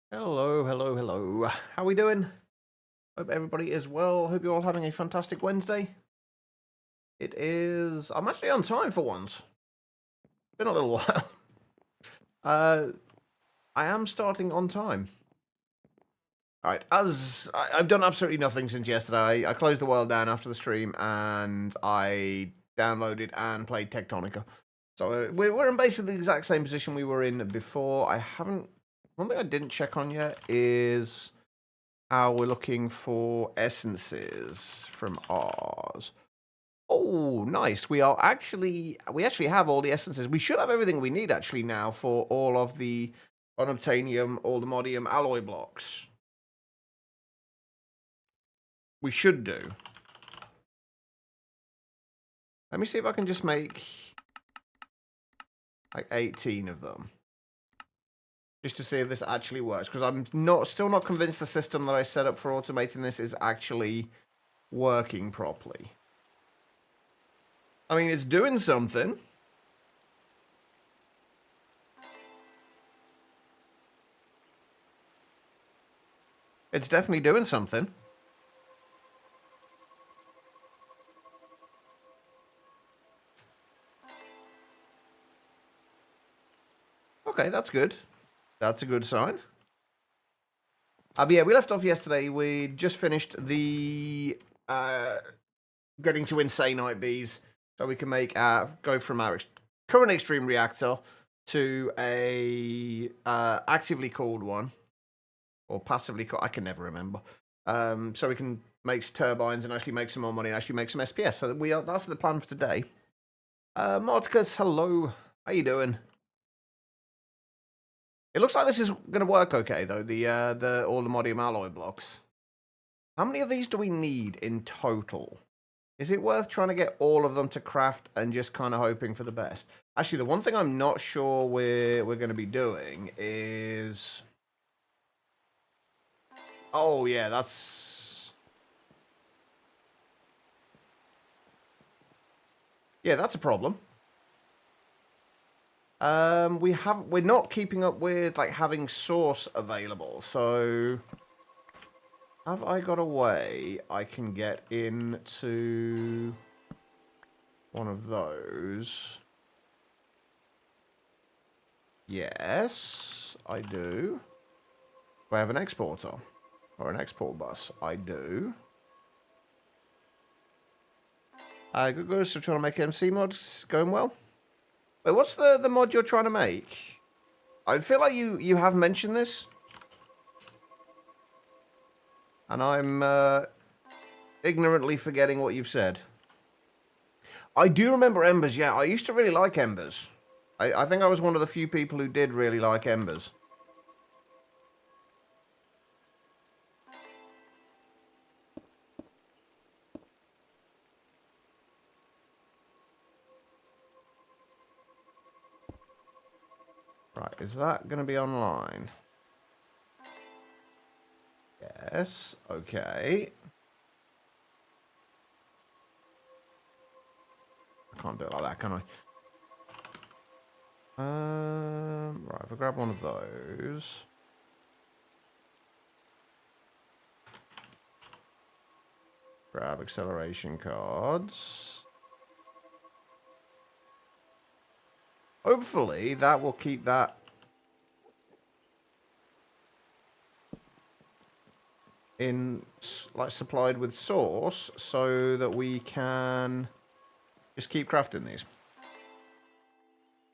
Hello, hello, hello. How we doing? Hope everybody is well. Hope you're all having a fantastic Wednesday. It is... I'm actually on time for once. Been a little while. I am starting on time. Alright, as I've done absolutely nothing since yesterday. I closed the world down after the stream and I downloaded and played Tectonica. So we're in basically the exact same position we were in before. One thing I didn't check on yet is how we're looking for essences from ours. Oh, nice. We actually have all the essences. We should have everything we need actually now for all of the unobtainium, allthemodium alloy blocks. We should do. Let me see if I can just make like 18 of them. Just to see if this actually works, because I'm still not convinced the system that I set up for automating this is actually working properly. I mean, it's doing something. It's definitely doing something. Okay, that's good. That's a good sign. But yeah, we left off yesterday. We just finished the getting to insane IBs, so we can make go from our current extreme reactor to a actively cooled one, or passively cooled. I can never remember. So we can make turbines and actually make some more money and actually make some SPS. So that's the plan for today. Marticus, hello. How you doing? It looks like this is going to work okay, though, all the allthemodium alloy blocks. How many of these do we need in total? Is it worth trying to get all of them to craft and just kind of hoping for the best? Actually, the one thing I'm not sure we're going to be doing is... Oh, yeah, that's... Yeah, that's a problem. We're not keeping up with like having source available. So have I got a way I can get into one of those? Yes, I do. Do I have an exporter or an export bus? I do. Good goes. So trying to make MC mods going well. Wait, what's the mod you're trying to make? I feel like you have mentioned this. And I'm ignorantly forgetting what you've said. I do remember Embers, yeah. I used to really like Embers. I think I was one of the few people who did really like Embers. Right, is that going to be online? Yes, okay. I can't do it like that, can I? Right, if I grab one of those. Grab acceleration cards. Hopefully, that will keep that in, like, supplied with source so that we can just keep crafting these.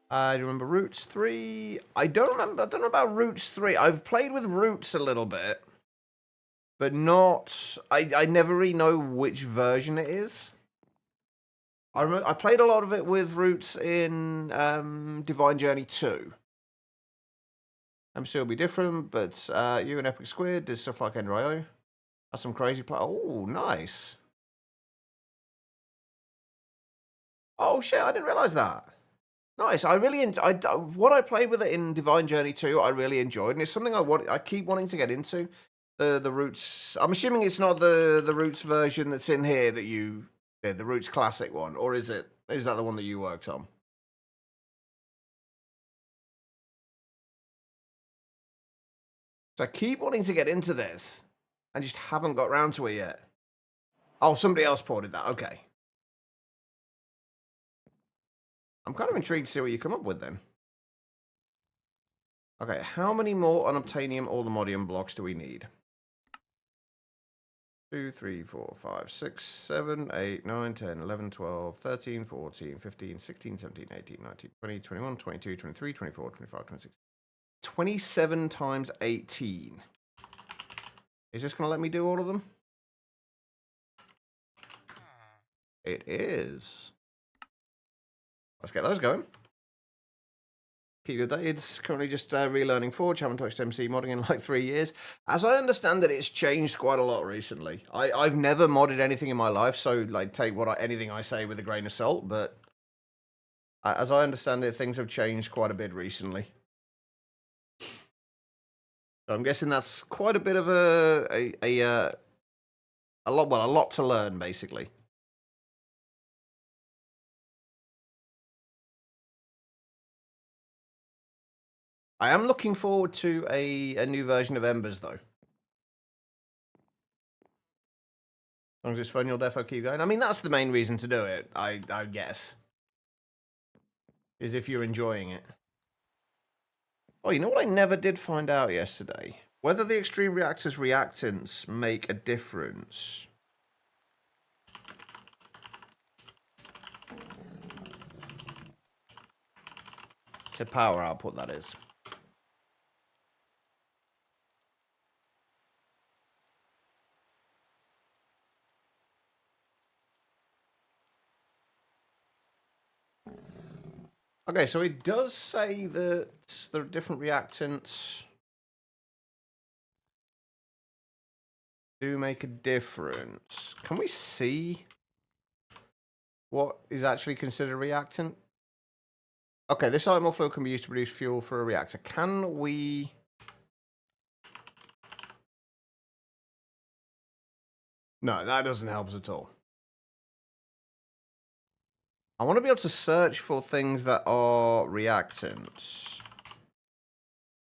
I remember Roots 3. I don't know about Roots 3. I've played with Roots a little bit, but not... I never really know which version it is. I played a lot of it with Roots in Divine Journey 2. I'm sure it'll be different, but you and Epic Squid did stuff like Ender.io. That's some crazy play. Oh, nice. Oh, shit, I didn't realize that. Nice. I really what I played with it in Divine Journey 2, I really enjoyed, and it's something I keep wanting to get into. The Roots. I'm assuming it's not the Roots version that's in here that you did, the Roots Classic one, or is it? Is that the one that you worked on? So I keep wanting to get into this. I just haven't got round to it yet. Oh, somebody else ported that. Okay. I'm kind of intrigued to see what you come up with then. Okay, how many more unobtainium orthomodium blocks do we need? 2, 3, 4, 5, 6, 7, 8, 9, 10, 11, 12, 13, 14, 15, 16, 17, 18, 19, 20, 21, 22, 23, 24, 25, 26. 27 times 18. Is this going to let me do all of them? It is. Let's get those going. Keep you updated. It's currently just relearning Forge. Haven't touched MC modding in like 3 years. As I understand it, it's changed quite a lot recently. I've never modded anything in my life, so like take anything I say with a grain of salt. But as I understand it, things have changed quite a bit recently. So I'm guessing that's quite a bit of a lot to learn, basically. I am looking forward to a new version of Embers, though. As long as it's fun, you'll defo keep going. I mean, that's the main reason to do it, I guess. Is if you're enjoying it. Oh, you know what I never did find out yesterday? Whether the Extreme Reactors reactants make a difference. To power output, that is. Okay, so it does say that there are different reactants do make a difference. Can we see what is actually considered a reactant? Okay, this item or fluid can be used to produce fuel for a reactor. Can we... No, that doesn't help us at all. I want to be able to search for things that are reactants.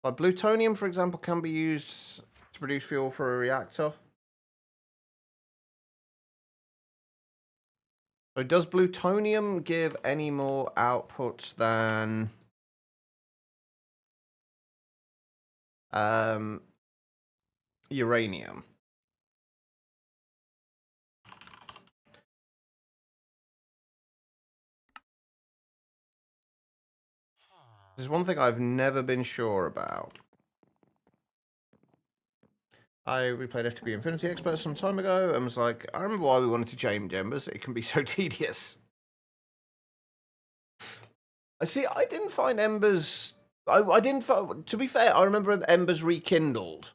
Like plutonium, for example, can be used to produce fuel for a reactor. So does plutonium give any more outputs than uranium? There's one thing I've never been sure about. I replayed FTP Infinity Expert some time ago and was like, I remember why we wanted to change Embers. It can be so tedious. I see, I didn't find Embers... I didn't find... To be fair, I remember Embers rekindled.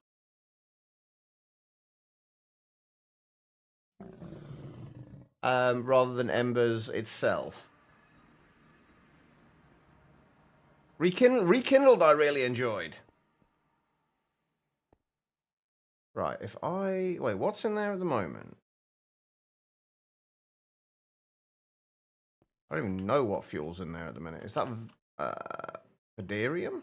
Rather than Embers itself. Rekindled I really enjoyed. Right, if I... Wait, what's in there at the moment? I don't even know what fuel's in there at the minute. Is that Vaderium?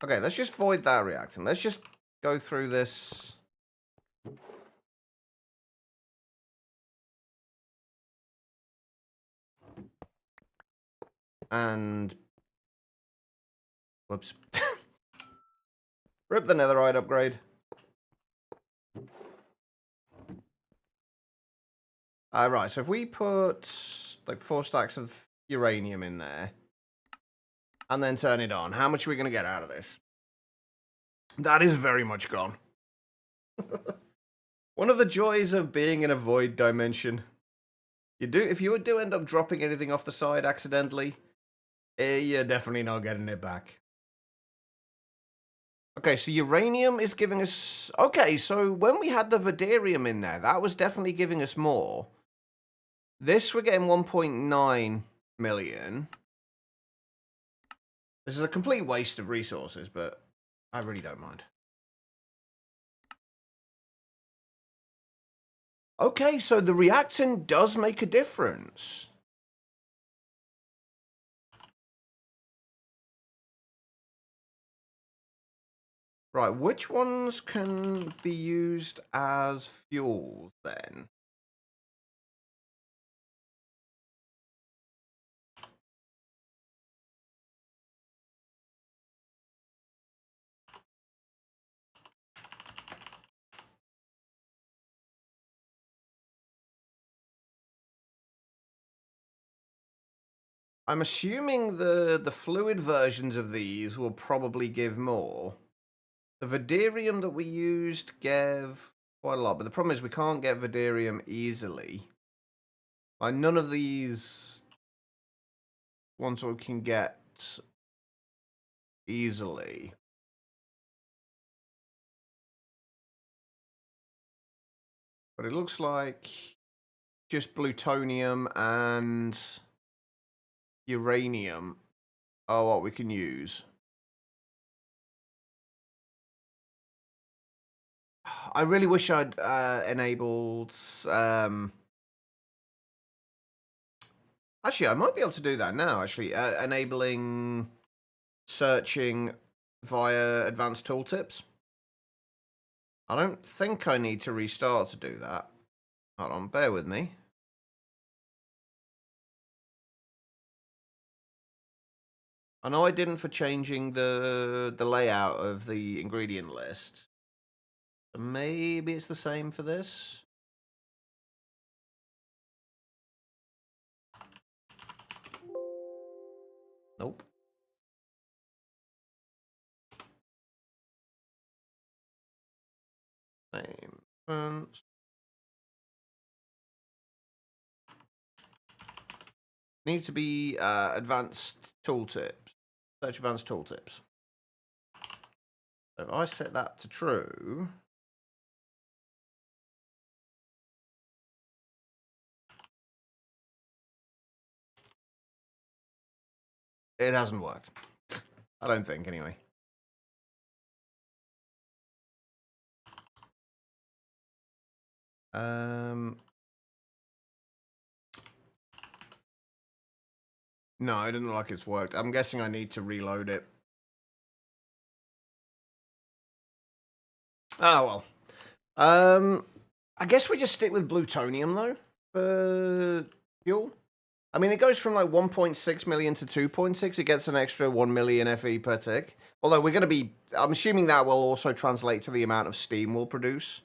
Okay, let's just void that reactant. Let's just go through this. And... Whoops. Rip the netherite upgrade. Right, so if we put like 4 stacks of uranium in there and then turn it on, how much are we going to get out of this? That is very much gone. One of the joys of being in a void dimension. If you do end up dropping anything off the side accidentally, you're definitely not getting it back. Okay, so uranium is giving us... Okay, so when we had the Vaderium in there, that was definitely giving us more. This, we're getting 1.9 million. This is a complete waste of resources, but I really don't mind. Okay, so the reactant does make a difference. Right, which ones can be used as fuels then? I'm assuming the fluid versions of these will probably give more. The Vidarium that we used gave quite a lot, but the problem is we can't get Vidarium easily. Like, none of these ones we can get easily. But it looks like just plutonium and uranium are what we can use. I really wish I'd enabled... Actually, I might be able to do that now, actually. Enabling searching via advanced tooltips. I don't think I need to restart to do that. Hold on, bear with me. I know I didn't for changing the layout of the ingredient list. So maybe it's the same for this. Nope. Same. Need to be advanced tooltips. Search advanced tooltips. So if I set that to true, it hasn't worked. I don't think, anyway. No, I didn't look like it's worked. I'm guessing I need to reload it. Oh, well. I guess we just stick with plutonium, though, for fuel. I mean, it goes from like 1.6 million to 2.6. It gets an extra 1 million FE per tick. Although we're going to be... I'm assuming that will also translate to the amount of steam we'll produce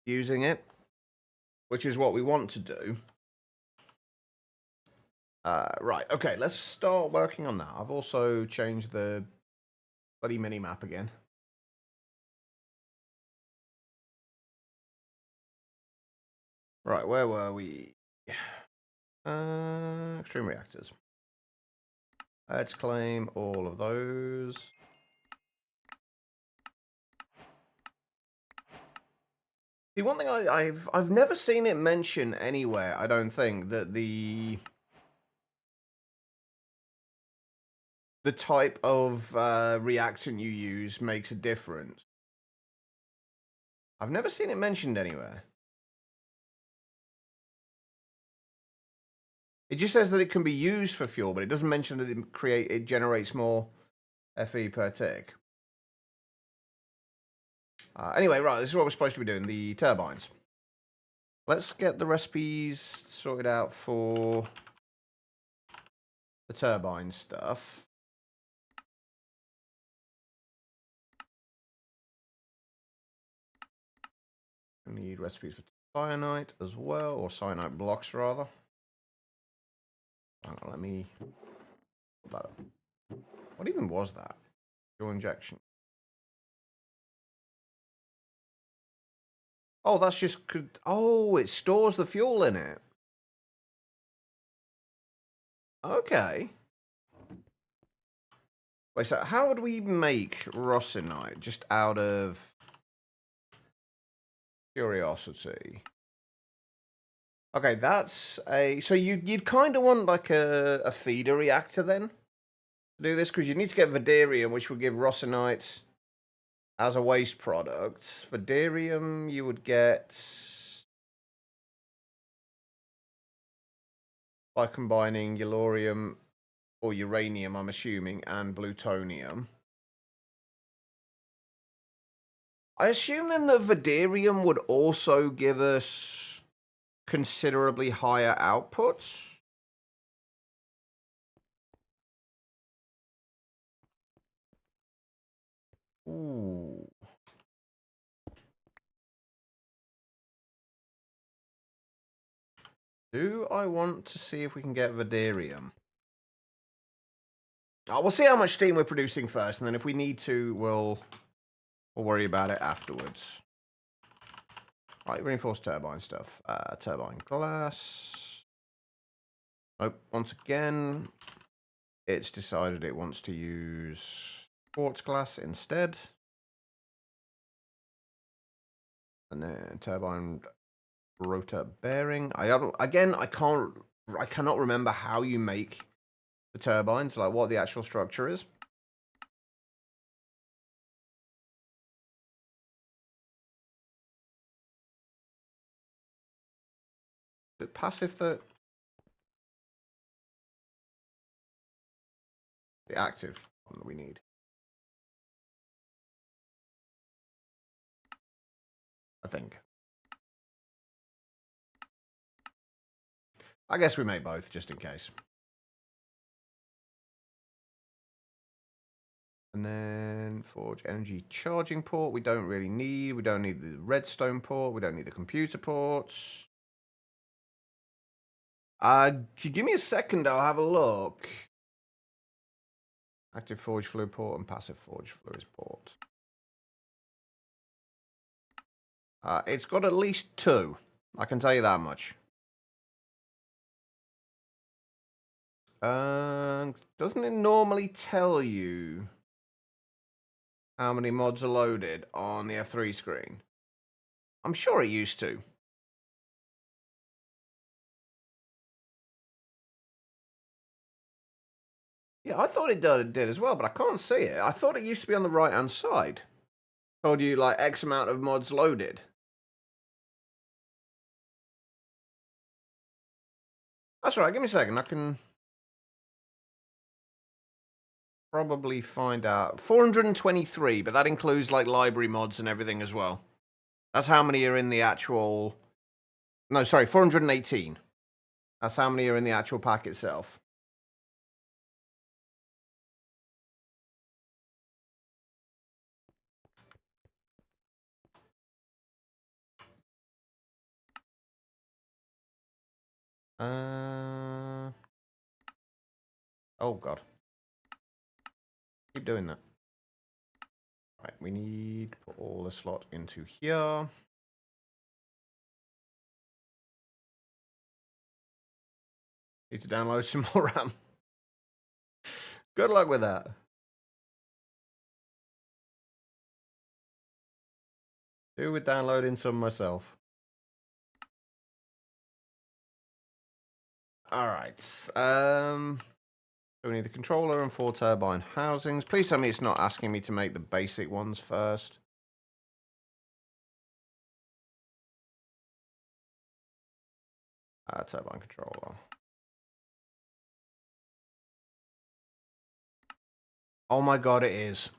using it, which is what we want to do. Right, okay, let's start working on that. I've also changed the bloody mini-map again. Right, where were we? Extreme reactors. Let's claim all of those. See, one thing I've never seen it mention anywhere, I don't think, that the type of reactant you use makes a difference. I've never seen it mentioned anywhere. It just says that it can be used for fuel, but it doesn't mention that it generates more FE per tick. Anyway, right, this is what we're supposed to be doing, the turbines. Let's get the recipes sorted out for the turbine stuff. We need recipes for cyanide as well, or cyanide blocks rather. Hang on, let me put that up. What even was that? Fuel injection. Oh, that's just... Oh, it stores the fuel in it. Okay. Wait, so how would we make rosinite just out of curiosity? Okay, that's a... So you'd kind of want like a feeder reactor then to do this, because you need to get Vidarium, which will give rosinite as a waste product. Vaderium, you would get by combining yellorium or uranium, I'm assuming, and plutonium. I assume then that Vaderium would also give us considerably higher outputs. Ooh. Do I want to see if we can get Vaderium? Oh, we'll see how much steam we're producing first, and then if we need to, we'll worry about it afterwards. Right, reinforced turbine stuff. Turbine glass. Oh, once again, it's decided it wants to use quartz glass instead. And then turbine rotor bearing. I cannot remember how you make the turbines, like what the actual structure is. Is it passive that the active one that we need? I think. I guess we make both just in case. And then forge energy charging port. We don't really need. We don't need the redstone port. We don't need the computer ports. Give me a second. I'll have a look. Active forge fluid port and passive forge fluid port. It's got at least 2. I can tell you that much. Doesn't it normally tell you how many mods are loaded on the F3 screen? I'm sure it used to. Yeah, I thought it did as well, but I can't see it. I thought it used to be on the right-hand side. Told you, like, X amount of mods loaded. That's right, give me a second. I can probably find out. 423, but that includes, like, library mods and everything as well. That's how many are in the actual... No, sorry, 418. That's how many are in the actual pack itself. Oh, God. Keep doing that. Right, we need to put all the slot into here. Need to download some more RAM. Good luck with that. Do with downloading some myself. Alright. So we need the controller and 4 turbine housings. Please tell me it's not asking me to make the basic ones first. Turbine controller. Oh my god, it is.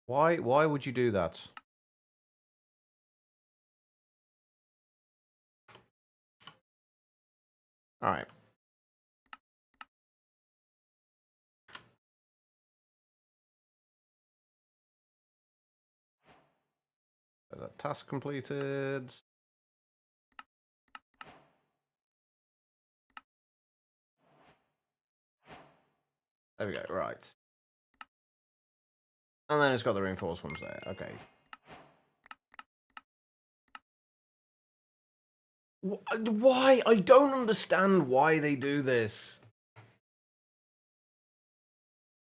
Why would you do that? Alright. That task completed. There we go, right. And then it's got the reinforced ones there, okay. Why? I don't understand why they do this.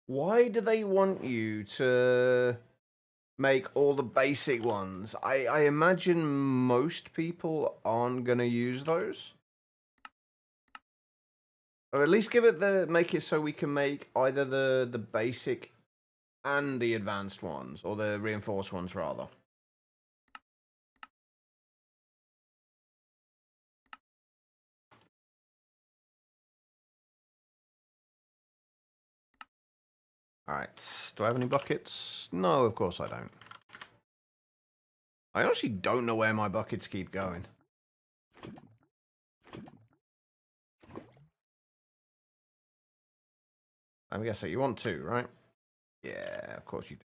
Why do they want you to make all the basic ones? I imagine most people aren't going to use those. Or at least give it make it so we can make either the basic and the advanced ones, or the reinforced ones rather. Alright, do I have any buckets? No, of course I don't. I actually don't know where my buckets keep going. I'm guessing you want two, right? Yeah, of course you do.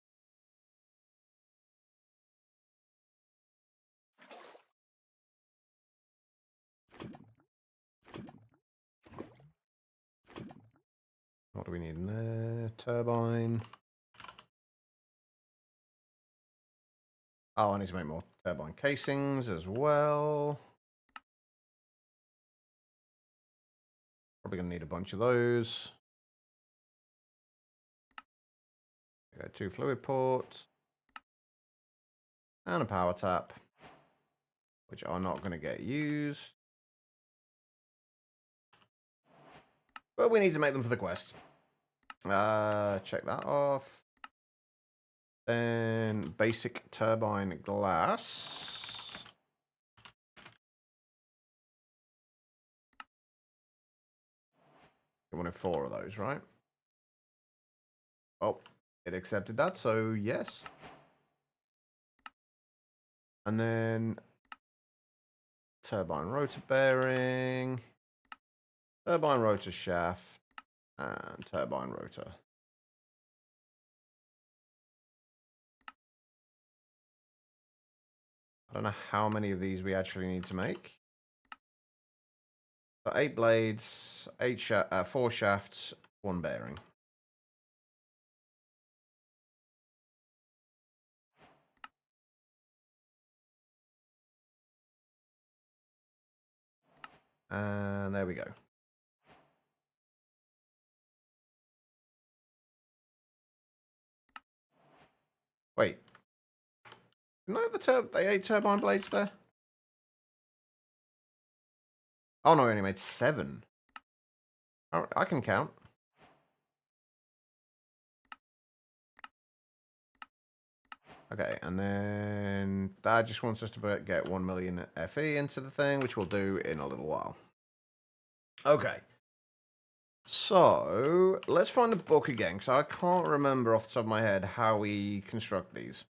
What do we need in there? Turbine. Oh, I need to make more turbine casings as well. Probably going to need a bunch of those. Okay, 2 fluid ports. And a power tap, which are not going to get used. But we need to make them for the quest. Check that off. Then basic turbine glass. You wanted 4 of those, right? Oh, it accepted that, so yes. And then turbine rotor bearing, turbine rotor shaft, and turbine rotor. I don't know how many of these we actually need to make. So 8 blades, 4 shafts, 1 bearing. And there we go. Wait. Didn't I have the 8 turbine blades there? Oh no, I only made 7. Oh, I can count. Okay, and then that just wants us to get 1 million FE into the thing, which we'll do in a little while. Okay. So, let's find the book again, because I can't remember off the top of my head how we construct these.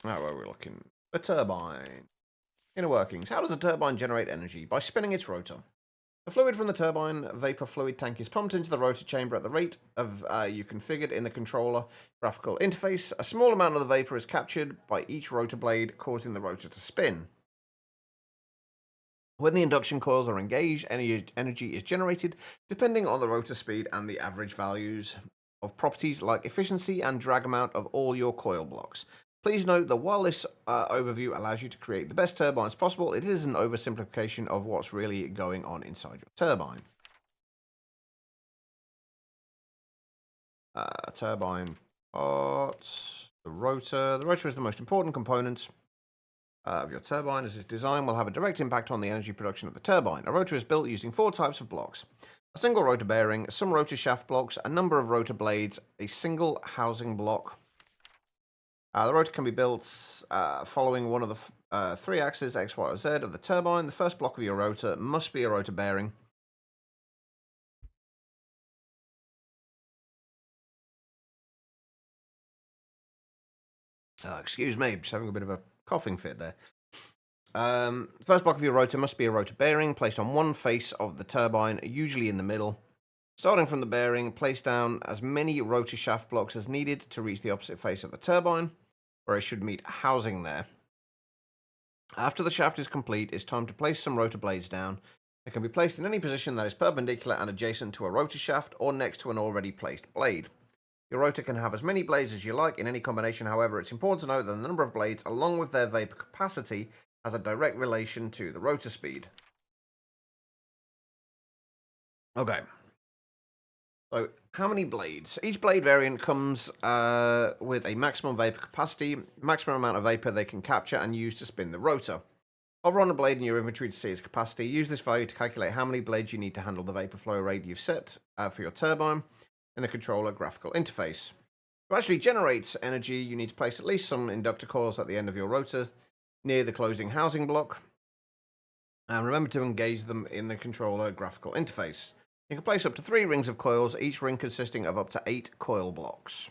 Oh, where are we looking? A turbine. Inner workings. How does a turbine generate energy? By spinning its rotor. The fluid from the turbine vapor fluid tank is pumped into the rotor chamber at the rate of you configured in the controller graphical interface. A small amount of the vapor is captured by each rotor blade, causing the rotor to spin. When the induction coils are engaged, energy is generated depending on the rotor speed and the average values of properties like efficiency and drag amount of all your coil blocks. Please note that while this overview allows you to create the best turbines possible, it is an oversimplification of what's really going on inside your turbine. Turbine parts, the rotor. The rotor is the most important component of your turbine, as its design will have a direct impact on the energy production of the turbine. A rotor is built using 4 types of blocks. A single rotor bearing, some rotor shaft blocks, a number of rotor blades, a single housing block. The rotor can be built following one of the 3 axes X, Y, or Z of the turbine. The first block of your rotor must be a rotor bearing. Excuse me, just having a bit of a coughing fit there. First block of your rotor must be a rotor bearing placed on one face of the turbine, usually in the middle. Starting from the bearing, place down as many rotor shaft blocks as needed to reach the opposite face of the turbine, where it should meet housing there. After the shaft is complete, it's time to place some rotor blades down. They can be placed in any position that is perpendicular and adjacent to a rotor shaft or next to an already placed blade. Your rotor can have as many blades as you like in any combination, however, it's important to note that the number of blades, along with their vapor capacity, has a direct relation to the rotor speed. Okay. So, how many blades? Each blade variant comes with a maximum vapor capacity, maximum amount of vapor they can capture and use to spin the rotor. Hover on a blade in your inventory to see its capacity. Use this value to calculate how many blades you need to handle the vapor flow rate you've set for your turbine in the controller graphical interface. To actually generate energy, you need to place at least some inductor coils at the end of your rotor near the closing housing block. And remember to engage them in the controller graphical interface. You can place up to 3 rings of coils, each ring consisting of up to 8 coil blocks.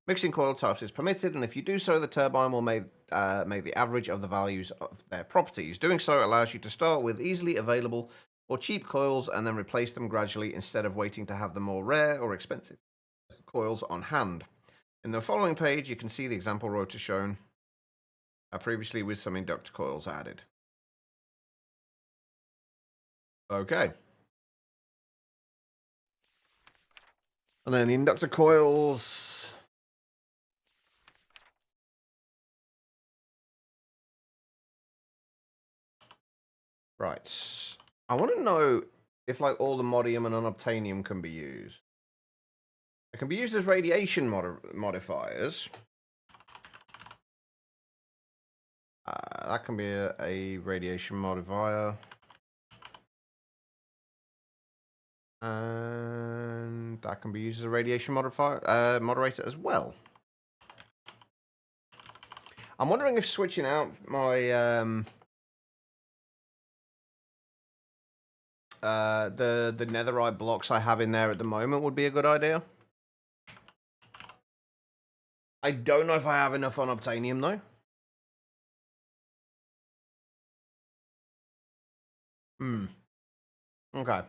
Mixing coil types is permitted, and if you do so, the turbine will make the average of the values of their properties. Doing so allows you to start with easily available or cheap coils and then replace them gradually instead of waiting to have the more rare or expensive coils on hand. In the following page, you can see the example rotor shown previously with some inductor coils added. Okay. And then the inductor coils. Right. I want to know if like all the modium and unobtainium can be used. They can be used as radiation modifiers. That can be a radiation modifier. And that can be used as a radiation moderator as well. I'm wondering if switching out my the netherite blocks I have in there at the moment would be a good idea. I don't know if I have enough unobtainium though. Okay.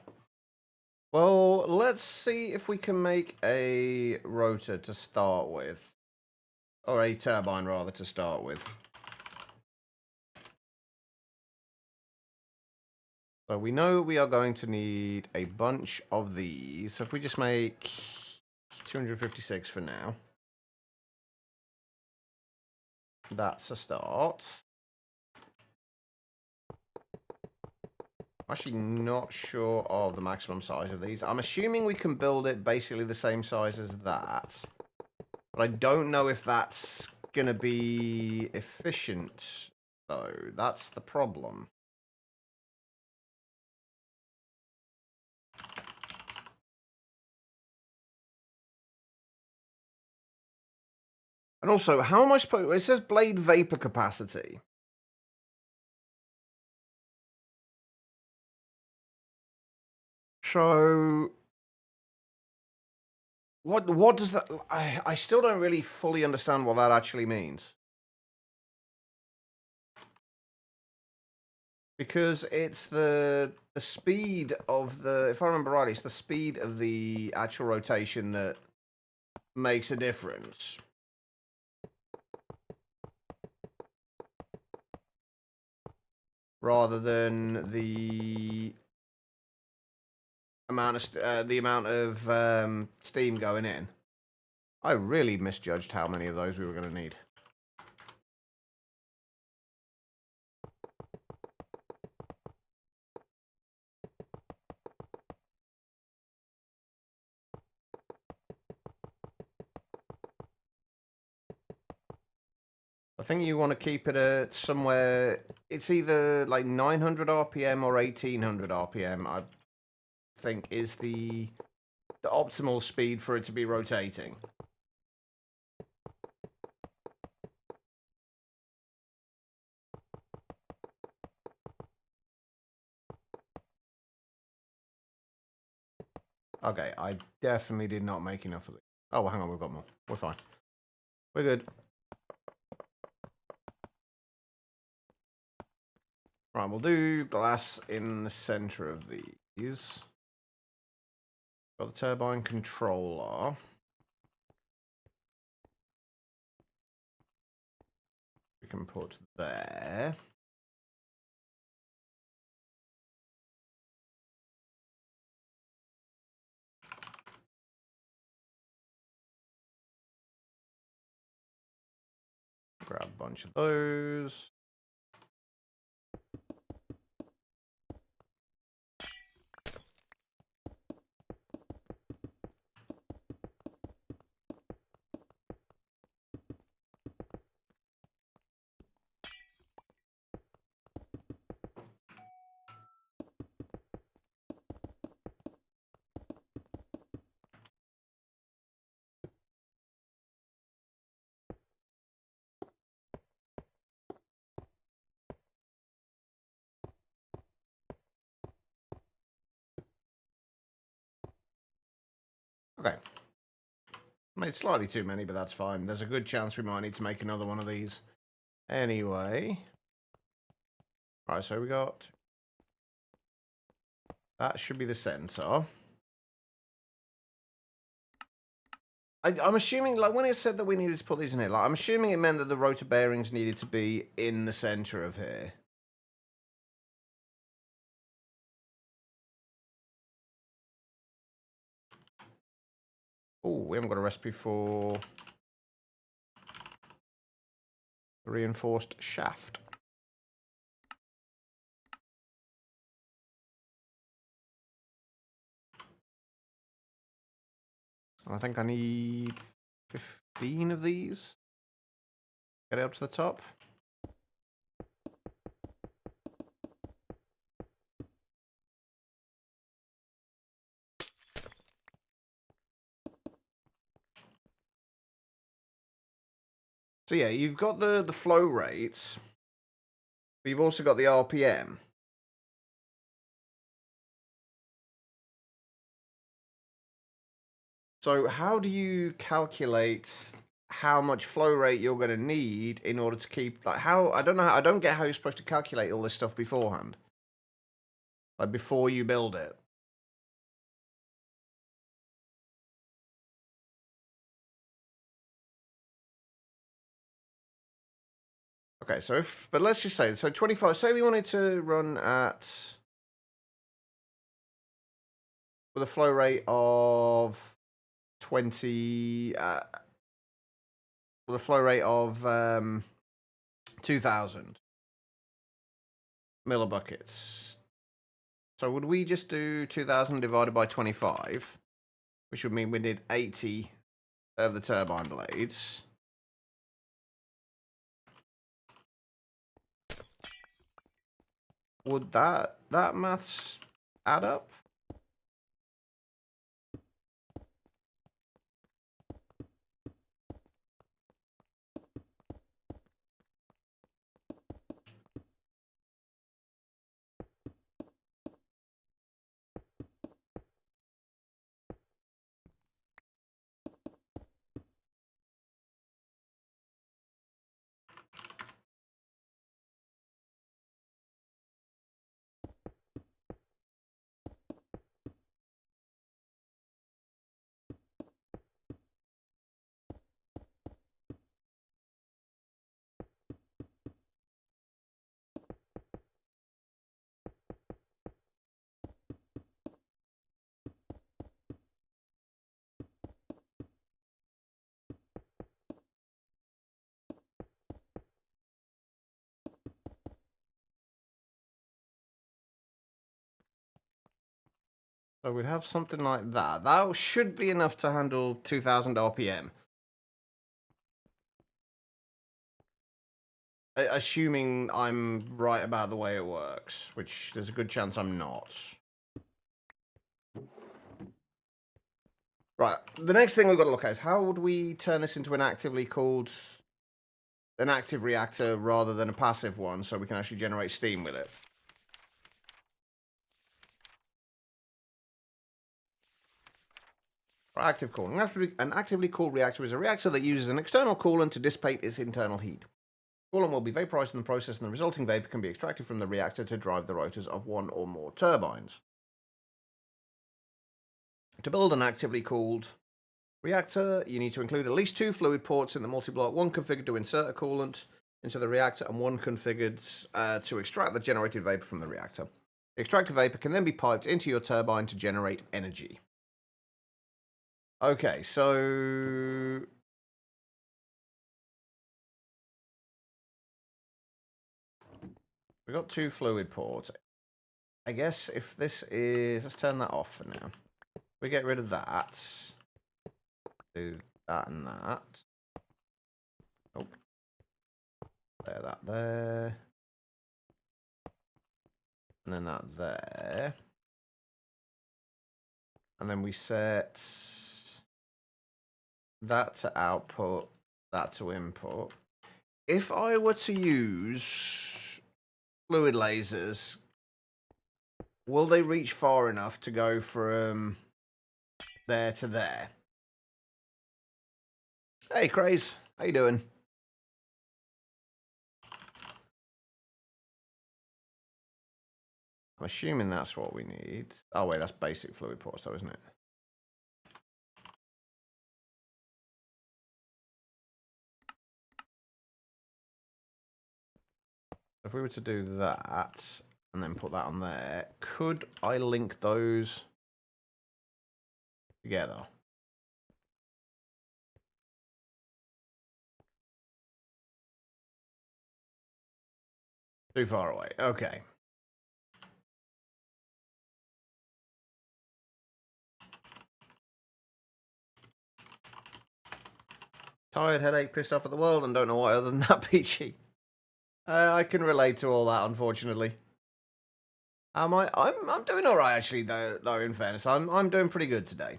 Well, let's see if we can make a rotor to start with. Or a turbine, rather, to start with. So we know we are going to need a bunch of these. So if we just make 256 for now. That's a start. I'm actually not sure of the maximum size of these. I'm assuming we can build it basically the same size as that. But I don't know if that's going to be efficient, though. That's the problem. And also, how am I supposed... It says blade vapor capacity. So... What does that... I still don't really fully understand what that actually means. Because it's the speed of the... If I remember rightly, it's the speed of the actual rotation that makes a difference. Rather than the amount of steam going in. I really misjudged how many of those we were going to need. I think you want to keep it at somewhere... It's either like 900 RPM or 1800 RPM, I think, is the optimal speed for it to be rotating. Okay, I definitely did not make enough of it. Oh, well, hang on, we've got more. We're fine. We're good. Right, we'll do glass in the center of these. Got the turbine controller. We can put there. Grab a bunch of those. Made slightly too many, but that's fine. There's a good chance we might need to make another one of these. Anyway. Right, so we got... That should be the center. I'm assuming, like, when it said that we needed to put these in here, like, I'm assuming it meant that the rotor bearings needed to be in the center of here. Oh, we haven't got a recipe for the reinforced shaft. I think I need 15 of these. Get it up to the top. So yeah, you've got the flow rates, but you've also got the RPM. So how do you calculate how much flow rate you're going to need in order to keep, like, how, I don't know, I don't get how you're supposed to calculate all this stuff beforehand. Like, before you build it. Okay, so but let's just say, so 25, say we wanted to run at, with a flow rate of 20, with a flow rate of 2,000 millibuckets. So would we just do 2,000 divided by 25, which would mean we did 80 of the turbine blades. Would that maths add up? So we'd have something like that. That should be enough to handle 2,000 RPM. Assuming I'm right about the way it works, which there's a good chance I'm not. Right, the next thing we've got to look at is how would we turn this into an actively cooled, an active reactor rather than a passive one, so we can actually generate steam with it. Active cooling. An actively cooled reactor is a reactor that uses an external coolant to dissipate its internal heat. Coolant will be vaporized in the process, and the resulting vapor can be extracted from the reactor to drive the rotors of one or more turbines. To build an actively cooled reactor, you need to include at least 2 fluid ports in the multi-block, one configured to insert a coolant into the reactor and one configured to extract the generated vapor from the reactor. The extracted vapor can then be piped into your turbine to generate energy. Okay, so we got 2 fluid ports. I guess if this is, let's turn that off for now. We get rid of that. Do that and that. Oh, there, that there, and then that there, and then we set that to output, that to input. If I were to use fluid lasers, will they reach far enough to go from there to there? Hey, Craze. How you doing? I'm assuming that's what we need. Oh, wait, that's basic fluid port, though, isn't it? If we were to do that and then put that on there, could I link those together? Too far away. Okay. Tired, headache, pissed off at the world, and don't know why other than that, Peachy. I can relate to all that, unfortunately. Am I? I'm doing all right, actually. Though, in fairness, I'm doing pretty good today.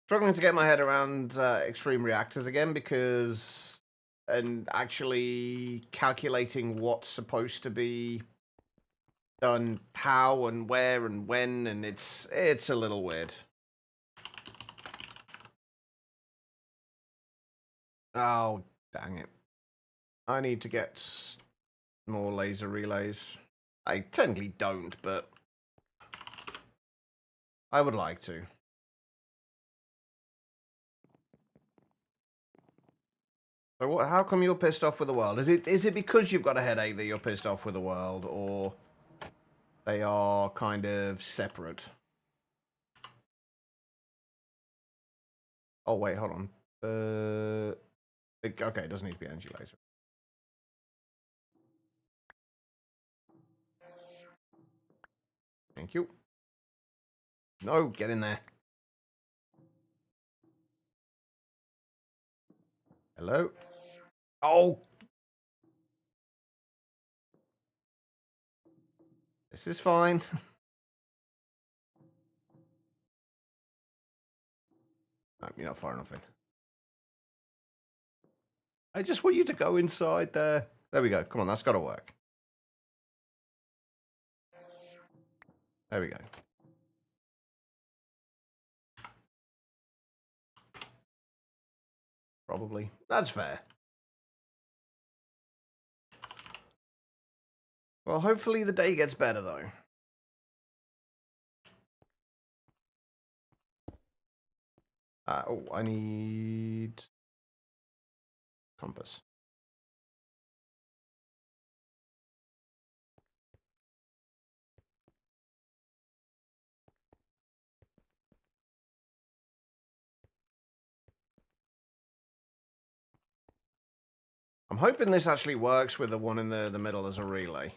Struggling to get my head around extreme reactors again because, and actually calculating what's supposed to be done, how and where and when, and it's a little weird. Oh, dang it. I need to get more laser relays. I technically don't, but I would like to. So what, how come you're pissed off with the world? Is it because you've got a headache that you're pissed off with the world, or they are kind of separate? Oh, wait, hold on. Okay, it doesn't need to be energy laser. Thank you. No, get in there. Hello? Oh! This is fine. No, you're not far enough in. I just want you to go inside there. There we go. Come on, that's got to work. There we go. Probably. That's fair. Well, hopefully the day gets better, though. Oh, I need compass. I'm hoping this actually works with the one in the middle as a relay.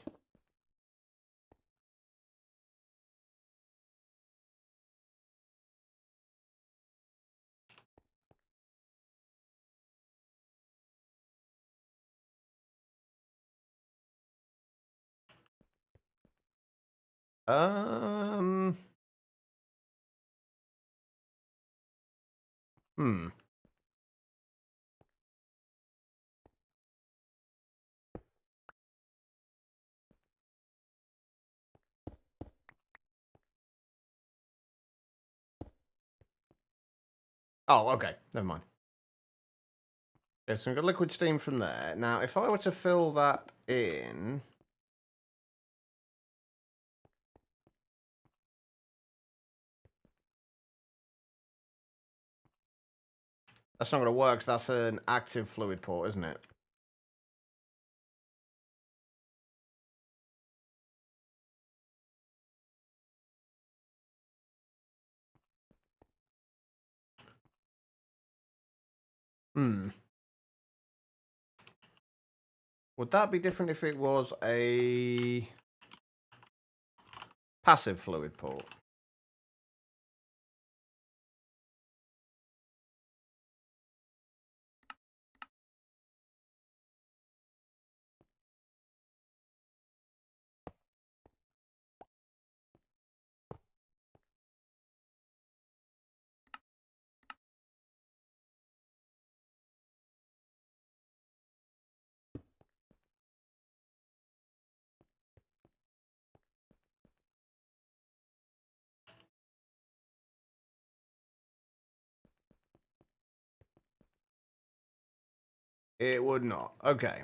Um... Hmm. Oh, okay. Never mind. Okay, so we've got liquid steam from there. Now, if I were to fill that in... That's not going to work, because that's an active fluid port, isn't it? Hmm. Would that be different if it was a passive fluid port? It would not. Okay.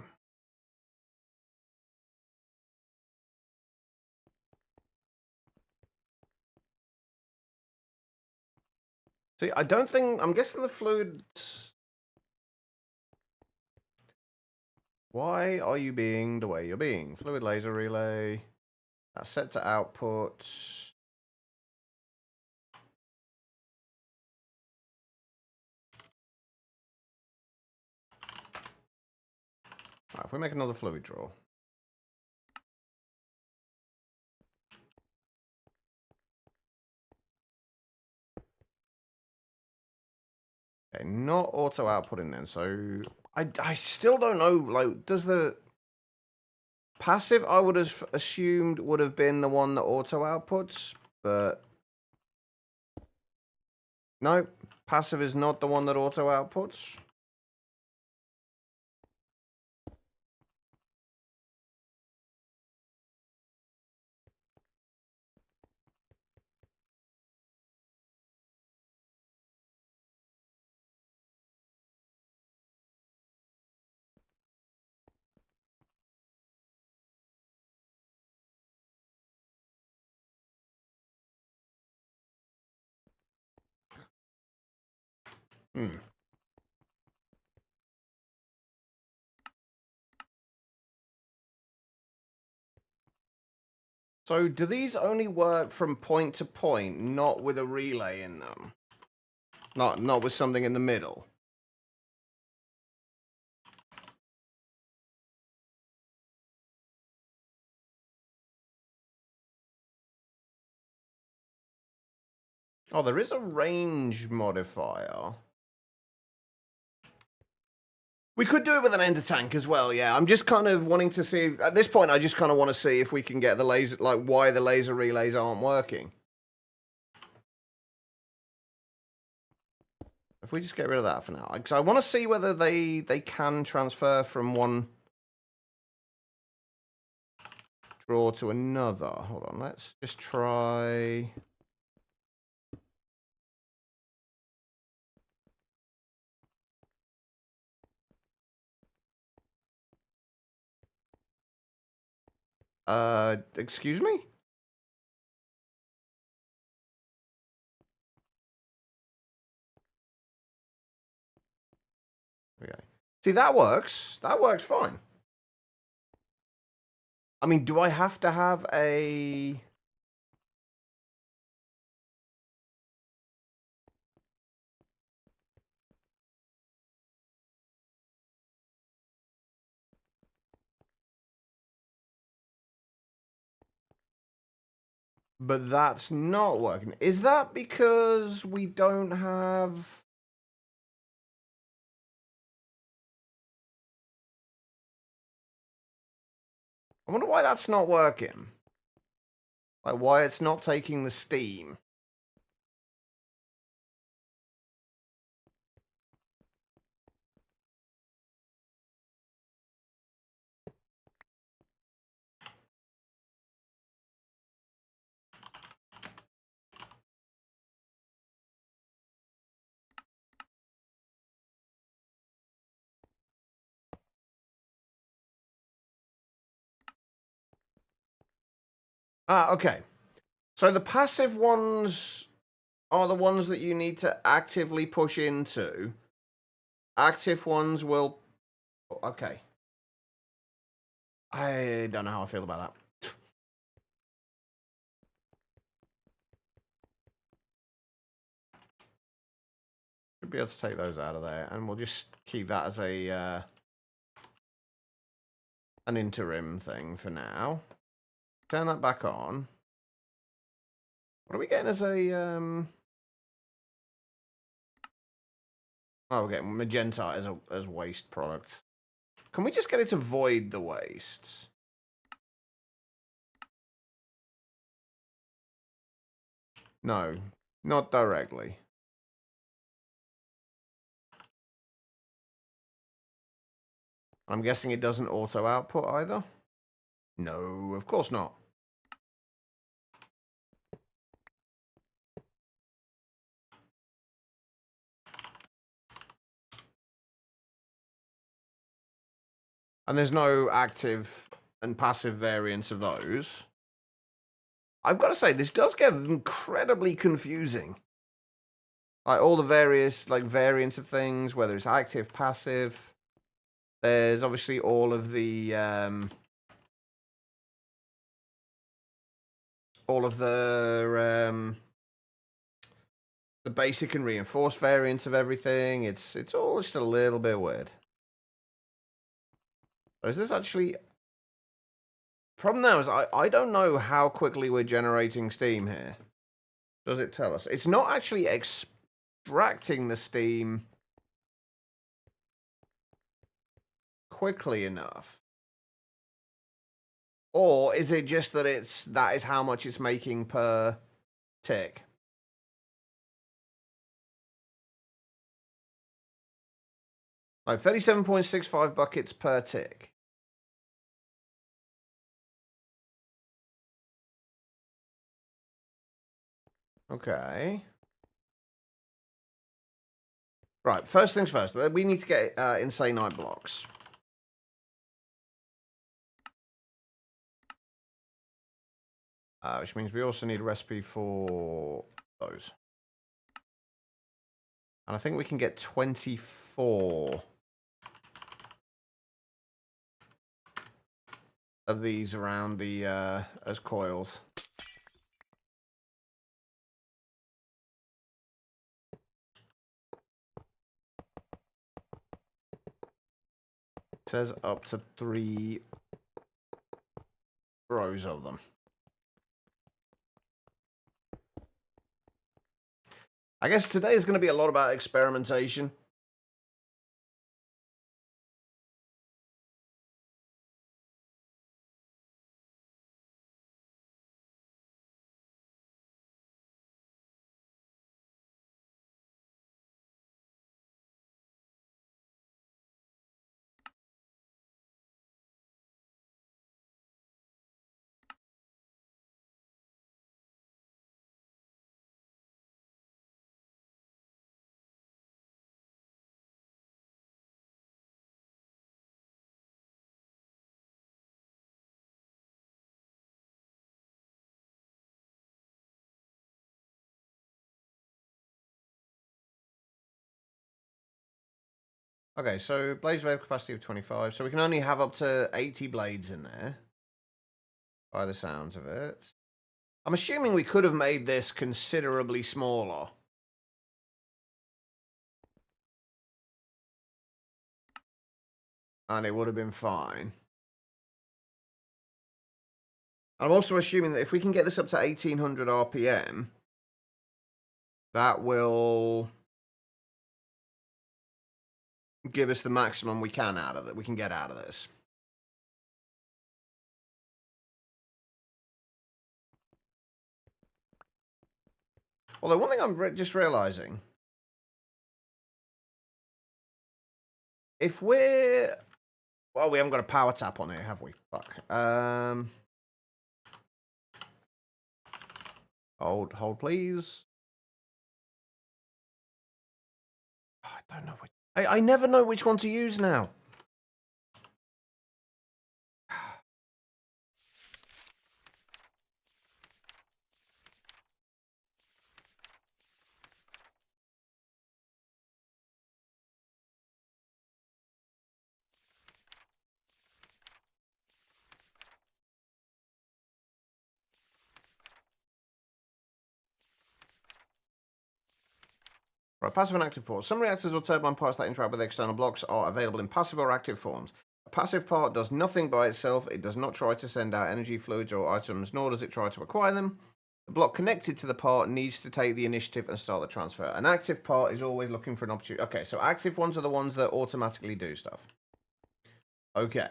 See, I don't think... I'm guessing the fluid... Why are you being the way you're being? Fluid laser relay. That's set to output. Right, if we make another fluid draw. Okay, not auto outputting then. So I still don't know. Like, does the passive I would have assumed would have been the one that auto outputs, but no, passive is not the one that auto outputs. Hmm. So do these only work from point to point, not with a relay in them? Not with something in the middle? Oh, there is a range modifier. We could do it with an ender tank as well, yeah. I'm just kind of wanting to see... At this point, I just kind of want to see if we can get the laser... Like, why the laser relays aren't working. If we just get rid of that for now. Because I want to see whether they can transfer from one draw to another. Hold on, let's just try... Excuse me? Okay. See, that works. That works fine. I mean, do I have to have a... But that's not working. Is that because we don't have... I wonder why that's not working. Like, why it's not taking the steam. Ah, okay. So the passive ones are the ones that you need to actively push into. Active ones will... Okay. I don't know how I feel about that. Should be able to take those out of there, and we'll just keep that as a an interim thing for now. Turn that back on. What are we getting as a Oh, we're getting magenta as waste product. Can we just get it to void the waste? No, not directly. I'm guessing it doesn't auto output either? No, of course not. And there's no active and passive variants of those. I've got to say, this does get incredibly confusing. Like, all the various, like, variants of things, whether it's active, passive. There's obviously all of the, the basic and reinforced variants of everything. It's all just a little bit weird. So is this actually... Problem now is I don't know how quickly we're generating steam here. Does it tell us? It's not actually extracting the steam quickly enough. Or is it just that that is how much it's making per tick? Like 37.65 buckets per tick. Okay. Right, first things first. We need to get Insanite blocks. Which means we also need a recipe for those. And I think we can get 24 of these around the as coils. It says up to 3 rows of them. I guess today is going to be a lot about experimentation. Okay, so blaze wave capacity of 25. So we can only have up to 80 blades in there. By the sounds of it. I'm assuming we could have made this considerably smaller. And it would have been fine. I'm also assuming that if we can get this up to 1800 RPM, that will give us the maximum we can out of it. We can get out of this. Although one thing I'm just realizing, if we're... Well, we haven't got a power tap on here, have we? Fuck. Hold, please. Oh, I don't know which... I never know which one to use now. Right, passive and active ports. Some reactors or turbine parts that interact with external blocks are available in passive or active forms. A passive part does nothing by itself. It does not try to send out energy, fluids, or items, nor does it try to acquire them. The block connected to the part needs to take the initiative and start the transfer. An active part is always looking for an opportunity. Okay, so active ones are the ones that automatically do stuff. Okay.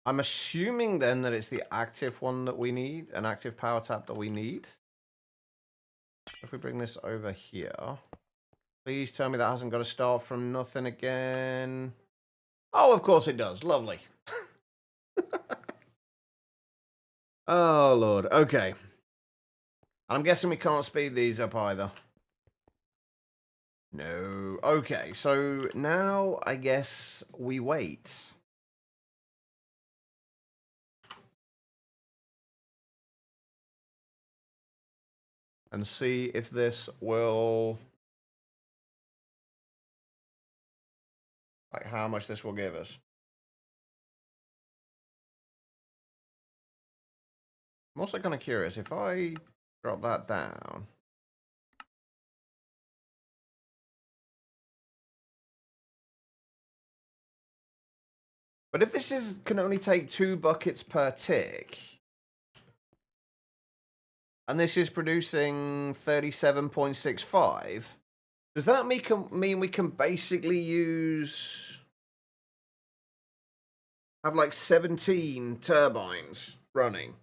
I'm assuming then that it's the active one that we need, an active power tap that we need. If we bring this over here, please tell me that hasn't got to start from nothing again. Oh, of course it does. Lovely. Oh, Lord. Okay. I'm guessing we can't speed these up either. No. Okay, so now I guess we wait. And see if this will... like, how much this will give us. I'm also kind of curious, if I drop that down... But if this can only take 2 buckets per tick, and this is producing 37.65, does that mean we can basically have like 17 turbines running?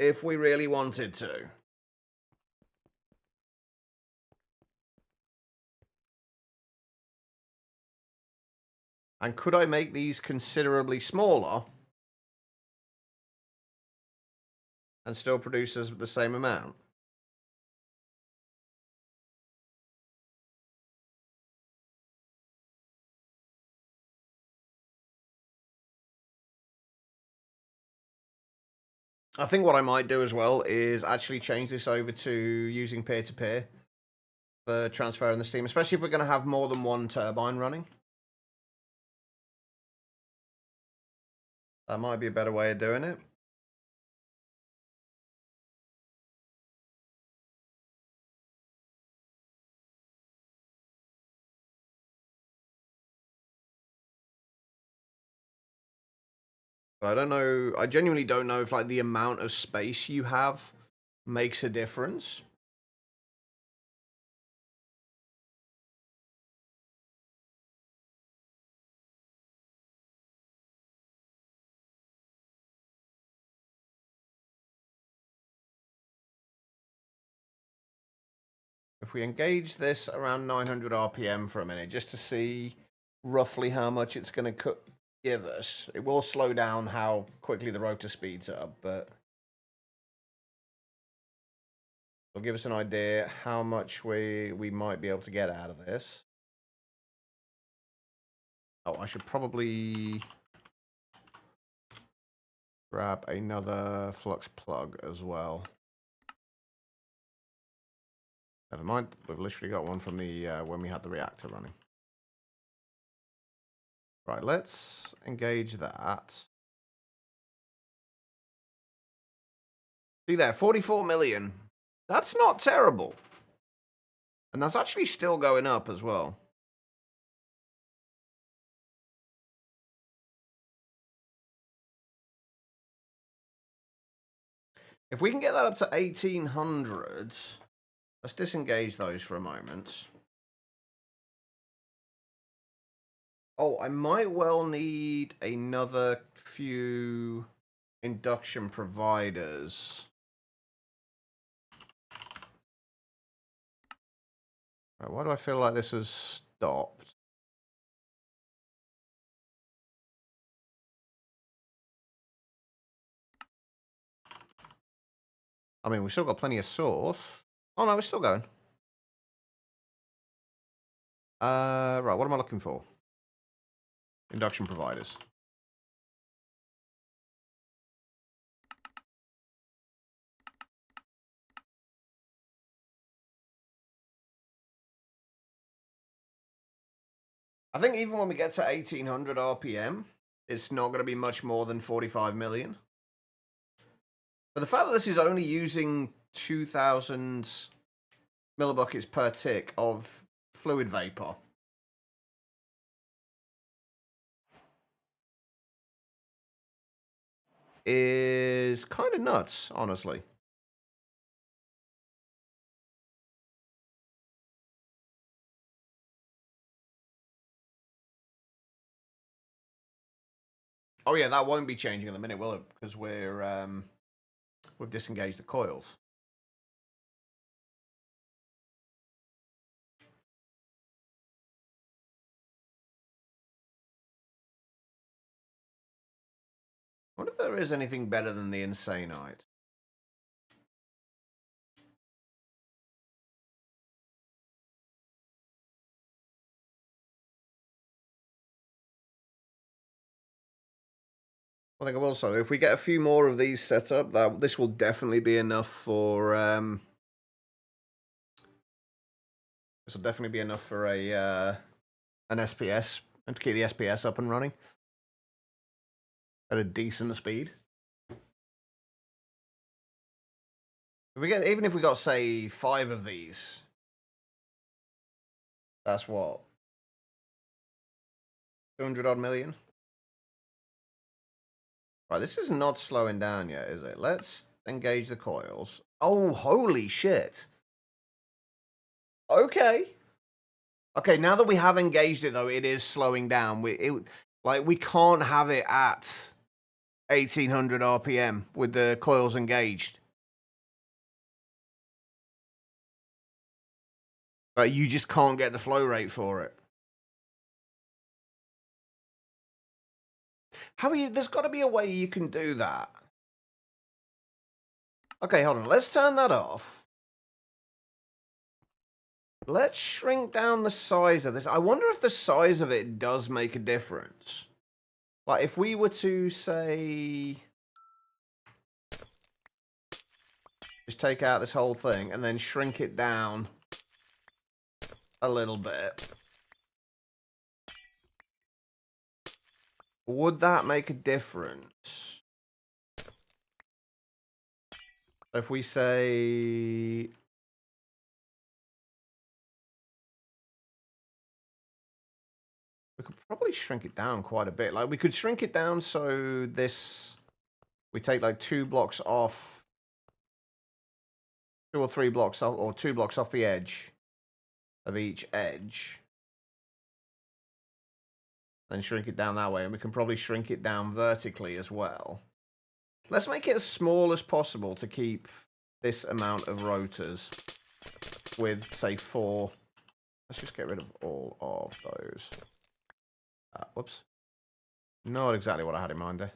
If we really wanted to. And could I make these considerably smaller and still produce the same amount? I think what I might do as well is actually change this over to using peer-to-peer for transferring the steam, especially if we're going to have more than one turbine running. That might be a better way of doing it. But I don't know. I genuinely don't know if like the amount of space you have makes a difference. If we engage this around 900 RPM for a minute, just to see roughly how much it's going to give us. It will slow down how quickly the rotor speeds up, but it'll give us an idea how much we might be able to get out of this. Oh, I should probably grab another flux plug as well. Never mind, we've literally got one from the when we had the reactor running. Right, let's engage that. See there, 44 million. That's not terrible. And that's actually still going up as well. If we can get that up to 1800, let's disengage those for a moment. Oh, I might well need another few induction providers. Right, why do I feel like this has stopped? I mean, we've still got plenty of source. Oh no, we're still going. Right, what am I looking for? Induction providers. I think even when we get to 1800 RPM, it's not going to be much more than 45 million. But the fact that this is only using 2,000 millibuckets per tick of fluid vapor is kind of nuts, honestly. Oh yeah, that won't be changing in a minute, will it? Because we've disengaged the coils. I wonder if there is anything better than the Insanite. I think I will. So if we get a few more of these set up, this will definitely be enough for this will definitely be enough for a an SPS and to keep the SPS up and running at a decent speed. Even if we got, say, 5 of these, that's what, 200 odd million. Right, this is not slowing down yet, is it? Let's engage the coils. Oh, holy shit. Okay. Okay, now that we have engaged it, though, it is slowing down. We can't have it at 1800 RPM with the coils engaged. Right, you just can't get the flow rate for it. There's got to be a way you can do that. Okay, hold on. Let's turn that off. Let's shrink down the size of this. I wonder if the size of it does make a difference. Like, if we were to, say, just take out this whole thing and then shrink it down a little bit. Would that make a difference? If we say... We could probably shrink it down quite a bit. Like, we could shrink it down so this... We take, like, 2 blocks off... 2 or 3 blocks off, or 2 blocks off the edge of each edge. And shrink it down that way. And we can probably shrink it down vertically as well. Let's make it as small as possible to keep this amount of rotors with, say, 4. Let's just get rid of all of those. Whoops. Not exactly what I had in mind there.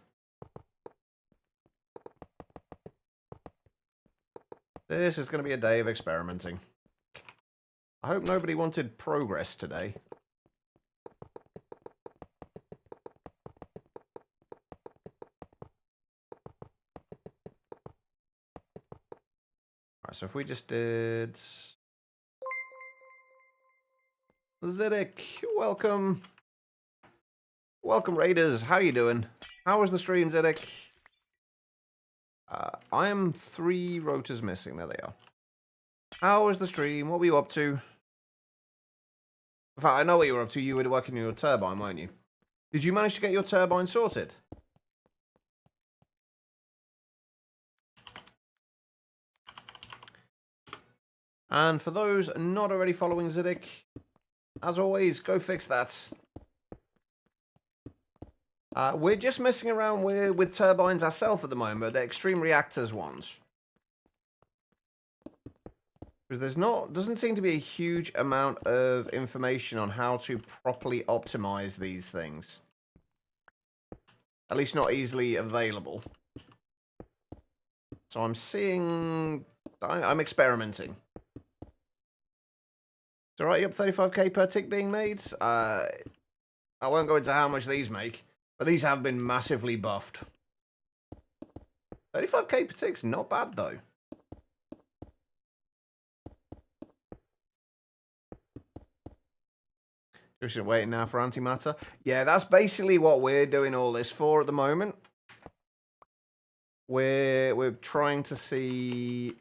This is going to be a day of experimenting. I hope nobody wanted progress today. Alright, so if we just did... Zedek, welcome. Welcome, Raiders. How you doing? How was the stream, Zedek? I am 3 rotors missing. There they are. How was the stream? What were you up to? In fact, I know what you were up to. You were working on your turbine, weren't you? Did you manage to get your turbine sorted? And for those not already following Zedek, as always, go fix that. We're just messing around with turbines ourselves at the moment, the Extreme Reactors ones. Because doesn't seem to be a huge amount of information on how to properly optimize these things. At least not easily available. So I'm experimenting. It's alright, you up 35k per tick being made? I won't go into how much these make. But these have been massively buffed. 35k per tick's not bad, though. Just waiting now for Antimatter. Yeah, that's basically what we're doing all this for at the moment. We're trying to see...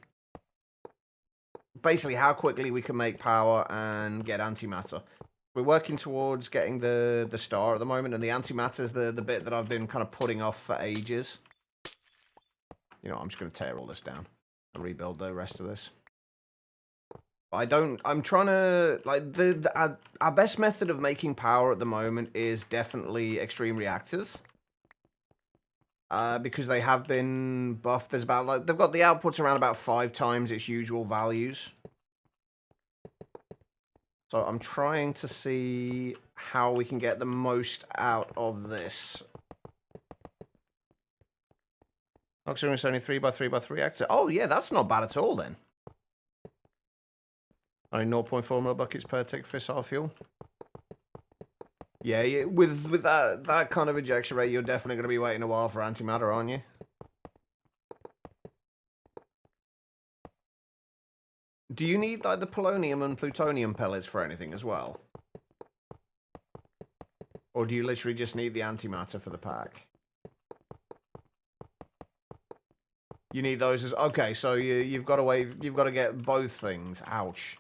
basically how quickly we can make power and get Antimatter. We're working towards getting the star at the moment, and the antimatter is the bit that I've been kind of putting off for ages. You know, I'm just going to tear all this down and rebuild the rest of this. I'm trying to, like, our best method of making power at the moment is definitely Extreme Reactors. Because they have been buffed. There's about, like, they've got the outputs around about 5 times its usual values. So I'm trying to see how we can get the most out of this. Oxygen is only 3x3x3 reactor. Oh yeah, that's not bad at all then. Only 0.4 mil buckets per tick fissile fuel. Yeah, with that kind of ejection rate, you're definitely going to be waiting a while for antimatter, aren't you? Do you need like the polonium and plutonium pellets for anything as well? Or do you literally just need the antimatter for the pack? You need those as okay. So you've got to get both things. Ouch.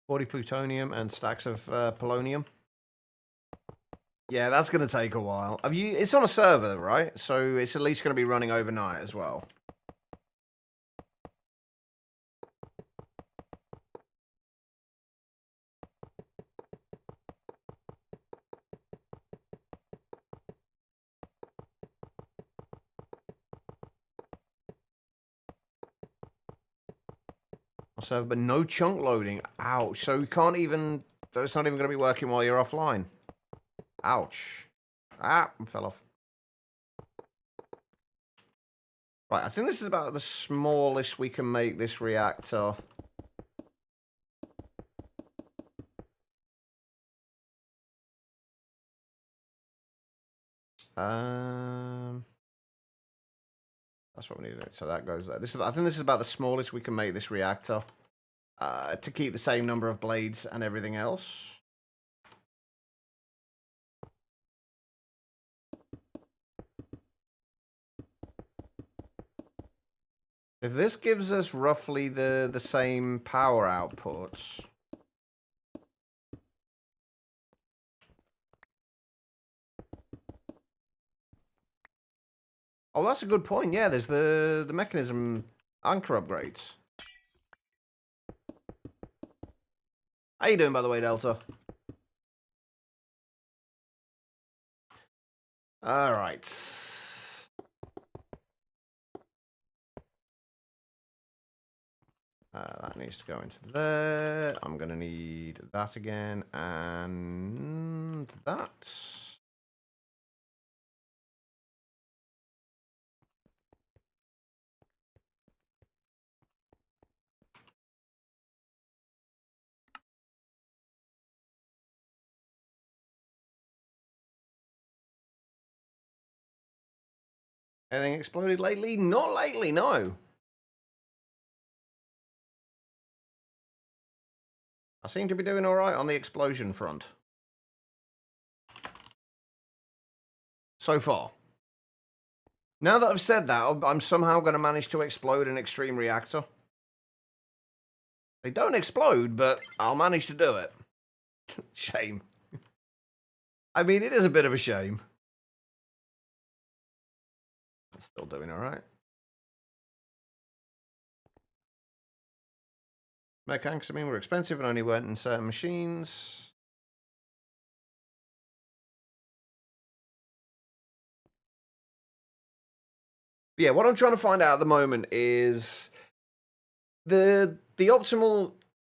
$40 plutonium and stacks of polonium. Yeah, that's going to take a while. It's on a server, right? So it's at least going to be running overnight as well. Server, but no chunk loading. Ouch. So we can't even... It's not even going to be working while you're offline. Ouch. Ah, I fell off. Right, I think this is about the smallest we can make this reactor. That's what we need to do. So that goes there. I think this is about the smallest we can make this reactor. To keep the same number of blades and everything else. If this gives us roughly the same power outputs... Oh, that's a good point. Yeah, there's the mechanism anchor upgrades. How you doing, by the way, Delta? All right. That needs to go into there. I'm going to need that again and that. Anything exploded lately? Not lately, no. I seem to be doing all right on the explosion front. So far. Now that I've said that, I'm somehow going to manage to explode an extreme reactor. They don't explode, but I'll manage to do it. Shame. I mean, it is a bit of a shame. I'm still doing all right. Mechanics, I mean, were expensive and only went in certain machines. Yeah, what I'm trying to find out at the moment is the optimal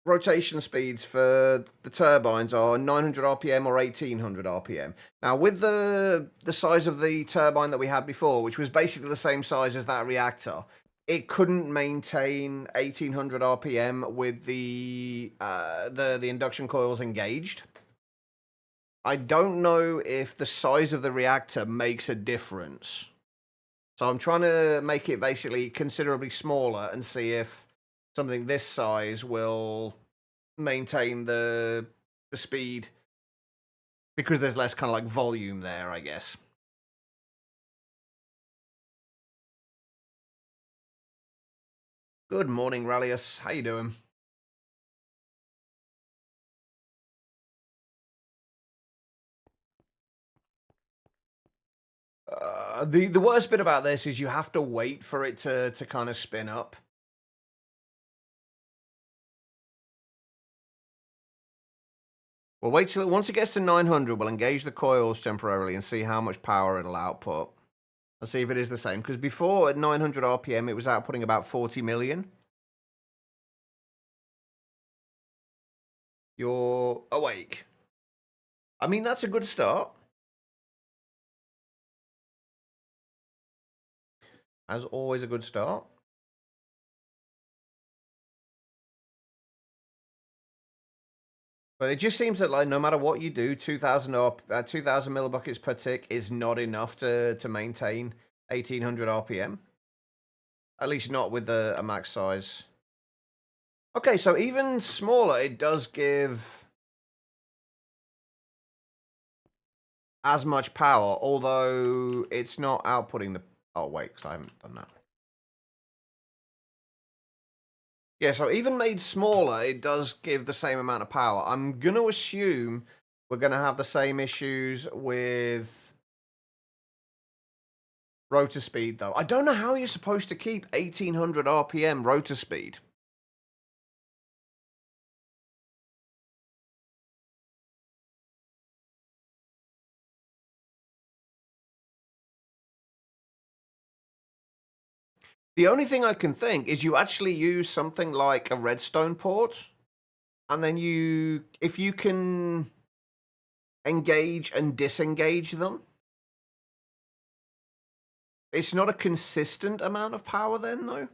rotation speeds for the turbines are 900 RPM or 1800 RPM. Now, with the size of the turbine that we had before, which was basically the same size as that reactor, it couldn't maintain 1800 RPM with the induction coils engaged. I don't know if the size of the reactor makes a difference. So I'm trying to make it basically considerably smaller and see if something this size will maintain the speed, because there's less kind of like volume there, I guess. Good morning, Rallius. How you doing? The worst bit about this is you have to wait for it to kind of spin up. We'll wait till once it gets to 900, we'll engage the coils temporarily and see how much power it'll output. And see if it is the same. Because before, at 900 RPM, it was outputting about 40 million. You're awake. I mean, that's a good start. As always, a good start. But it just seems that, like, no matter what you do, 2,000 millibuckets per tick is not enough to maintain 1,800 RPM. At least not with a max size. Okay, so even smaller, it does give as much power, although it's not outputting the... Oh, wait, because I haven't done that. Yeah, so even made smaller, it does give the same amount of power. I'm going to assume we're going to have the same issues with rotor speed, though. I don't know how you're supposed to keep 1,800 RPM rotor speed. The only thing I can think is you actually use something like a redstone port, and then if you can engage and disengage them, it's not a consistent amount of power then, though.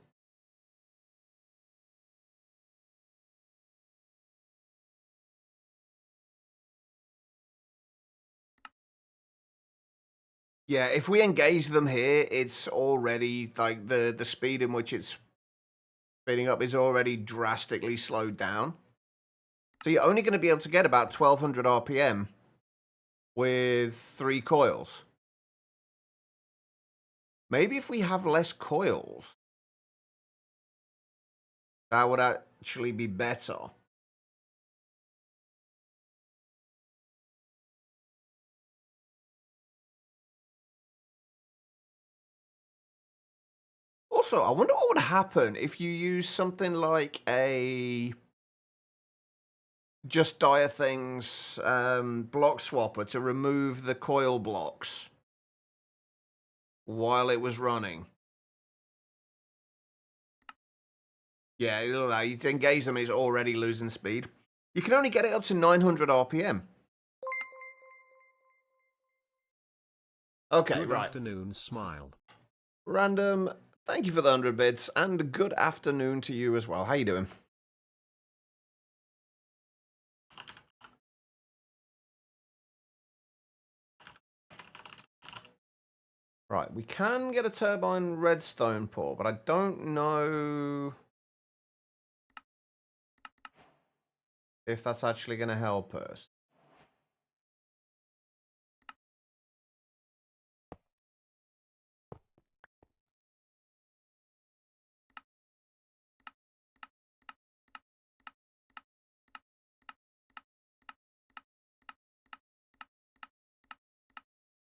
Yeah, if we engage them here, it's already, like, the speed in which it's speeding up is already drastically slowed down. So you're only going to be able to get about 1,200 RPM with 3 coils. Maybe if we have less coils, that would actually be better. Also, I wonder what would happen if you use something like a Just Dire Things block swapper to remove the coil blocks while it was running. Yeah, you engage them, it's already losing speed. You can only get it up to 900 RPM. Okay, Good right. afternoon, Smile. Random, thank you for the 100 bits, and good afternoon to you as well. How you doing? Right, we can get a turbine redstone port, but I don't know if that's actually going to help us.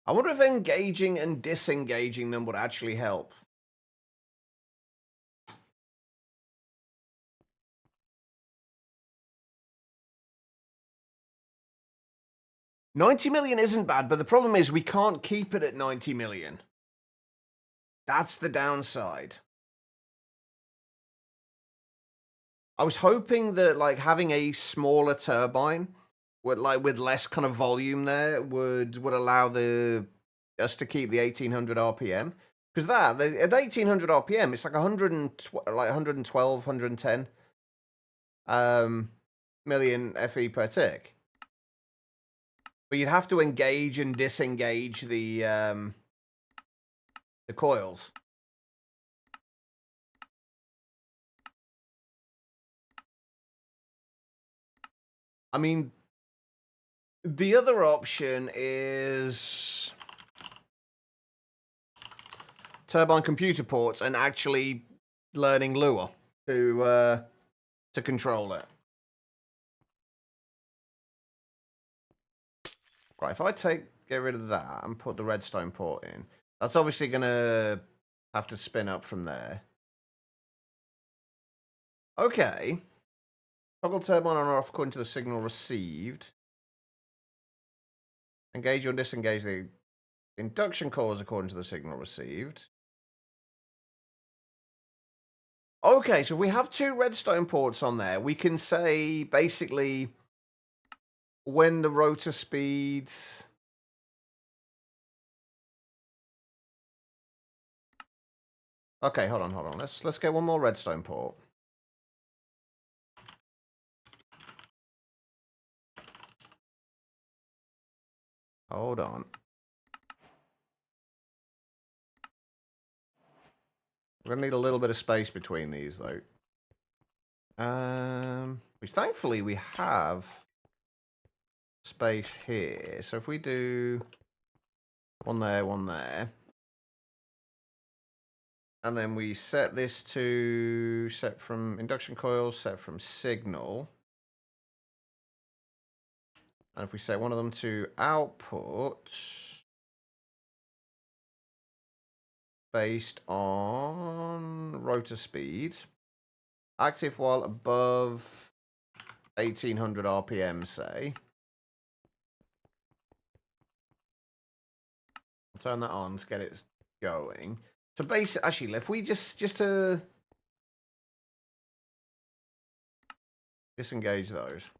I wonder if engaging and disengaging them would actually help. $90 million isn't bad, but the problem is we can't keep it at 90 million. That's the downside. I was hoping that, like, having a smaller turbine would, like, with less kind of volume there would allow us to keep the 1,800 RPM. Because at 1,800 RPM, it's like 112, 110 million FE per tick. But you'd have to engage and disengage the coils. I mean, the other option is turbine computer ports and actually learning Lua to control it. Right, if I get rid of that and put the redstone port in, that's obviously going to have to spin up from there. Okay. Toggle turbine on or off according to the signal received. Engage or disengage the induction cores according to the signal received. Okay, so if we have 2 redstone ports on there, we can say basically when the rotor speeds Okay, hold on. Let's get one more redstone port. Hold on. We're gonna need a little bit of space between these, though. Which thankfully we have space here. So if we do one there, and then we set this to set from induction coils, set from signal. And if we set one of them to output based on rotor speed, active while above 1800 RPM, say. I'll turn that on to get it going. So basically, actually, if we just to disengage those.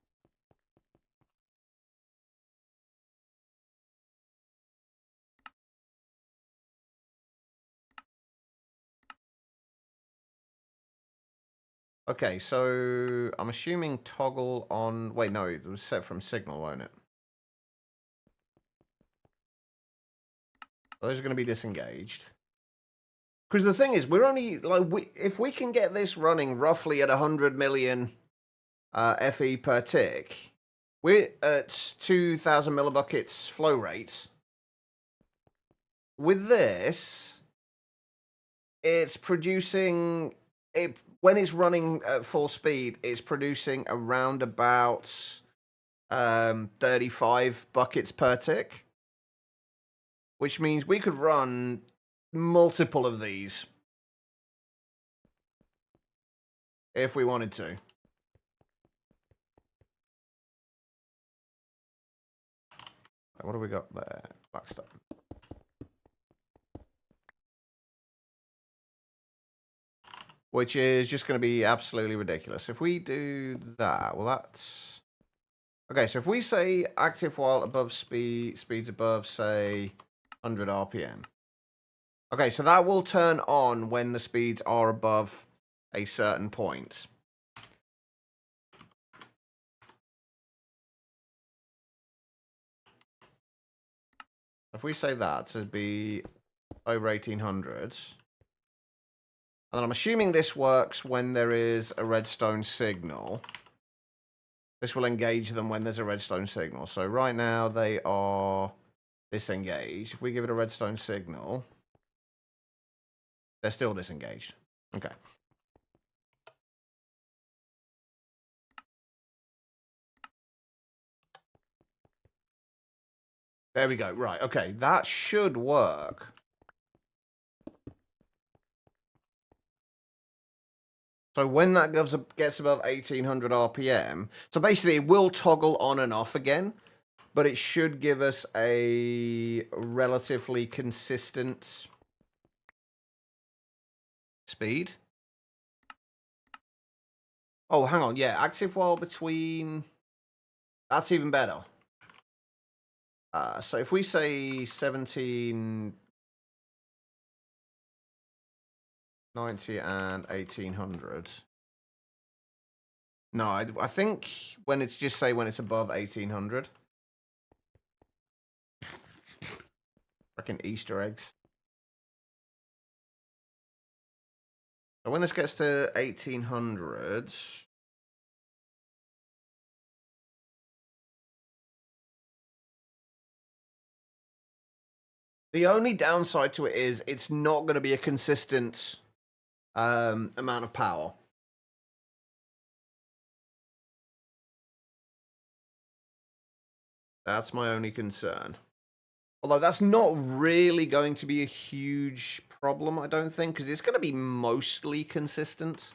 Okay, so I'm assuming toggle on... Wait, no, it was set from signal, won't it? Those are going to be disengaged. Because the thing is, we're only... like if we can get this running roughly at 100 million FE per tick, we're at 2,000 millibuckets flow rate. With this, it's producing... when it's running at full speed, it's producing around about 35 buckets per tick, which means we could run multiple of these if we wanted to. What do we got there? Backstop. Which is just going to be absolutely ridiculous. If we do that, well, that's... Okay, so if we say active while above speeds above, say, 100 RPM. Okay, so that will turn on when the speeds are above a certain point. If we say that to be over 1800... And I'm assuming this works when there is a redstone signal. This will engage them when there's a redstone signal. So right now they are disengaged. If we give it a redstone signal, they're still disengaged. Okay. There we go. Right. Okay. That should work. So when that gets above 1800 RPM, so basically it will toggle on and off again, but it should give us a relatively consistent speed. Oh, hang on. Yeah, active while between... That's even better. So if we say 1790 and 1800... No, I think when it's just say when it's above 1800. Freaking Easter eggs. So when this gets to 1800... The only downside to it is it's not going to be a consistent amount of power. That's my only concern. Although that's not really going to be a huge problem, I don't think, because it's going to be mostly consistent,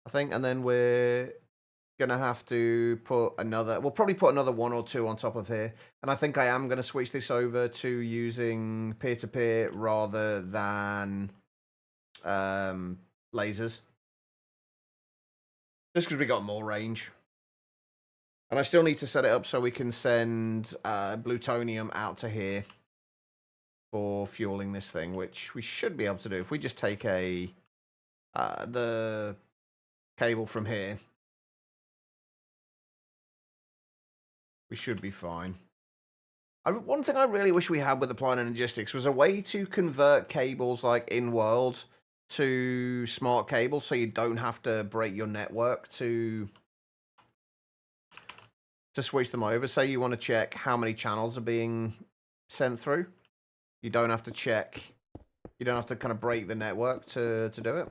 I think. And then we're going to have to put another... We'll probably put another one or two on top of here. And I think I am going to switch this over to using peer-to-peer rather than lasers. Just because we got more range. And I still need to set it up so we can send plutonium out to here for fueling this thing, which we should be able to do. If we just take the cable from here, we should be fine. One thing I really wish we had with Applied Energistics was a way to convert cables like in-world to smart cables so you don't have to break your network to switch them over. Say you want to check how many channels are being sent through. You don't have to check, you don't have to kind of break the network to do it.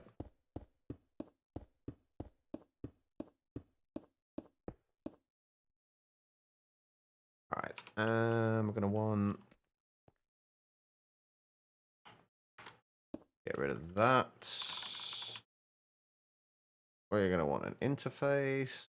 Alright, we're going to want... Get rid of that. We're going to want an interface.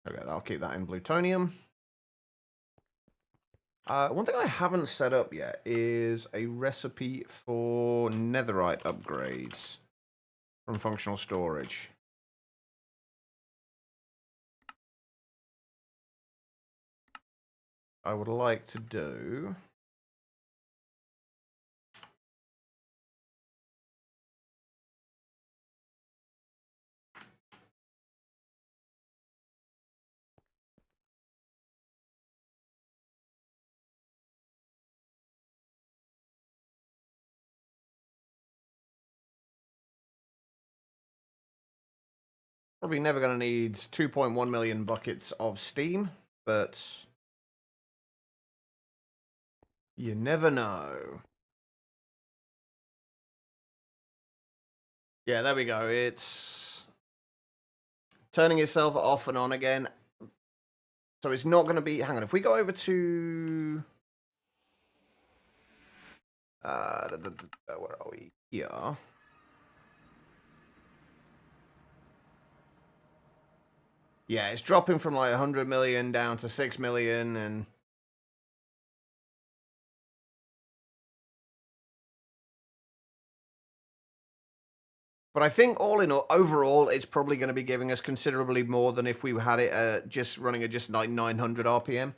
Okay, I'll keep that in plutonium. One thing I haven't set up yet is a recipe for netherite upgrades from functional storage. I would like to do... Probably never going to need 2.1 million buckets of steam, but you never know. Yeah, there we go. It's turning itself off and on again. So it's not going to be... Hang on, if we go over to... where are we? Here. Yeah, it's dropping from like 100 million down to 6 million, and... But I think all in all, overall, it's probably going to be giving us considerably more than if we had it just running at just like 900 RPM.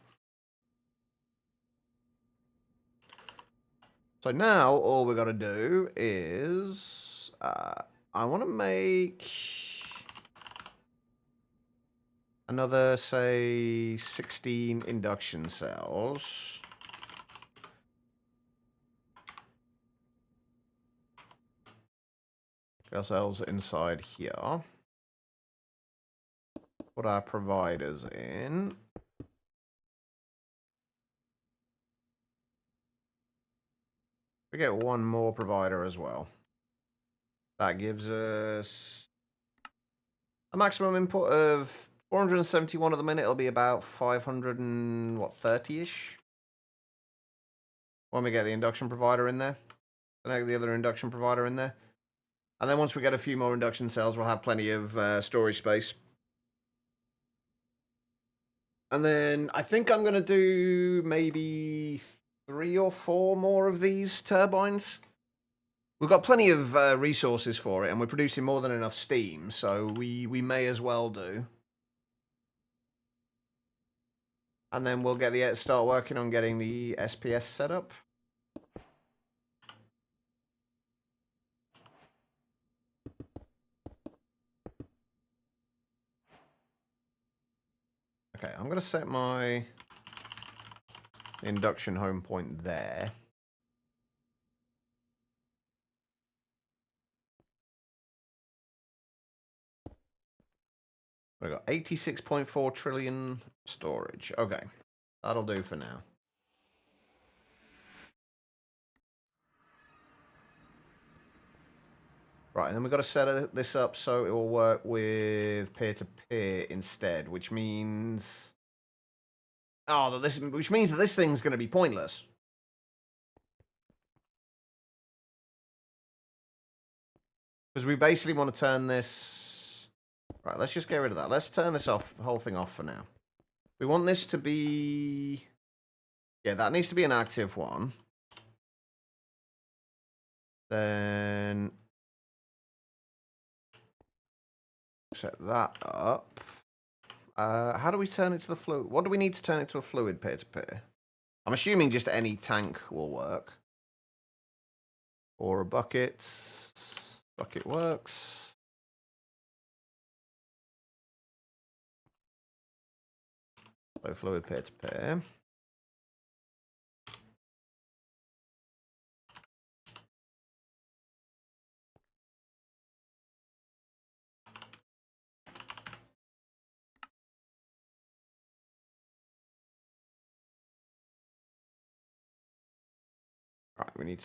So now all we got to do is I want to make another, say, 16 induction cells. Get ourselves inside here. Put our providers in. We get one more provider as well. That gives us a maximum input of 471 at the minute. It'll be about 530-ish when we get the induction provider in there. The other induction provider in there. And then once we get a few more induction cells, we'll have plenty of storage space. And then I think I'm going to do maybe 3 or 4 more of these turbines. We've got plenty of resources for it, and we're producing more than enough steam, so we may as well do. And then we'll start working on getting the SPS set up. Okay, I'm going to set my induction home point there. We've got 86.4 trillion storage. Okay. That'll do for now. Right, and then we've got to set this up so it will work with peer-to-peer instead, which means... Oh, which means that this thing's going to be pointless. Because we basically want to turn this... Right, let's just get rid of that. Let's turn this off, the whole thing off for now. We want this to be... Yeah, that needs to be an active one. Then... Set that up. How do we turn it to the fluid? What do we need to turn it to a fluid peer-to-peer? I'm assuming just any tank will work. Or a bucket. Bucket works. So fluid peer-to-peer. Right, we need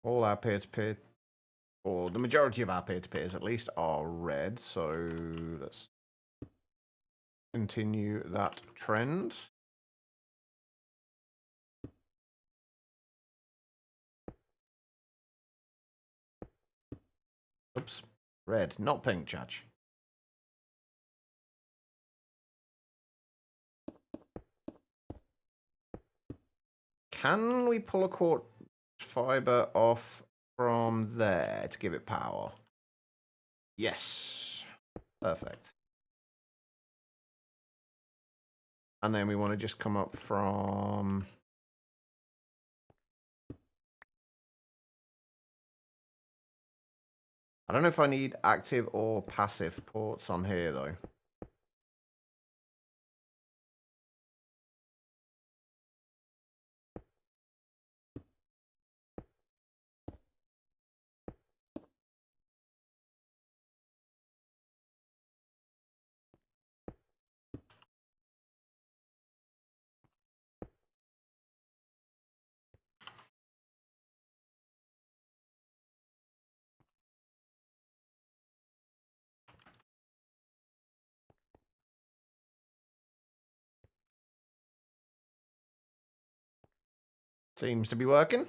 all our peer-to-peer, or the majority of our peer-to-peers at least, are red. So let's continue that trend. Oops, red, not pink, Judge. Can we pull a quartz fiber off from there to give it power? Yes. Perfect. And then we want to just come up from... I don't know if I need active or passive ports on here, though. Seems to be working.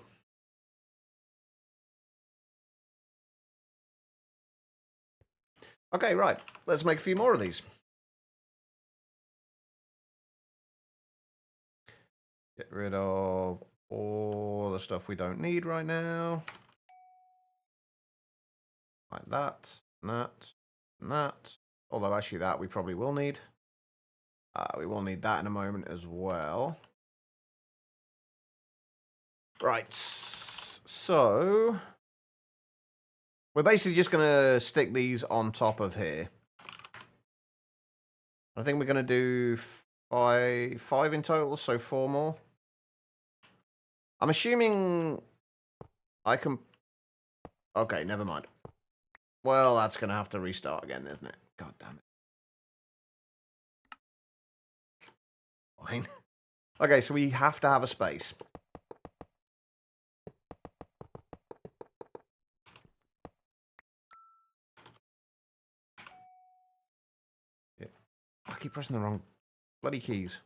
Okay, right. Let's make a few more of these. Get rid of all the stuff we don't need right now. Like that, and that, and that. Although actually that we probably will need. We will need that in a moment as well. Right, so we're basically just going to stick these on top of here. I think we're going to do five in total, so 4 more. I'm assuming I can... Okay, never mind. Well, that's going to have to restart again, isn't it? God damn it. Fine. Okay, so we have to have a space. Yeah. I keep pressing the wrong bloody keys.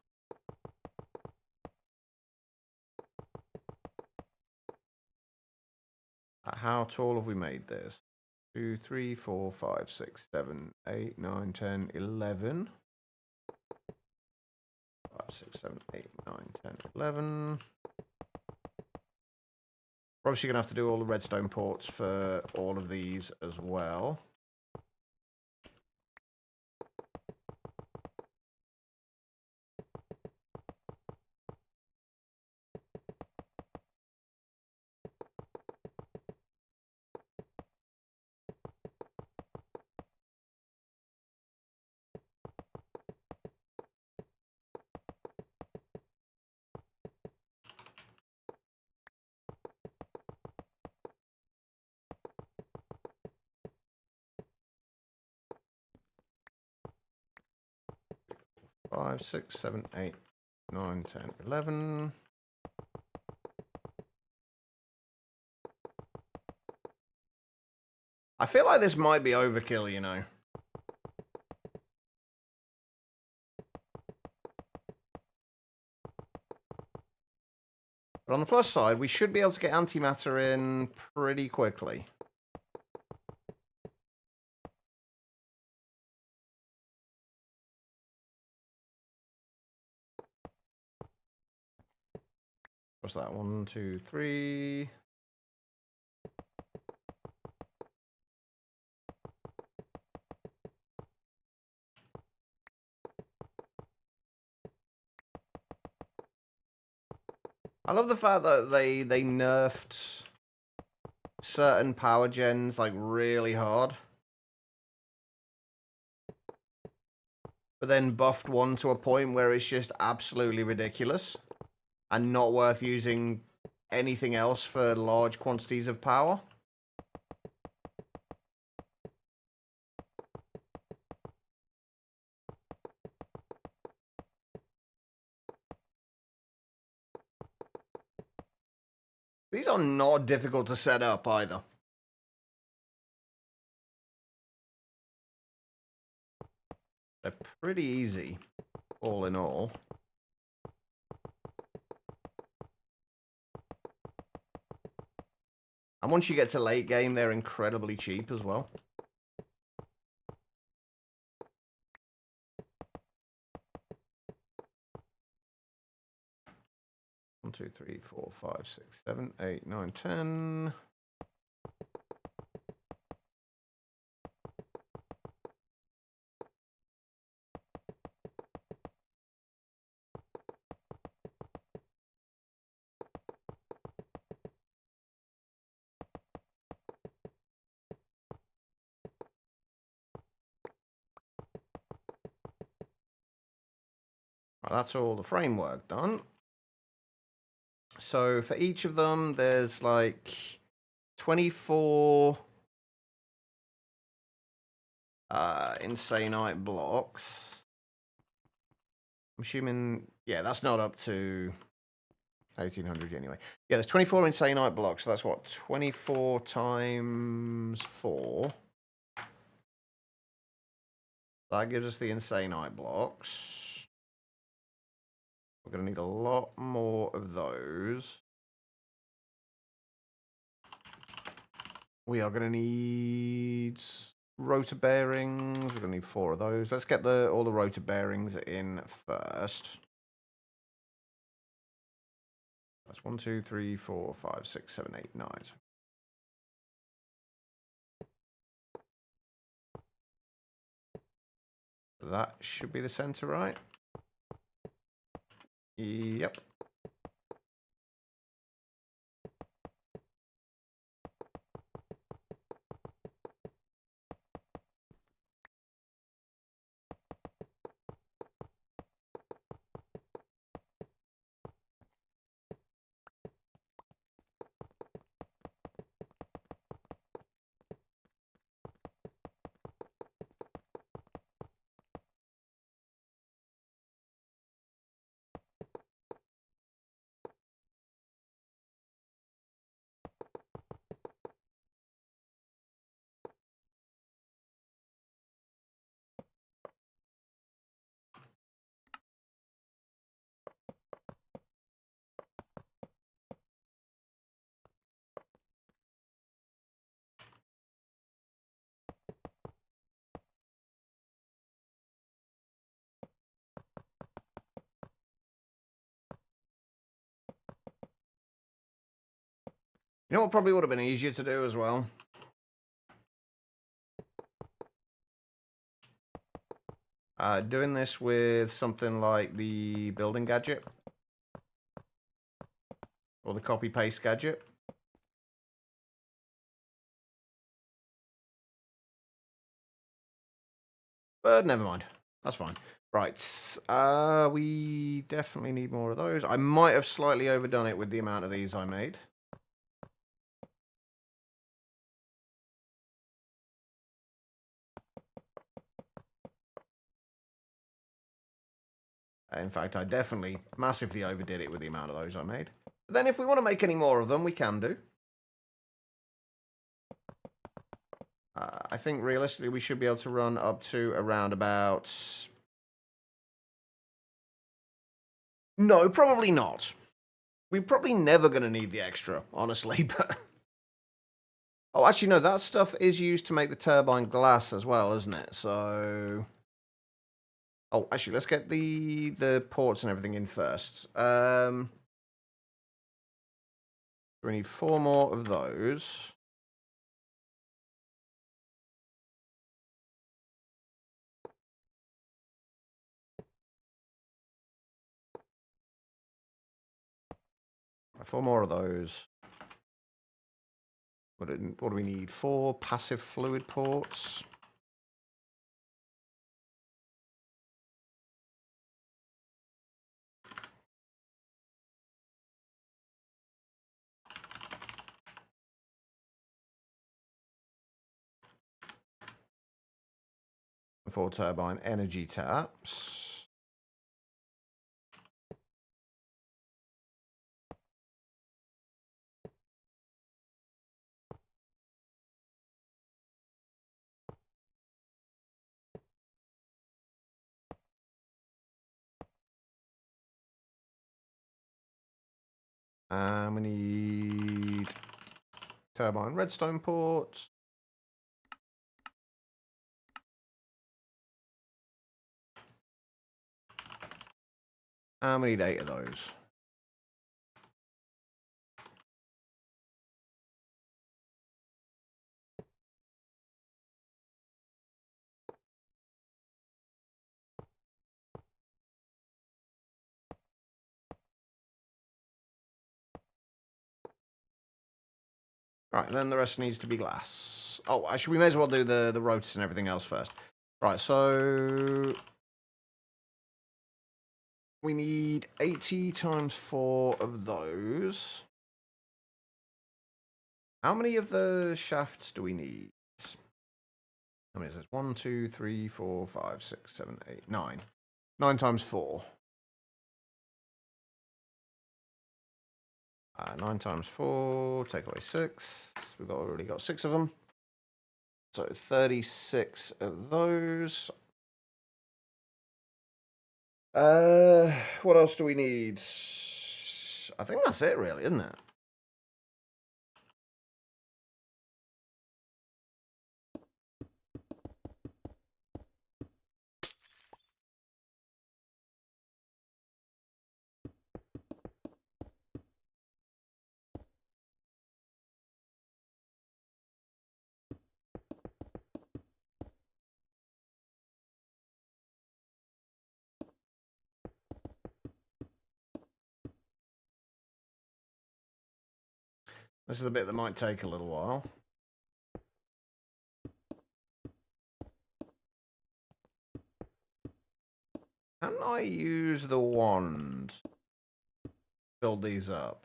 How tall have we made this? 2, 3, 4, 5, 6, 7, 8, 9, 10, 11. 5, 6, 7, 8, 9, 10, 11. We're obviously going to have to do all the redstone ports for all of these as well. Five, 6, 7, 8. 9, 10, 11. I feel like this might be overkill, you know. But on the plus side, we should be able to get Antimatter in pretty quickly. What's that? 1, 2, 3. I love the fact that they nerfed certain power gens like really hard, but then buffed one to a point where it's just absolutely ridiculous and not worth using anything else for large quantities of power. These are not difficult to set up either. They're pretty easy, all in all. And once you get to late game, they're incredibly cheap as well. One, 2, 3, 4, 5, 6, 7, 8, 9, 10. Right, that's all the framework done. So for each of them, there's like 24 Insanite blocks. I'm assuming, yeah, that's not up to 1800 anyway. Yeah, there's 24 Insanite blocks, so that's what, 24 times 4. That gives us the Insanite blocks. We're going to need a lot more of those. We are going to need rotor bearings. We're going to need 4 of those. Let's get all the rotor bearings in first. That's 1, 2, 3, 4, 5, 6, 7, 8, 9. That should be the center, right? Yep. You know what probably would have been easier to do as well? Doing this with something like the building gadget. Or the copy-paste gadget. But never mind. That's fine. Right. We definitely need more of those. I might have slightly overdone it with the amount of these I made. In fact, I definitely massively overdid it with the amount of those I made. But then if we want to make any more of them, we can do. I think realistically we should be able to run up to around about... No, probably not. We're probably never going to need the extra, honestly, but... Oh, actually, no, that stuff is used to make the turbine glass as well, isn't it? So... Oh, actually, let's get the ports and everything in first. We need 4 more of those. Four more of those. What do we need? 4 passive fluid ports. And 4 turbine energy taps. And we need turbine redstone ports. And we need 8 of those. Right, then the rest needs to be glass. Oh, actually, we may as well do the rotors and everything else first. Right, so... We need 80 times 4 of those. How many of the shafts do we need? How many is this? 1, 2, 3, 4, 5, 6, 7, 8, 9. 9 times 4. 9 times 4, take away 6. We've already got 6 of them. So 36 of those. What else do we need? I think that's it, really, isn't it? This is the bit that might take a little while. Can I use the wand? Build these up.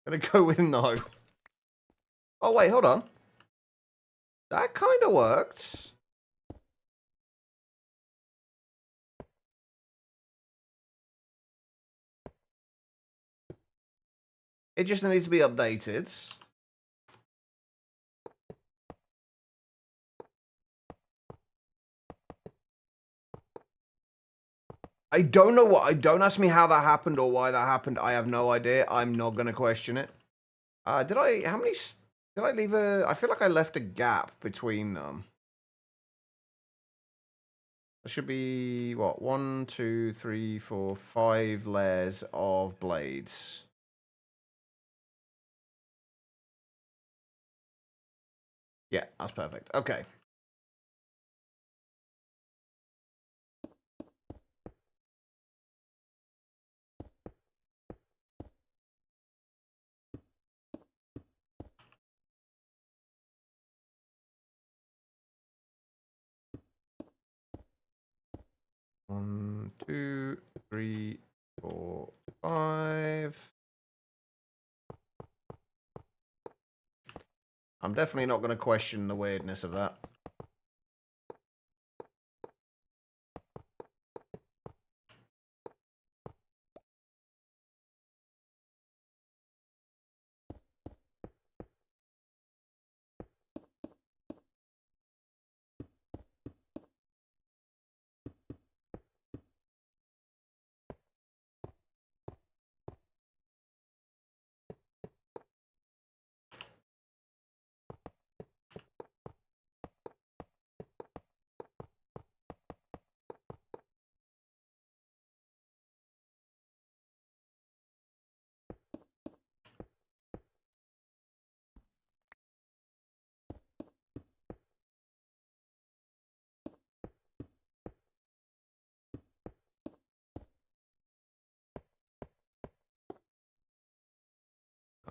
Gonna go with no. Oh, wait, hold on. That kind of worked. It just needs to be updated. I don't know what. Don't ask me how that happened or why that happened. I have no idea. I'm not gonna question it. How many? Did I leave a? I feel like I left a gap between them. There should be what? 1, 2, 3, 4, 5 layers of blades. Yeah, that's perfect. Okay. One, 2, 3, 4, 5. I'm definitely not going to question the weirdness of that.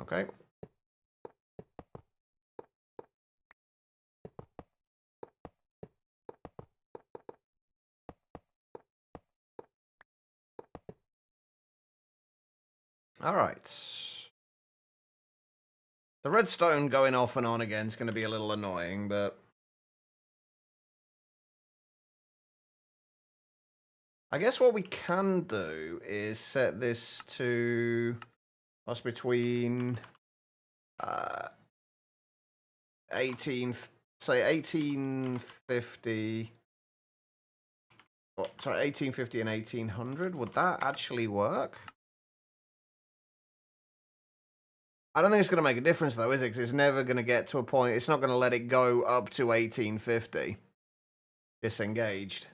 Okay. All right. The redstone going off and on again is going to be a little annoying, but I guess what we can do is set this to what's between 1850. Oh, sorry, 1850 and 1800. Would that actually work? I don't think it's going to make a difference, though, is it? Because it's never going to get to a point. It's not going to let it go up to 1850. Disengaged.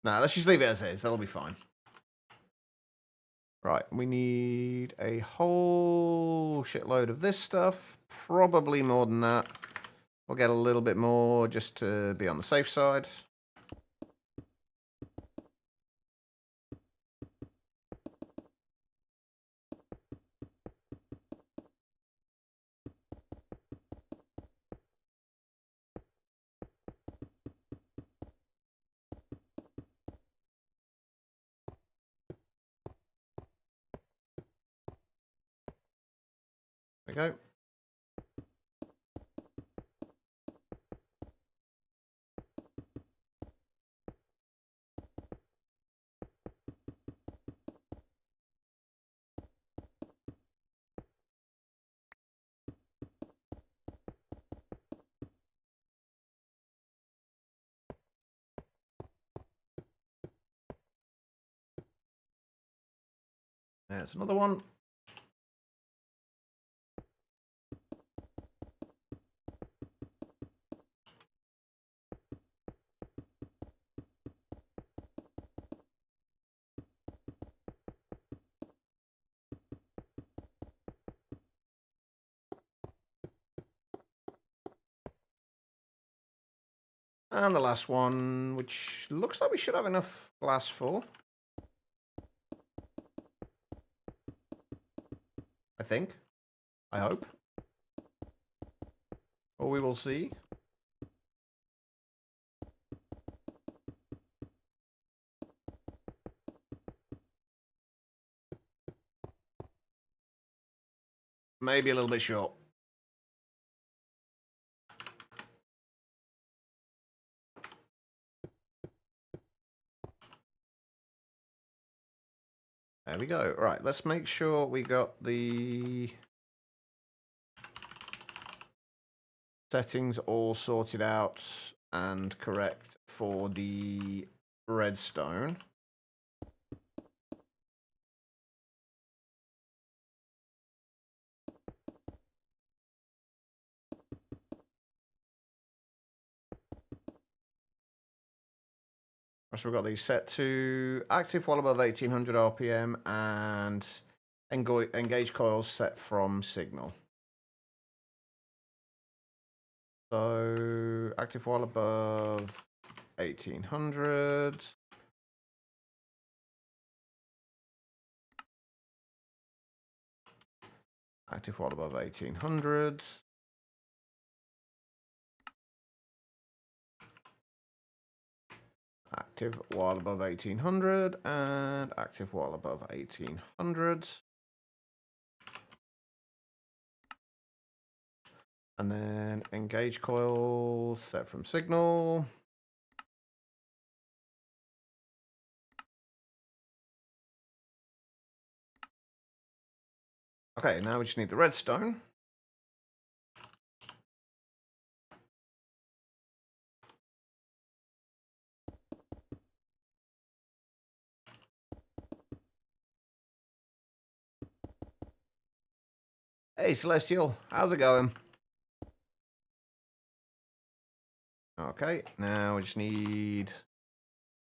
Nah, let's just leave it as is. That'll be fine. Right, we need a whole shitload of this stuff. Probably more than that. We'll get a little bit more just to be on the safe side. There we go. There's another one. And the last one, which looks like we should have enough glass for. I think. I hope. Or we will see. Maybe a little bit short. There we go. Right, let's make sure we got the settings all sorted out and correct for the redstone. So we've got these set to active while above 1800 RPM and engage coils set from signal. So active while above 1800. Active while above 1800. Active while above 1800 and active while above 1800. And then engage coil set from signal. Okay, now we just need the redstone. Hey, Celestial, how's it going? Okay, now we just need...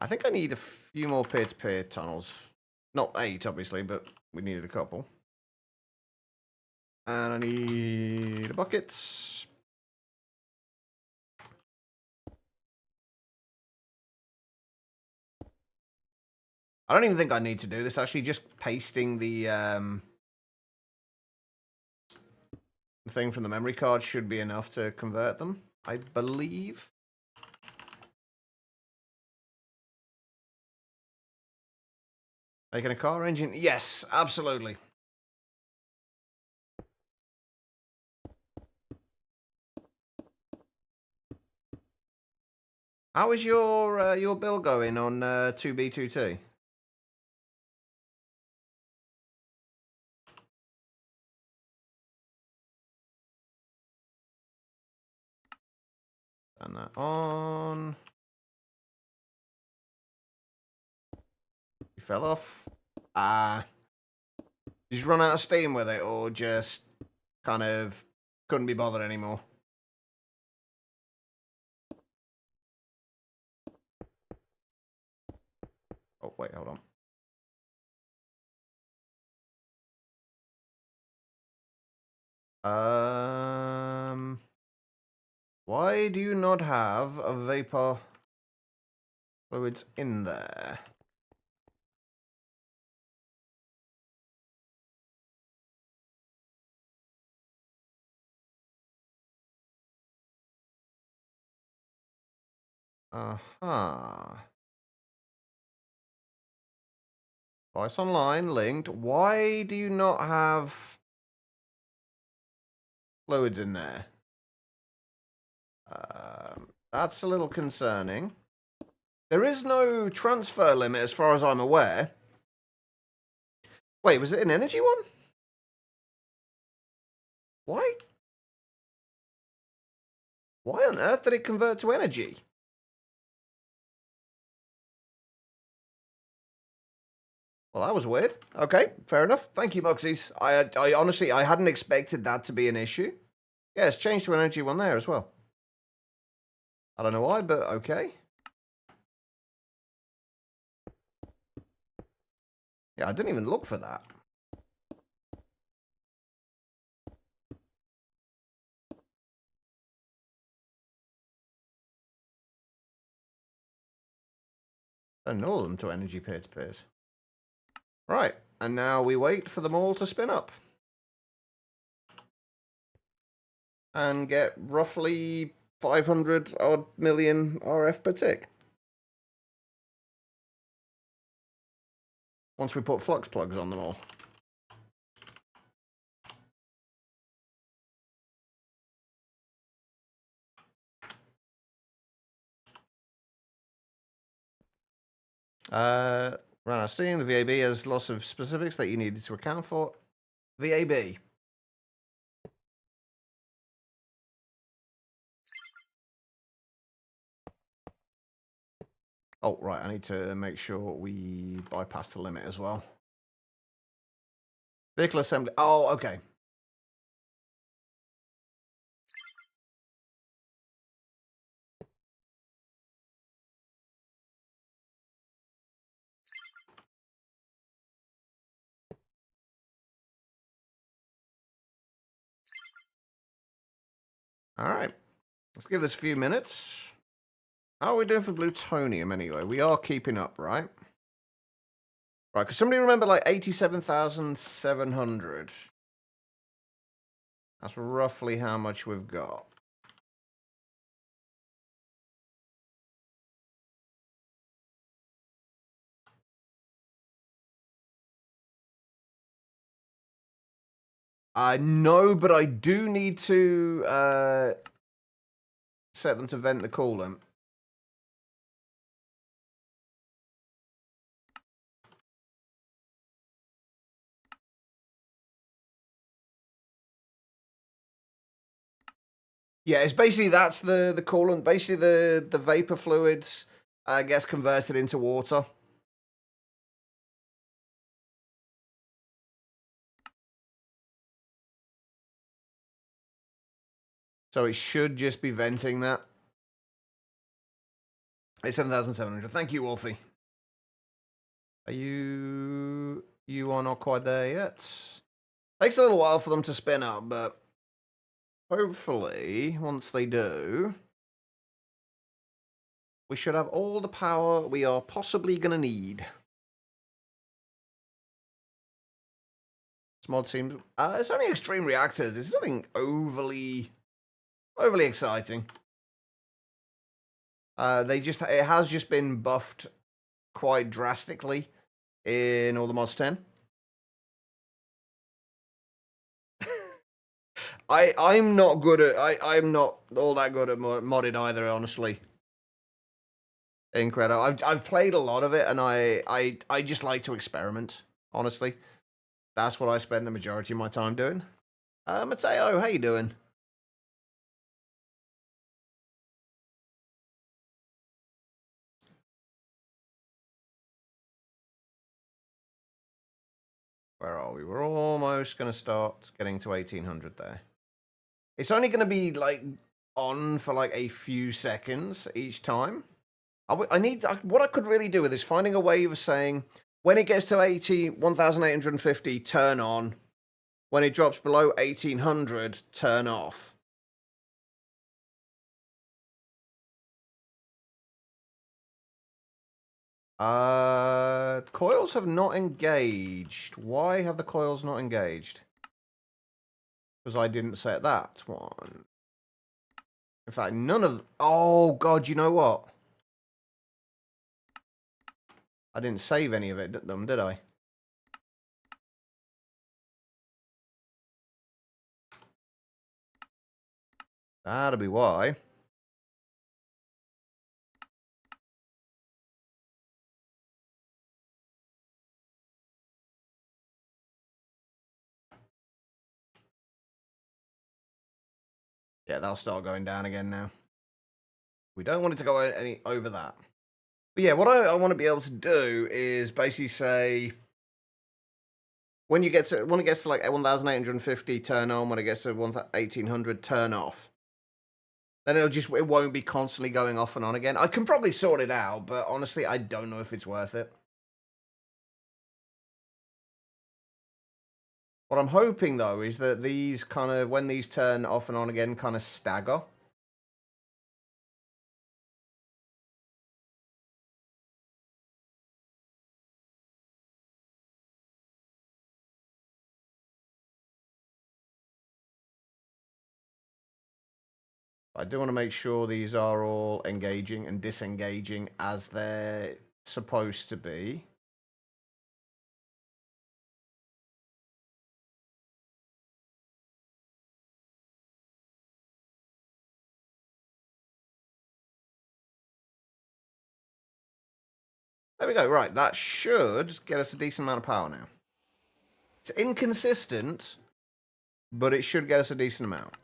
I think I need a few more peer-to-peer tunnels. Not 8, obviously, but we needed a couple. And I need a bucket. I don't even think I need to do this, actually. Just pasting the thing from the memory card should be enough to convert them, I believe. Making a car engine? Yes, absolutely. How is your build going on 2B2T? Turn that on. You fell off. Did you run out of steam with it, or just kind of couldn't be bothered anymore? Oh, wait, hold on. Why do you not have a vapor fluids in there? Device online linked. Why do you not have fluids in there? That's a little concerning. There is no transfer limit as far as I'm aware. Wait, was it an energy one? Why? Why on earth did it convert to energy? Well, that was weird. Okay, fair enough. Thank you, Muxies. I honestly, I hadn't expected that to be an issue. Yeah, it's changed to an energy one there as well. I don't know why, but okay. Yeah, I didn't even look for that. Turn all of them to energy peer-to-peers. Right, and now we wait for them all to spin up. And get roughly 500 odd million RF per tick. Once we put flux plugs on them all. Ran out of steam. The VAB has lots of specifics that you needed to account for. VAB. Oh, right, I need to make sure we bypass the limit as well. Vehicle assembly. Oh, okay. All right. Let's give this a few minutes. How are we doing for plutonium anyway? We are keeping up, right? Right, because somebody remember like 87,700. That's roughly how much we've got. No, but I do need to set them to vent the coolant. Yeah, it's basically that's the coolant. Basically, the vapor fluids gets converted into water. So it should just be venting that. It's 7,700. Thank you, Wolfie. Are you... You are not quite there yet. Takes a little while for them to spin up, but hopefully, once they do, we should have all the power we are possibly going to need. This mod seems... it's only extreme reactors. It's nothing overly exciting. It has just been buffed quite drastically in all the mods 10. I'm not good at I'm not all that good at modded either, honestly. Incredible. I've played a lot of it, and I just like to experiment. Honestly, that's what I spend the majority of my time doing. Mateo, how you doing? Where are we? We're almost going to start getting to 1800 there. It's only going to be like on for like a few seconds each time. What I could really do with is finding a way of saying when it gets to 1,850, turn on. When it drops below 1,800, turn off. Coils have not engaged. Why have the coils not engaged? Because I didn't set that one. In fact, none of... Oh, God, you know what? I didn't save any of it, did I? That'll be why. Yeah, that'll start going down again now. We don't want it to go any over that. But yeah, what I want to be able to do is basically say when it gets to like 1,850, turn on. When it gets to 1,800, turn off. Then it won't be constantly going off and on again. I can probably sort it out, but honestly, I don't know if it's worth it. What I'm hoping though is that these kind of, when these turn off and on again, kind of stagger. I do want to make sure these are all engaging and disengaging as they're supposed to be. There we go. Right, that should get us a decent amount of power now. It's inconsistent, but it should get us a decent amount.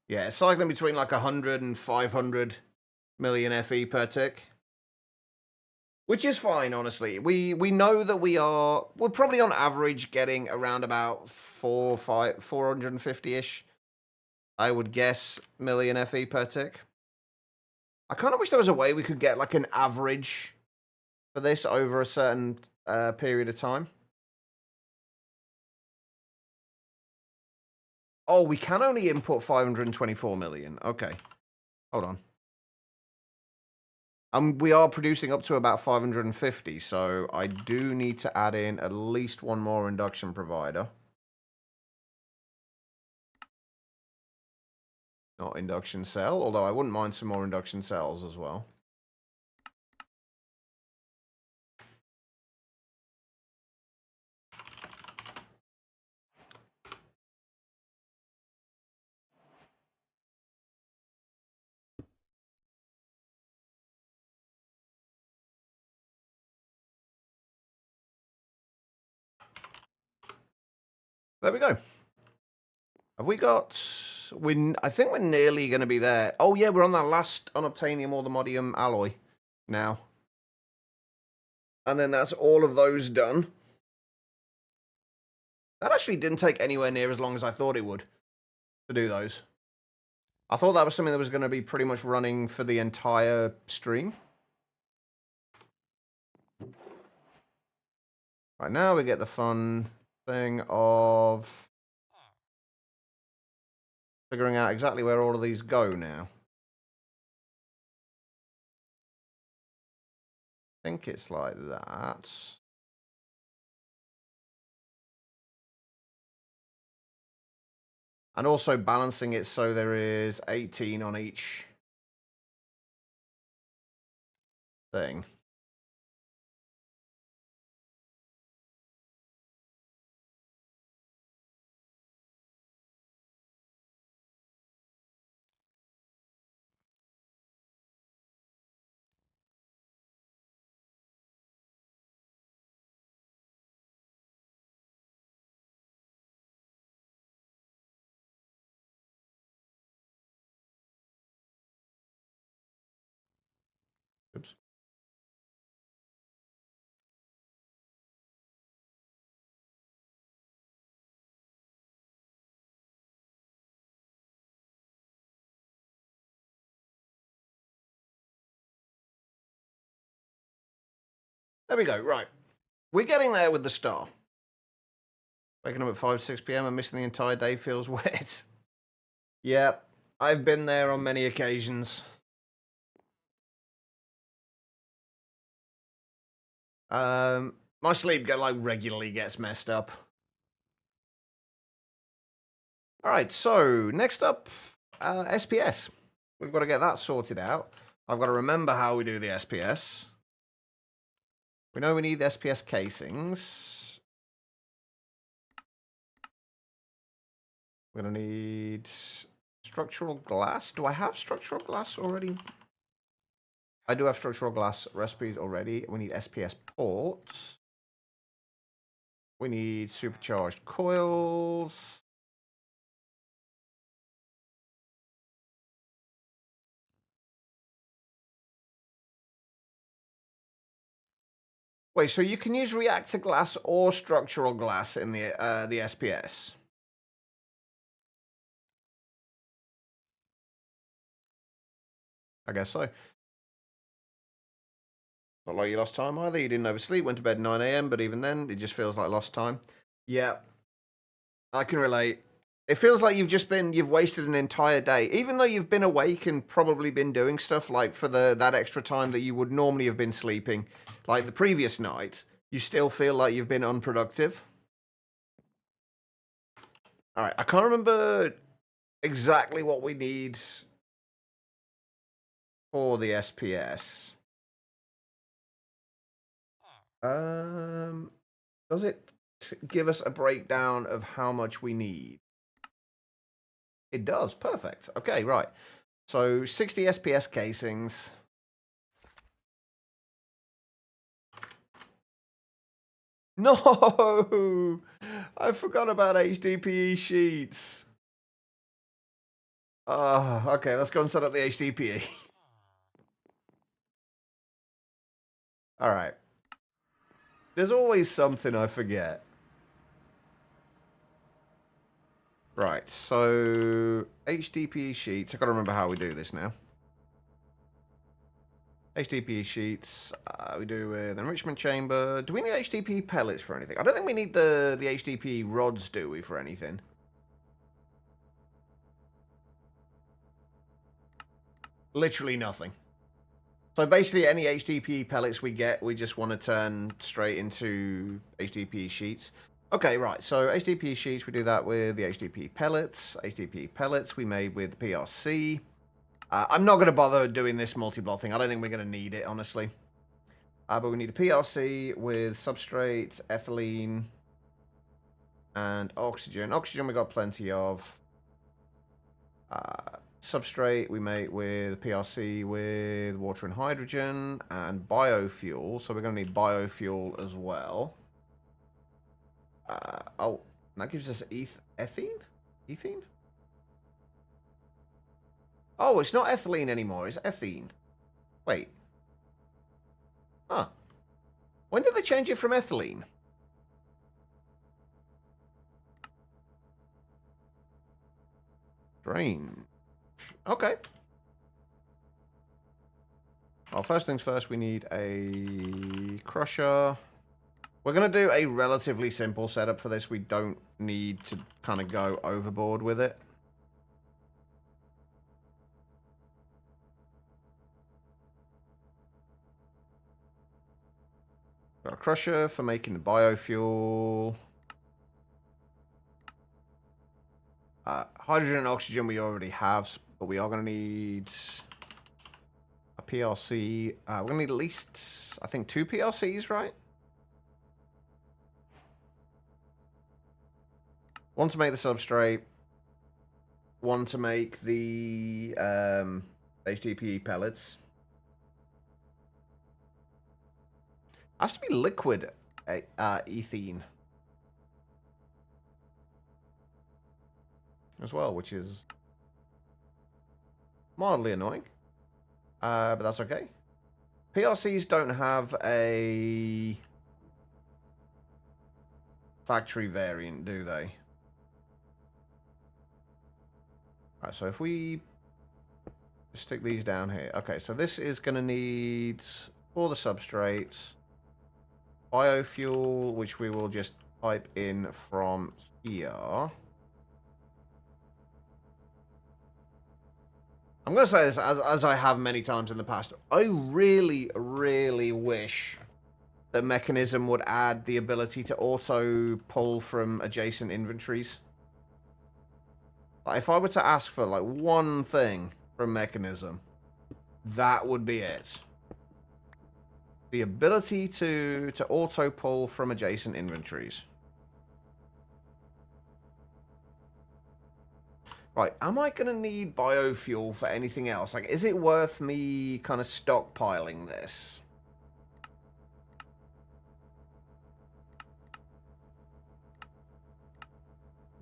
Yeah, it's cycling between like 100 and 500 million FE per tick. Which is fine, honestly. We know that we're probably on average getting around about 450-ish, I would guess, million FE per tick. I kind of wish there was a way we could get like an average for this over a certain period of time. Oh, we can only input 524 million. Okay. Hold on. And we are producing up to about 550, so I do need to add in at least one more induction provider. Not induction cell, although I wouldn't mind some more induction cells as well. There we go. Have we got... I think we're nearly going to be there. Oh, yeah, we're on that last unobtainium or the modium alloy now. And then that's all of those done. That actually didn't take anywhere near as long as I thought it would to do those. I thought that was something that was going to be pretty much running for the entire stream. Right now we get the fun thing of figuring out exactly where all of these go now. I think it's like that. And also balancing it so there is 18 on each thing. Oops. There we go, right. We're getting there with the star. Waking up at 5, 6 p.m. and missing the entire day feels wet. Yeah, I've been there on many occasions. My sleep regularly gets messed up. All right, so next up, SPS. We've got to get that sorted out. I've got to remember how we do the SPS. We know we need SPS casings. We're going to need structural glass. Do I have structural glass already? I do have structural glass recipes already. We need SPS ports. We need supercharged coils. Wait, so you can use reactor glass or structural glass in the SPS? I guess so. Not like you lost time either. You didn't oversleep, went to bed 9 a.m., but even then, it just feels like lost time. Yeah, I can relate. It feels like you've wasted an entire day. Even though you've been awake and probably been doing stuff like for that extra time that you would normally have been sleeping, like the previous night, you still feel like you've been unproductive. All right, I can't remember exactly what we need for the SPS. Does it give us a breakdown of how much we need? It does. Perfect. Okay, right. So 60 SPS casings. No! I forgot about HDPE sheets. Okay, let's go and set up the HDPE. All right. There's always something I forget. Right, so HDPE sheets. I've got to remember how we do this now. HDPE sheets, we do with enrichment chamber. Do we need HDPE pellets for anything? I don't think we need the HDPE rods, do we, for anything? Literally nothing. So basically, any HDPE pellets we get, we just want to turn straight into HDPE sheets. Okay, right. So HDPE sheets, we do that with the HDPE pellets. HDPE pellets we made with PRC. I'm not going to bother doing this multi-block thing. I don't think we're going to need it, honestly. But we need a PRC with substrate, ethylene, and oxygen. Oxygen we got plenty of. Substrate we make with PRC with water and hydrogen, and biofuel. So we're going to need biofuel as well. Oh, that gives us ethene? Ethene? Oh, it's not ethylene anymore. It's ethene. Wait. Huh. When did they change it from ethylene? Drain. Okay. Well, first things first, we need a crusher. We're going to do a relatively simple setup for this. We don't need to kind of go overboard with it. Got a crusher for making the biofuel. Hydrogen and oxygen we already have, but we are going to need a PLC. We're going to need at least, I think, 2 PLCs, right? One to make the substrate. One to make the HDPE pellets. Has to be liquid ethene as well, which is mildly annoying. But that's okay. PLCs don't have a factory variant, do they? Right, so if we stick these down here. Okay, so this is going to need, for the substrate, biofuel, which we will just pipe in from here. I'm going to say this as I have many times in the past. I really, really wish that Mechanism would add the ability to auto pull from adjacent inventories. Like, if I were to ask for like one thing from Mechanism, that would be it. The ability to auto pull from adjacent inventories. Right, am I going to need biofuel for anything else? Like, is it worth me kind of stockpiling this?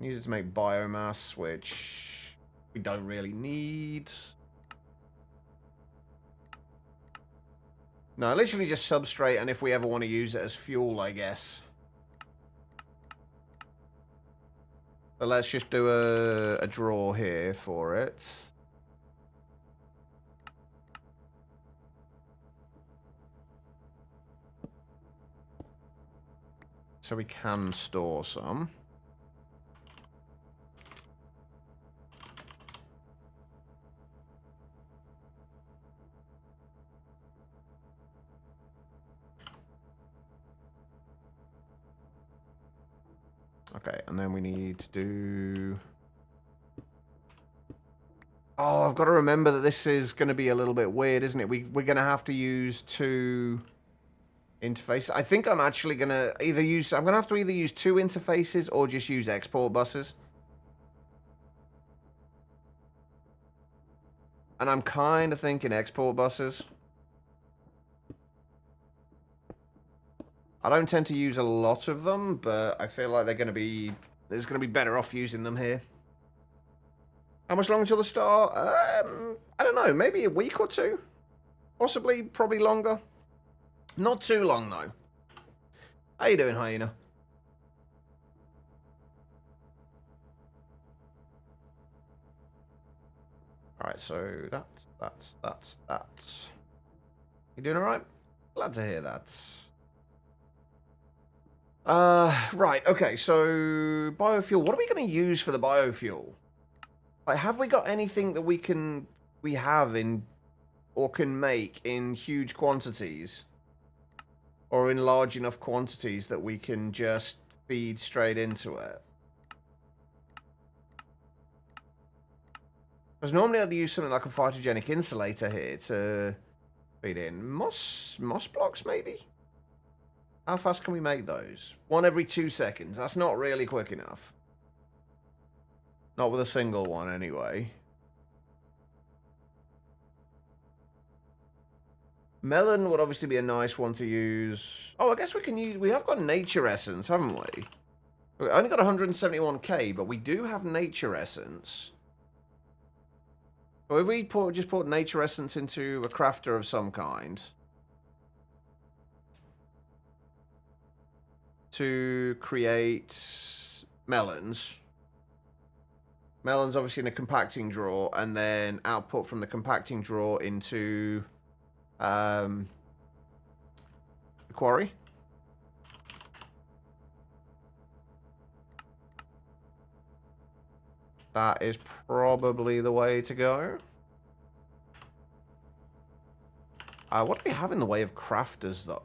Use it to make biomass, which we don't really need. No, literally just substrate, and if we ever want to use it as fuel, I guess. But let's just do a draw here for it. So we can store some. Okay, and then we need to do... Oh, I've got to remember that this is going to be a little bit weird, isn't it? We're going to have to use 2 interfaces. I think I'm actually going to either use... I'm going to have to either use 2 interfaces or just use export buses. And I'm kind of thinking export buses. I don't tend to use a lot of them, but I feel like they're going to be... There's going to be better off using them here. How much longer till the start? I don't know. Maybe a week or 2? Possibly, probably longer. Not too long, though. How you doing, Hyena? Alright, so that's... You doing alright? Glad to hear that. Right, okay, so... Biofuel. What are we going to use for the biofuel? Like, have we got anything that we have in or can make in huge quantities, or in large enough quantities that we can just feed straight into it. Because normally I'd use something like a phytogenic insulator here to feed in. Moss blocks, maybe? How fast can we make those? 1 every 2 seconds. That's not really quick enough. Not with a single one, anyway. Melon would obviously be a nice one to use. Oh, I guess we can use... We have got Nature Essence, haven't we? We've only got 171k, but we do have Nature Essence. So if we just put Nature Essence into a crafter of some kind... to create melons. Melons obviously in a compacting drawer, and then output from the compacting drawer into the quarry. That is probably the way to go. What do we have in the way of crafters, though?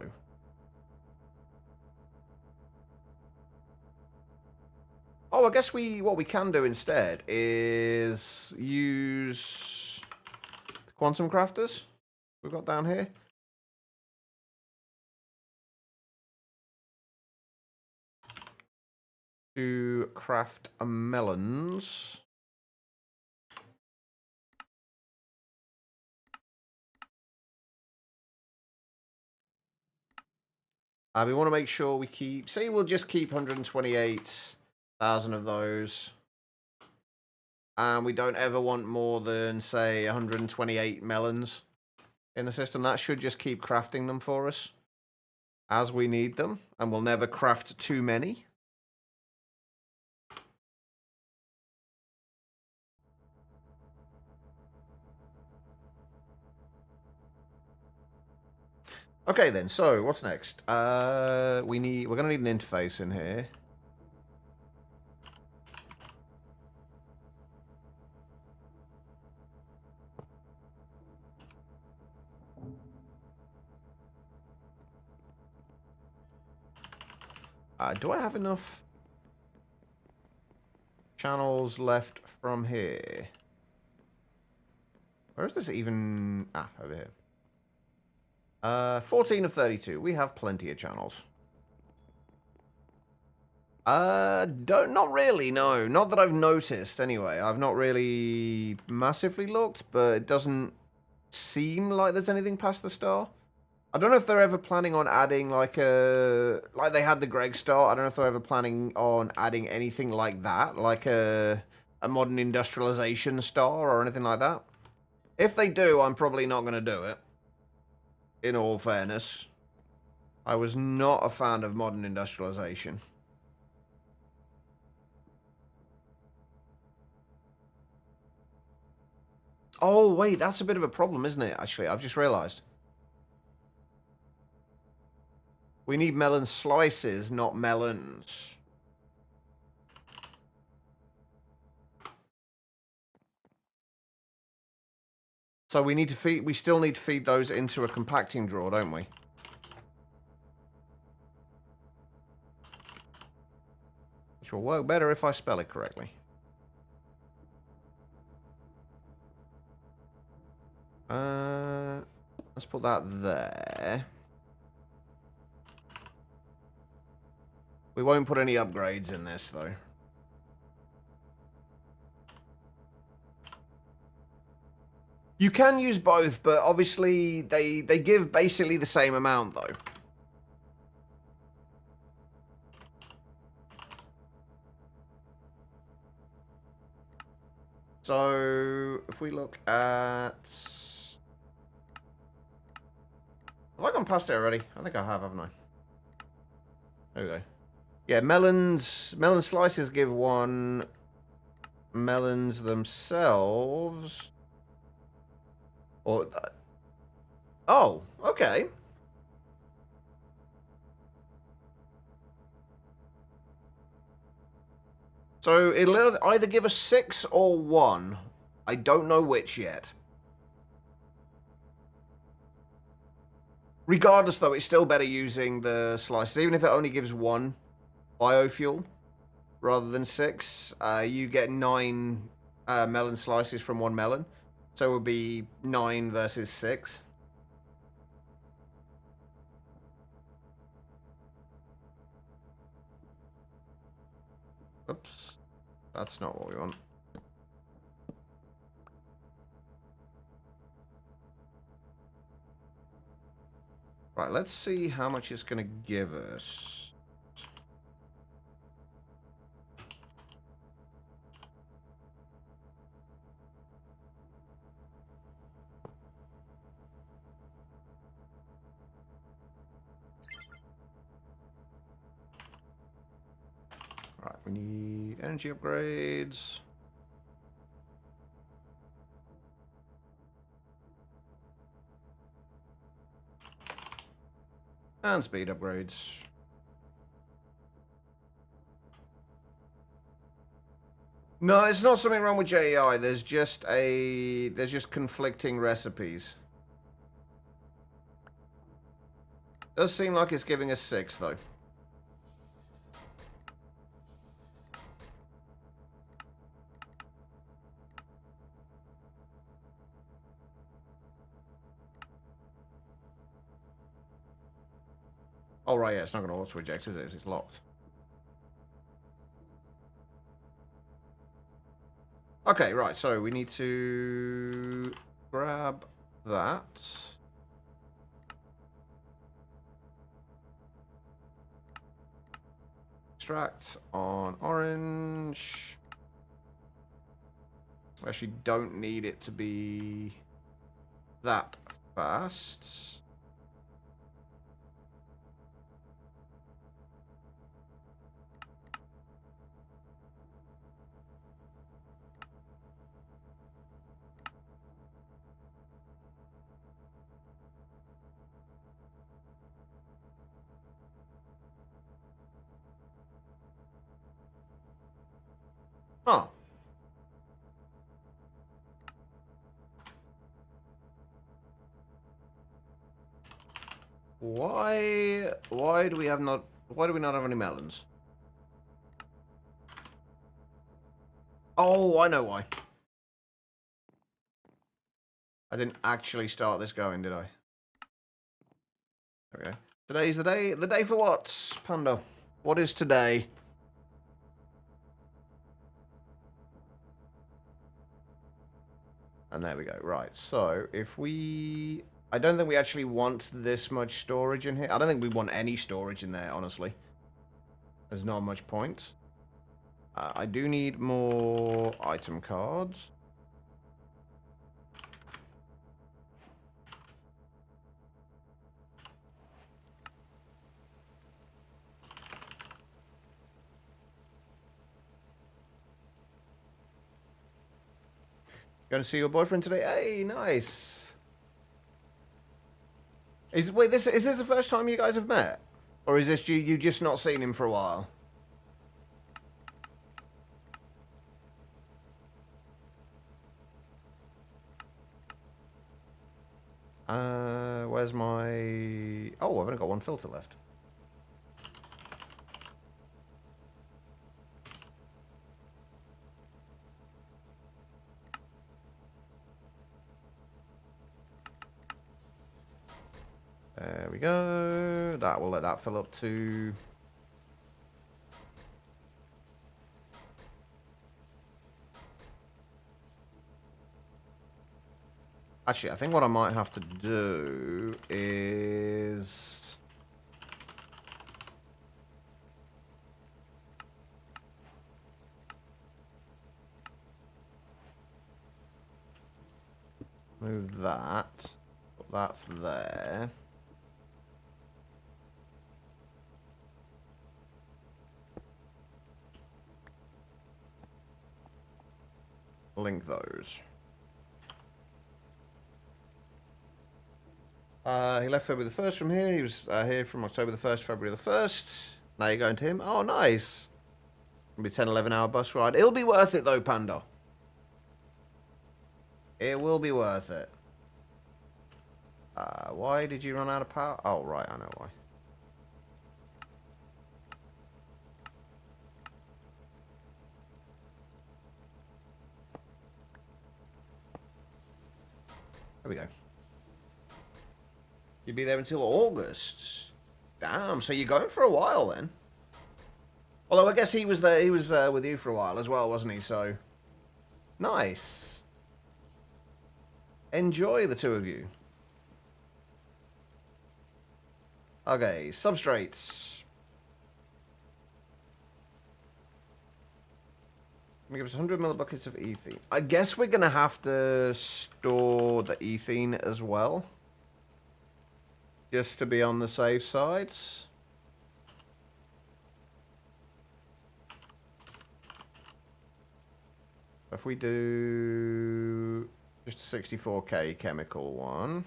Oh, I guess what we can do instead is use the quantum crafters we've got down here. To craft melons. We want to make sure we keep... Say we'll just keep 128,000 of those. And we don't ever want more than, say, 128 melons in the system. That should just keep crafting them for us as we need them. And we'll never craft too many. Okay then, so what's next? We're gonna need an interface in here. Do I have enough channels left from here? Where is this even? Over here. 14 of 32. We have plenty of channels. Not really, no. Not that I've noticed, anyway. I've not really massively looked, but it doesn't seem like there's anything past the star. I don't know if they're ever planning on adding, like they had the Greg star. I don't know if they're ever planning on adding anything like that, like a modern industrialization star or anything like that. If they do, I'm probably not going to do it. In all fairness, I was not a fan of modern industrialization. Oh, wait, that's a bit of a problem, isn't it, actually? I've just realized. We need melon slices, not melons. So we still need to feed those into a compacting drawer, don't we? Which will work better if I spell it correctly. Let's put that there. We won't put any upgrades in this, though. You can use both, but obviously they give basically the same amount, though. So, if we look at... Have I gone past it already? I think I have, haven't I? There we go. Yeah, melon slices give 1. Melons themselves... Or... Oh, okay. So, it'll either give us 6 or 1. I don't know which yet. Regardless, though, it's still better using the slices. Even if it only gives 1 biofuel rather than 6, you get 9 melon slices from 1 melon. So it would be 9 versus 6. Oops. That's not what we want. Right, let's see how much it's going to give us. Right, we need energy upgrades. And speed upgrades. No, it's not something wrong with JEI. There's just conflicting recipes. Does seem like it's giving us 6 though. Oh right, yeah, it's not going to auto eject, is it? It's locked. Okay, right, so we need to grab that. Extract on orange. We actually don't need it to be that fast. Huh. Why do we not have any melons? Oh, I know why. I didn't actually start this going, did I? Okay. Today's the day. The day for what, Panda? What is today? And there we go. Right, so if we... I don't think we actually want this much storage in here. I don't think we want any storage in there, honestly. There's not much point. I do need more item cards. Going to see your boyfriend today? Hey, nice. Wait, is this the first time you guys have met? Or is this you just not seen him for a while? Where's my... Oh, I've only got 1 filter left. There we go. That will let that fill up too. Actually, I think what I might have to do is... move that. That's there. Link those. He left February the 1st from here. He was here from October the 1st, February the 1st. Now you're going to him. Oh, nice. It'll be 10, 11 hour bus ride. It'll be worth it though, Panda. It will be worth it. Why did you run out of power? Oh, right, I know why. There we go. You'd be there until August. Damn, so you're going for a while then. Although I guess he was there. He was with you for a while as well, wasn't he? So nice. Enjoy the two of you. Okay, substrates. Give us 100 millibuckets of ethene. I guess we're gonna have to store the ethene as well, just to be on the safe side. If we do just a 64k chemical one.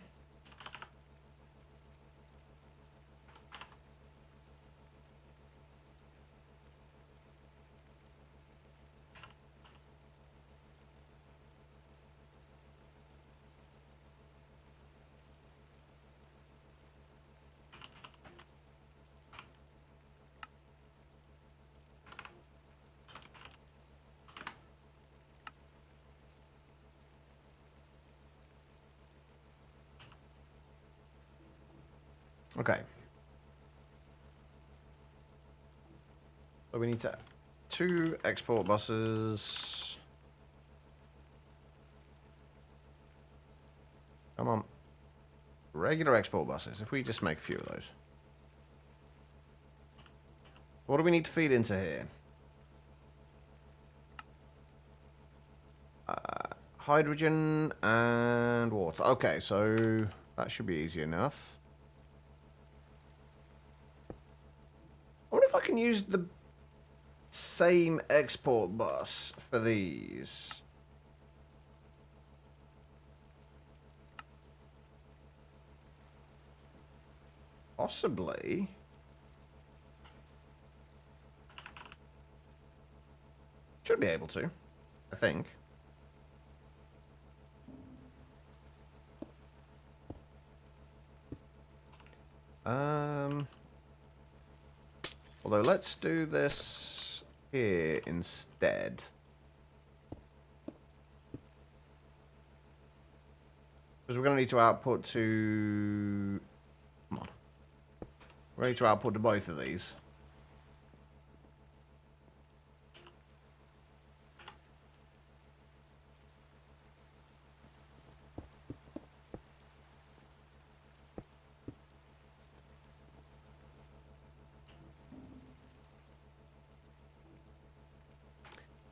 Okay. So we need to 2 export buses. Come on. Regular export buses. If we just make a few of those. What do we need to feed into here? Hydrogen and water. Okay, so that should be easy enough. I wonder if I can use the same export bus for these. Possibly. Should be able to, I think. Although let's do this here instead. Because we're going to need to output to... Come on. We're going to need to output to both of these.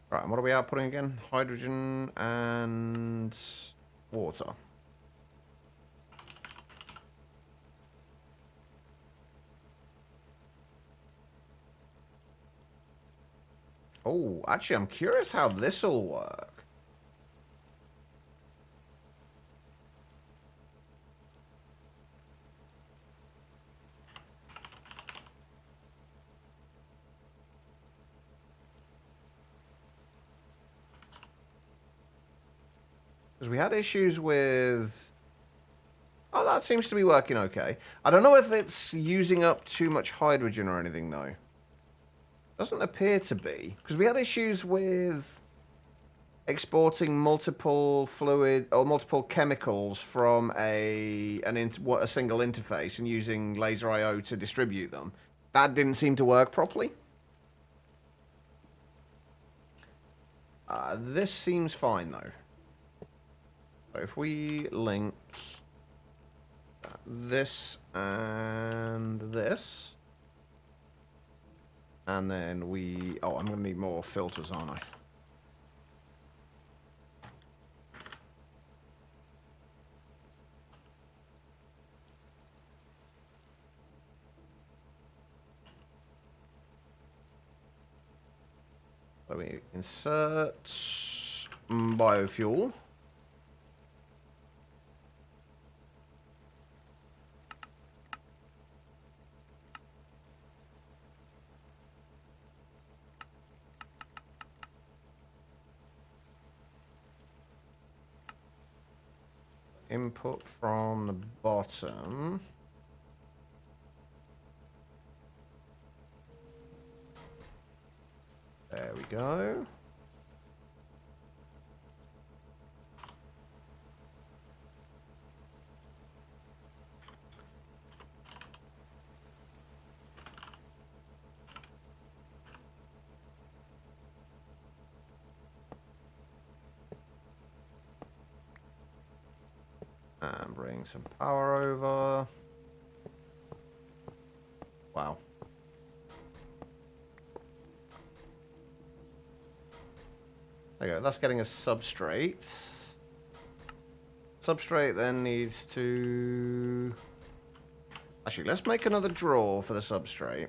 Right, and what are we outputting again? Hydrogen and water. Oh, actually, I'm curious how this will work. Because we had issues with... Oh, that seems to be working okay. I don't know if it's using up too much hydrogen or anything, though. Doesn't appear to be. Because we had issues with exporting multiple fluid or multiple chemicals from a single interface and using laser IO to distribute them. That didn't seem to work properly. This seems fine, though. So if we link this and this, and then we... Oh, I'm going to need more filters, aren't I? Let me insert biofuel. input from the bottom. There we go. And bring some power over. Wow. There you go. That's getting a substrate. Substrate then needs to... Actually, let's make another drawer for the substrate.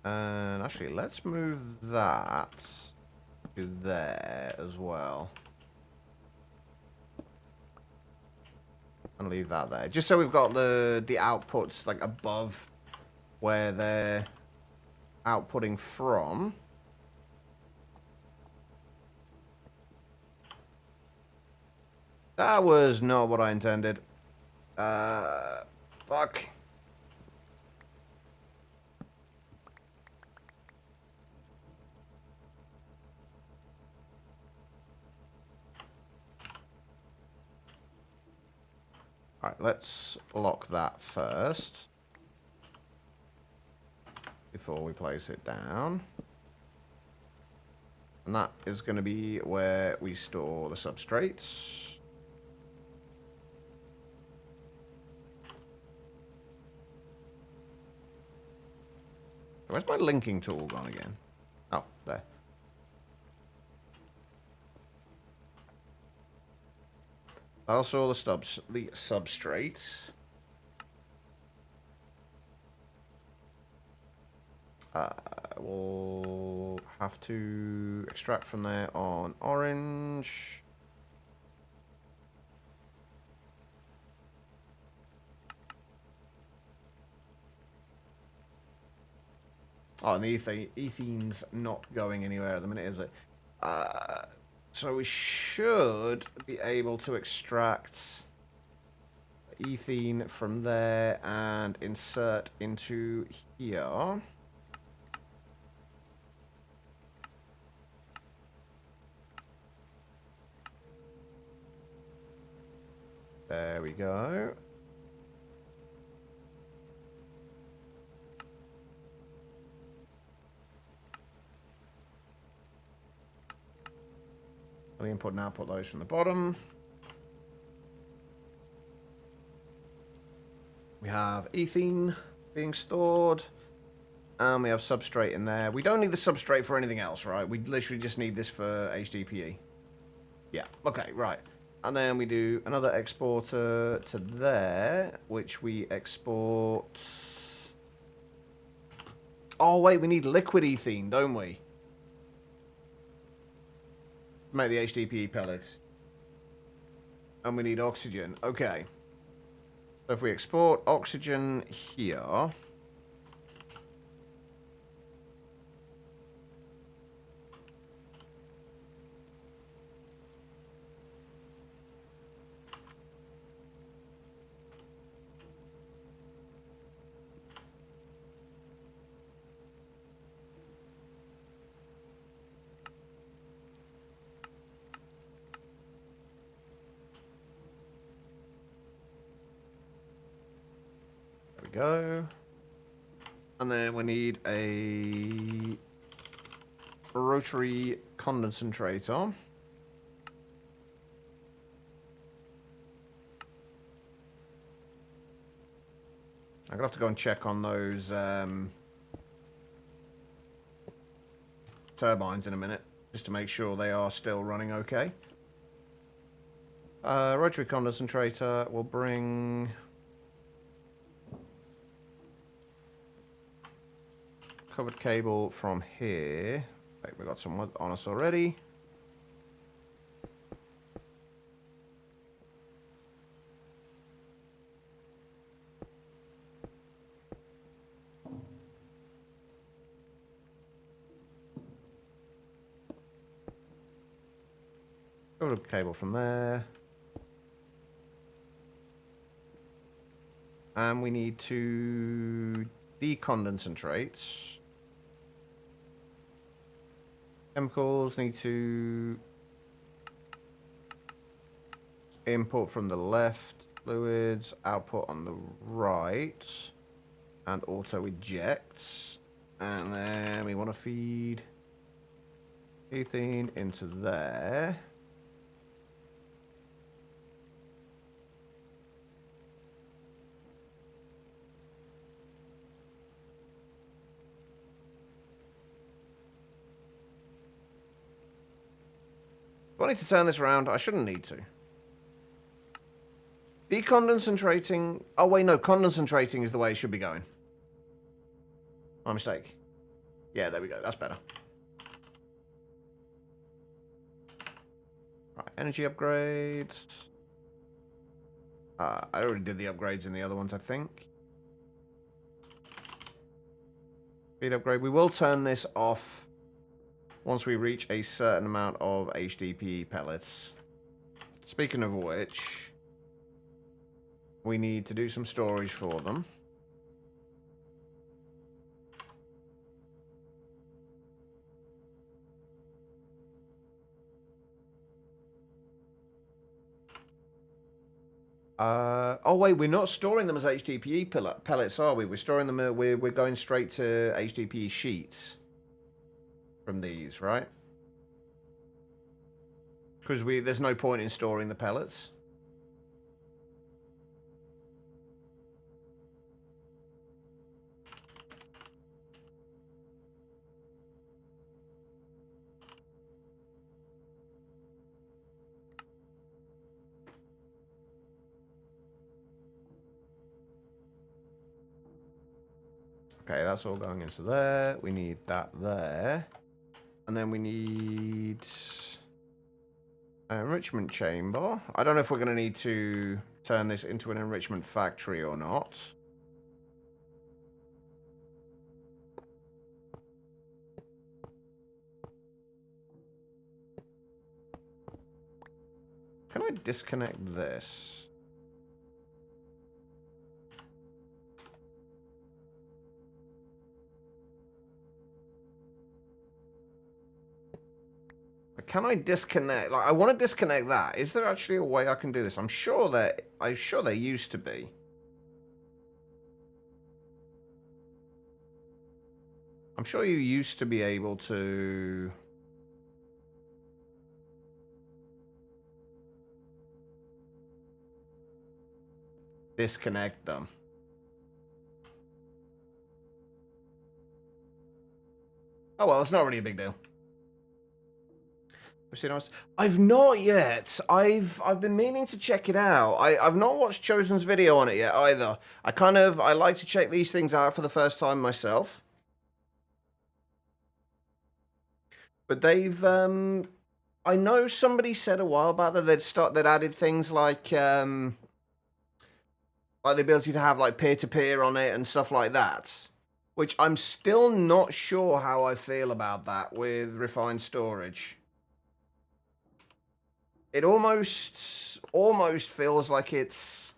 And actually, let's move that to there as well. And leave that there. Just so we've got the outputs like above where they're outputting from. That was not what I intended. Fuck. Alright, let's lock that first. Before we place it down. And that is going to be where we store the substrates. Where's my linking tool gone again? Oh, there. That'll store the substrate. We'll have to extract from there on orange. Oh, and the ethene's not going anywhere at the minute, is it? So we should be able to extract ethene from there and insert into here. There we go. The input and output those from the bottom. We have ethene being stored. And we have substrate in there. We don't need the substrate for anything else, right? We literally just need this for HDPE. Yeah, okay, right. And then we do another exporter to there, which we export... Oh, wait, we need liquid ethene, don't we? Make the HDPE pellets. And we need oxygen. Okay. So if we export oxygen here... go. And then we need a rotary concentrator. I'm gonna have to go and check on those turbines in a minute, just to make sure they are still running okay. Rotary concentrator will bring... covered cable from here. Okay, we got some on us already. Go to the cable from there. And we need to decondentrate. Chemicals need to import from the left. Fluids, output on the right. And auto eject. And then we want to feed ethene into there. Do I need to turn this around? I shouldn't need to. Decondensating. Oh, wait, no. Condensating is the way it should be going. My mistake. Yeah, there we go. That's better. Right, energy upgrade. I already did the upgrades in the other ones, I think. Speed upgrade. We will turn this off once we reach a certain amount of HDPE pellets. Speaking of which, we need to do some storage for them. Oh wait, we're not storing them as HDPE pellets, are we? We're storing them. We're going straight to HDPE sheets from these, right? Because there's no point in storing the pellets. Okay, that's all going into there. We need that there. And then we need an enrichment chamber. I don't know if we're going to need to turn this into an enrichment factory or not. Can I disconnect this? Can I disconnect? Like, I want to disconnect that. Is there actually a way I can do this? I'm sure there used to be. I'm sure you used to be able to disconnect them. Oh well, it's not really a big deal. I've not yet. I've been meaning to check it out. I've not watched Chosen's video on it yet either. I like to check these things out for the first time myself. But they've I know somebody said a while back that they'd added things like the ability to have like peer-to-peer on it and stuff like that. Which I'm still not sure how I feel about that with refined storage. It almost feels like it's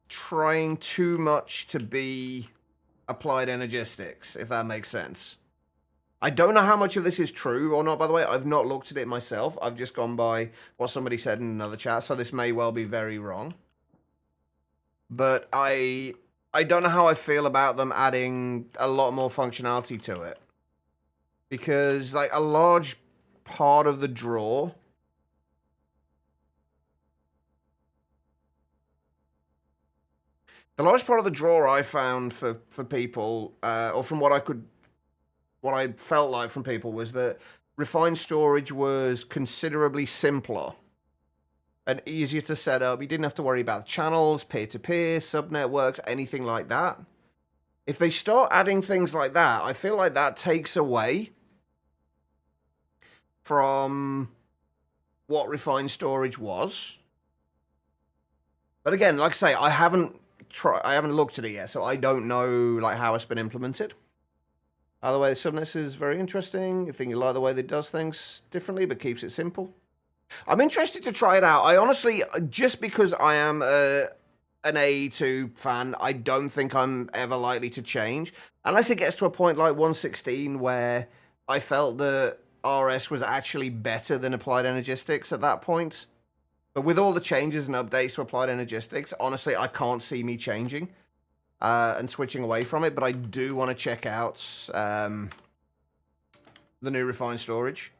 trying too much to be applied energistics, if that makes sense. I don't know how much of this is true or not, by the way. I've not looked at it myself. I've just gone by what somebody said in another chat, so this may well be very wrong. But I don't know how I feel about them adding a lot more functionality to it. Because, like, a large part of the draw... The large part of the draw I found for people, or from what I felt like from people, was that refined storage was considerably simpler and easier to set up. You didn't have to worry about channels, peer-to-peer, subnetworks, anything like that. If they start adding things like that, I feel like that takes away from what refined storage was. But again, like I say, I haven't looked at it yet, so I don't know like how it's been implemented. By the way, the subnets is very interesting. I think you like the way that it does things differently, but keeps it simple. I'm interested to try it out. I honestly, just because I am an AE2 fan, I don't think I'm ever likely to change. Unless it gets to a point like 116 where I felt that RS was actually better than Applied Energistics at that point. But with all the changes and updates to Applied Energistics, honestly, I can't see me changing and switching away from it. But I do want to check out the new refined storage.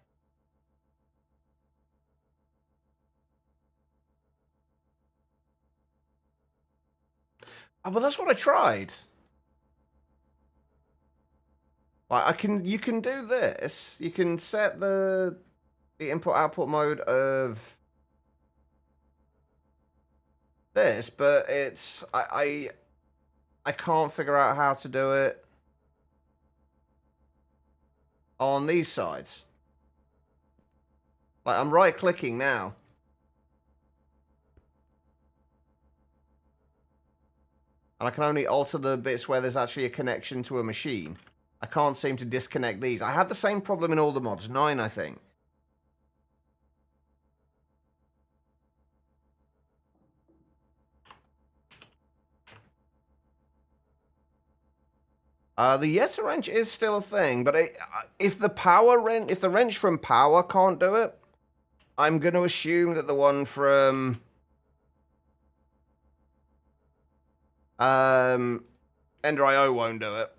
Oh, well, that's what I tried. Like you can do this. You can set the input-output mode of this, but it's I can't figure out how to do it on these sides. Like I'm right-clicking now. And I can only alter the bits where there's actually a connection to a machine. I can't seem to disconnect these. I had the same problem in all the mods, 9 I think. The Yeta wrench is still a thing, but if the wrench from power can't do it, I'm going to assume that the one from Ender IO won't do it.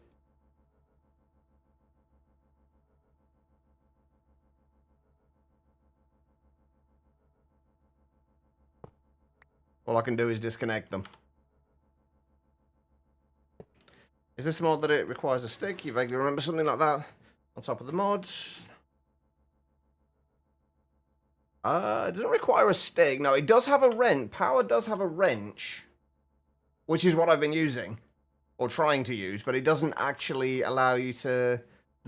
All I can do is disconnect them. Is this a mod that it requires a stick? You vaguely remember something like that on top of the mods? It doesn't require a stick. No, it does have a wrench. Power does have a wrench, which is what I've been using, or trying to use, but it doesn't actually allow you to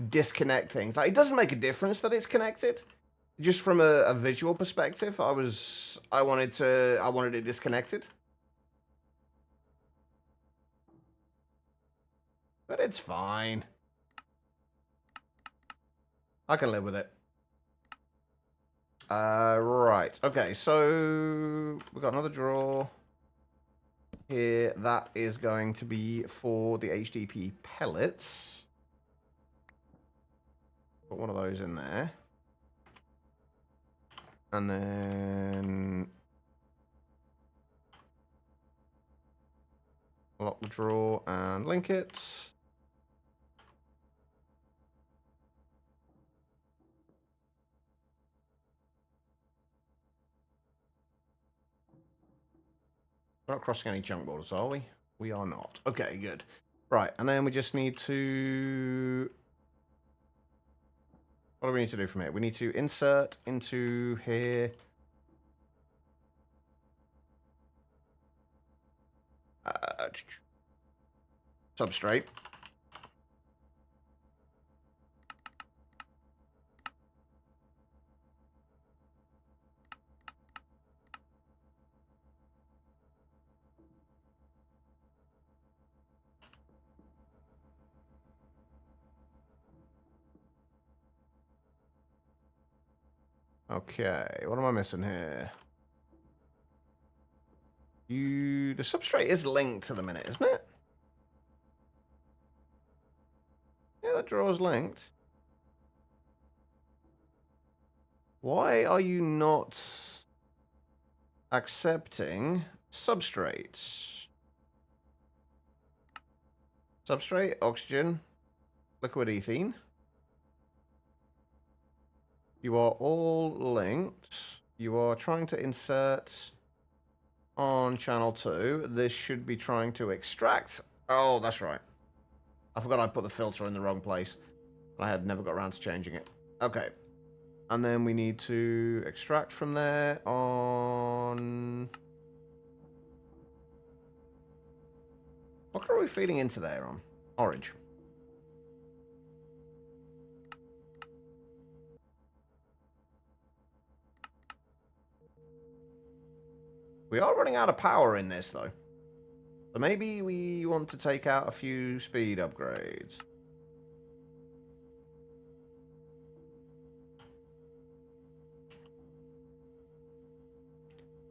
disconnect things. Like, it doesn't make a difference that it's connected. Just from a visual perspective, I wanted it disconnected. But it's fine. I can live with it. Right. Okay, so we've got another drawer here. That is going to be for the HDP pellets. Put one of those in there. And then lock the drawer and link it. We're not crossing any chunk borders, are we? We are not. Okay, good. Right, and then we just need to... What do we need to do from here? We need to insert into here. Substrate. Okay, what am I missing here? The substrate is linked to the minute, isn't it? Yeah, that drawer is linked. Why are you not accepting substrates? Substrate, oxygen, liquid ethene. You are all linked. You are trying to insert on channel 2. This should be trying to extract. Oh, that's right. I forgot I put the filter in the wrong place. I had never got around to changing it. Okay. And then we need to extract from there on... What color are we feeding into there on? Orange. We are running out of power in this, though. So maybe we want to take out a few speed upgrades.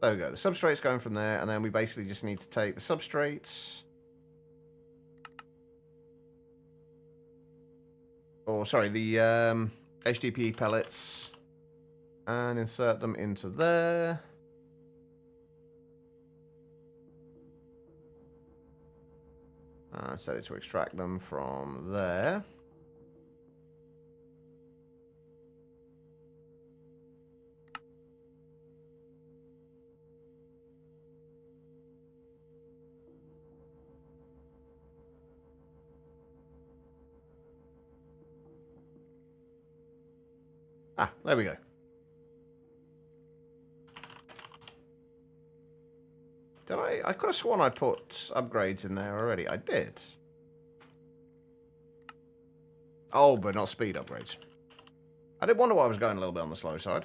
There we go. The substrate's going from there, and then we basically just need to take the substrate. Or, sorry, the HDPE pellets. And insert them into there. Set it to extract them from there. Ah, there we go. Did I could have sworn I put upgrades in there already. I did. Oh, but not speed upgrades. I did wonder why I was going a little bit on the slow side.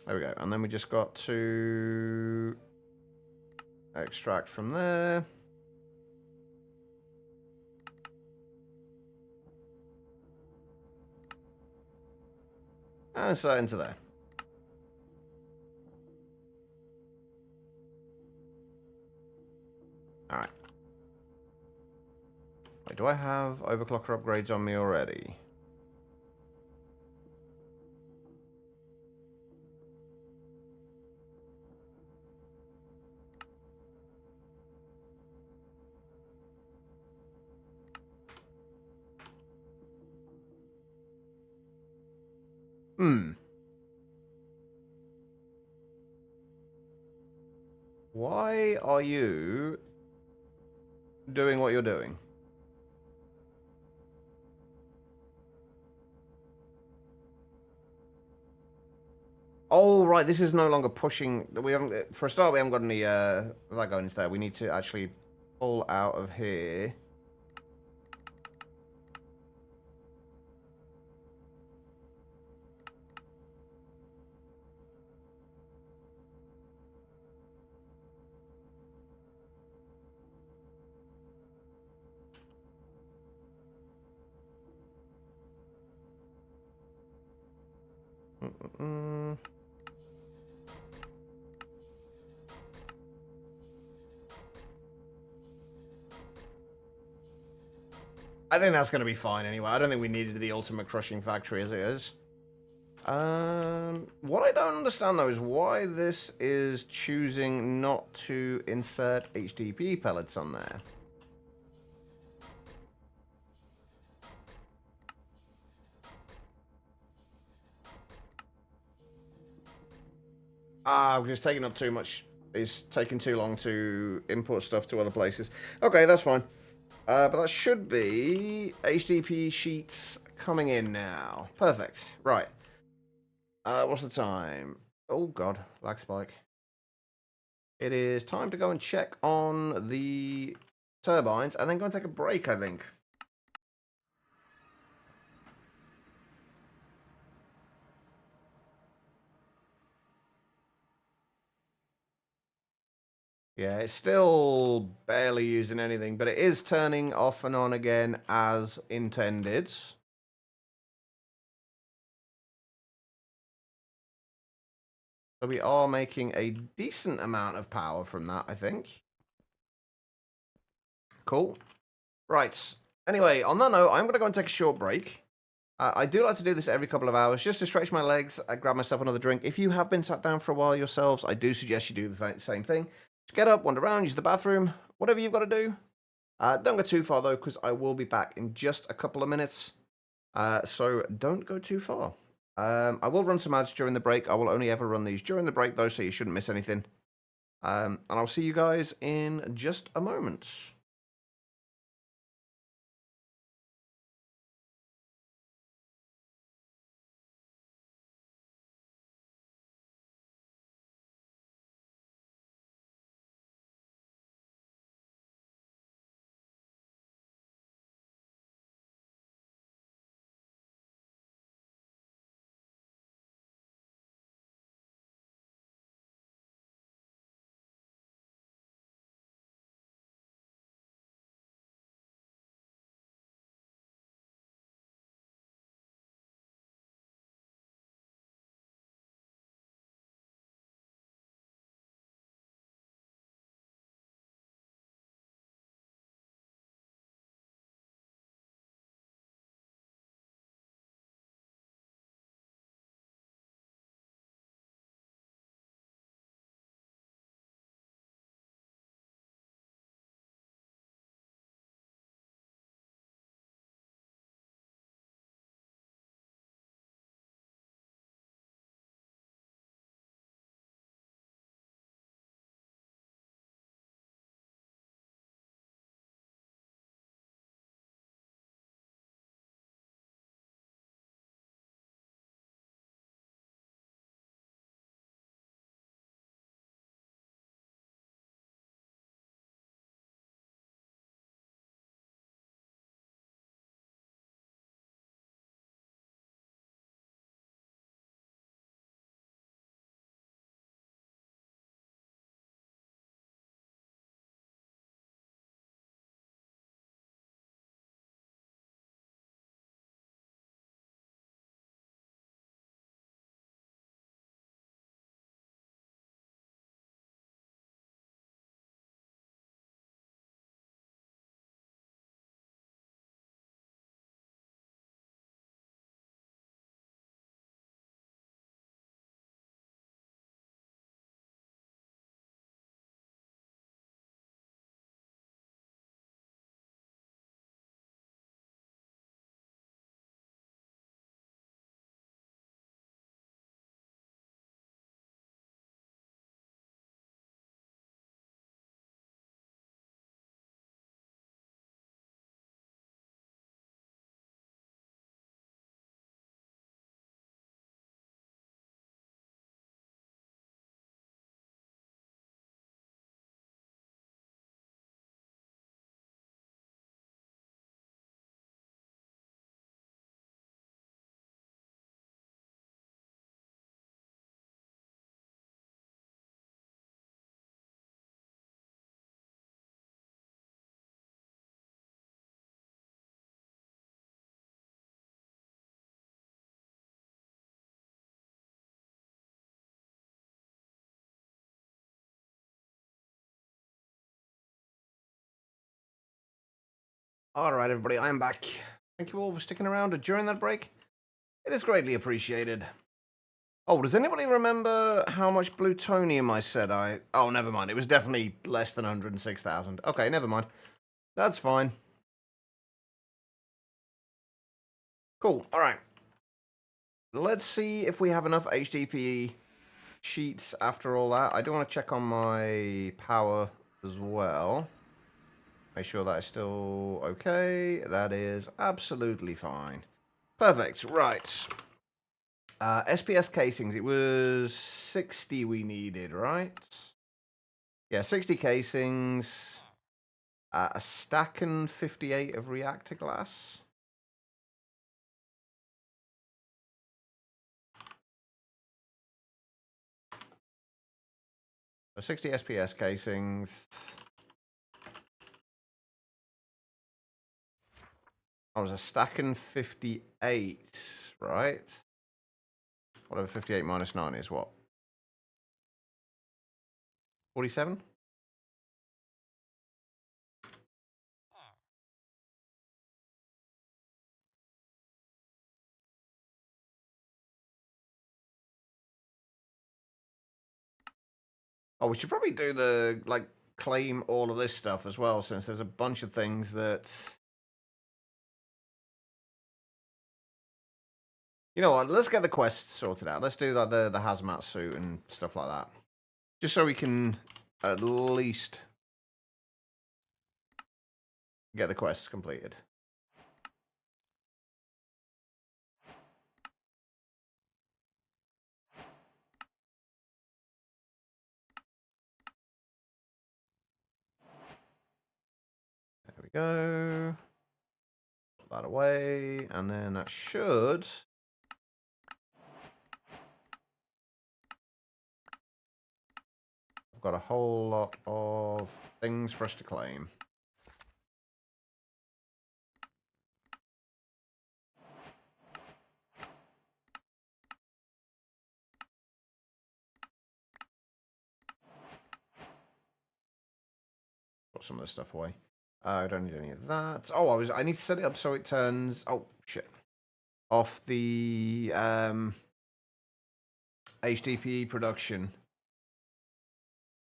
There we go. And then we just got to extract from there. And insert into there. Alright. Wait, do I have overclocker upgrades on me already? Why are you doing what you're doing? Oh, right, this is no longer pushing. We haven't, for a start, we haven't got any, that going into there. We need to actually pull out of here. I think that's going to be fine anyway. I don't think we needed the ultimate crushing factory as it is. What I don't understand though is why this is choosing not to insert HDP pellets on there. We're just taking up too much. It's taking too long to import stuff to other places. Okay, that's fine. But that should be HDP sheets coming in now. Perfect. Right. What's the time? Oh, God. Lag spike. It is time to go and check on the turbines and then go and take a break, I think. Yeah, it's still barely using anything, but it is turning off and on again as intended. So we are making a decent amount of power from that, I think. Cool. Right. Anyway, on that note, I'm going to go and take a short break. I do like to do this every couple of hours just to stretch my legs. I grab myself another drink. If you have been sat down for a while yourselves, I do suggest you do the same thing. Just get up, wander around, use the bathroom, whatever you've got to do. Don't go too far, though, because I will be back in just a couple of minutes. So don't go too far. I will run some ads during the break. I will only ever run these during the break, though, so you shouldn't miss anything. And I'll see you guys in just a moment. Alright, everybody, I am back. Thank you all for sticking around during that break. It is greatly appreciated. Oh, does anybody remember how much plutonium I said I... Oh, never mind. It was definitely less than 106,000. Okay, never mind. That's fine. Cool, alright. Let's see if we have enough HDPE sheets after all that. I do want to check on my power as well. Make sure that is still okay. That is absolutely fine. Perfect, right. SPS casings, it was 60 we needed, right? Yeah, 60 casings. A stack and 58 of reactor glass. So 60 SPS casings. Oh, it was a stack and 58, right? Whatever 58 minus 9 is, what? 47? Oh, we should probably do the, like, claim all of this stuff as well, since there's a bunch of things that... You know what, let's get the quests sorted out. Let's do like the hazmat suit and stuff like that. Just so we can at least get the quests completed. There we go. Put that away, and then that should... I've got a whole lot of things for us to claim. Put some of this stuff away. I don't need any of that. Oh, I need to set it up so it turns... Oh, shit. Off the HDPE production.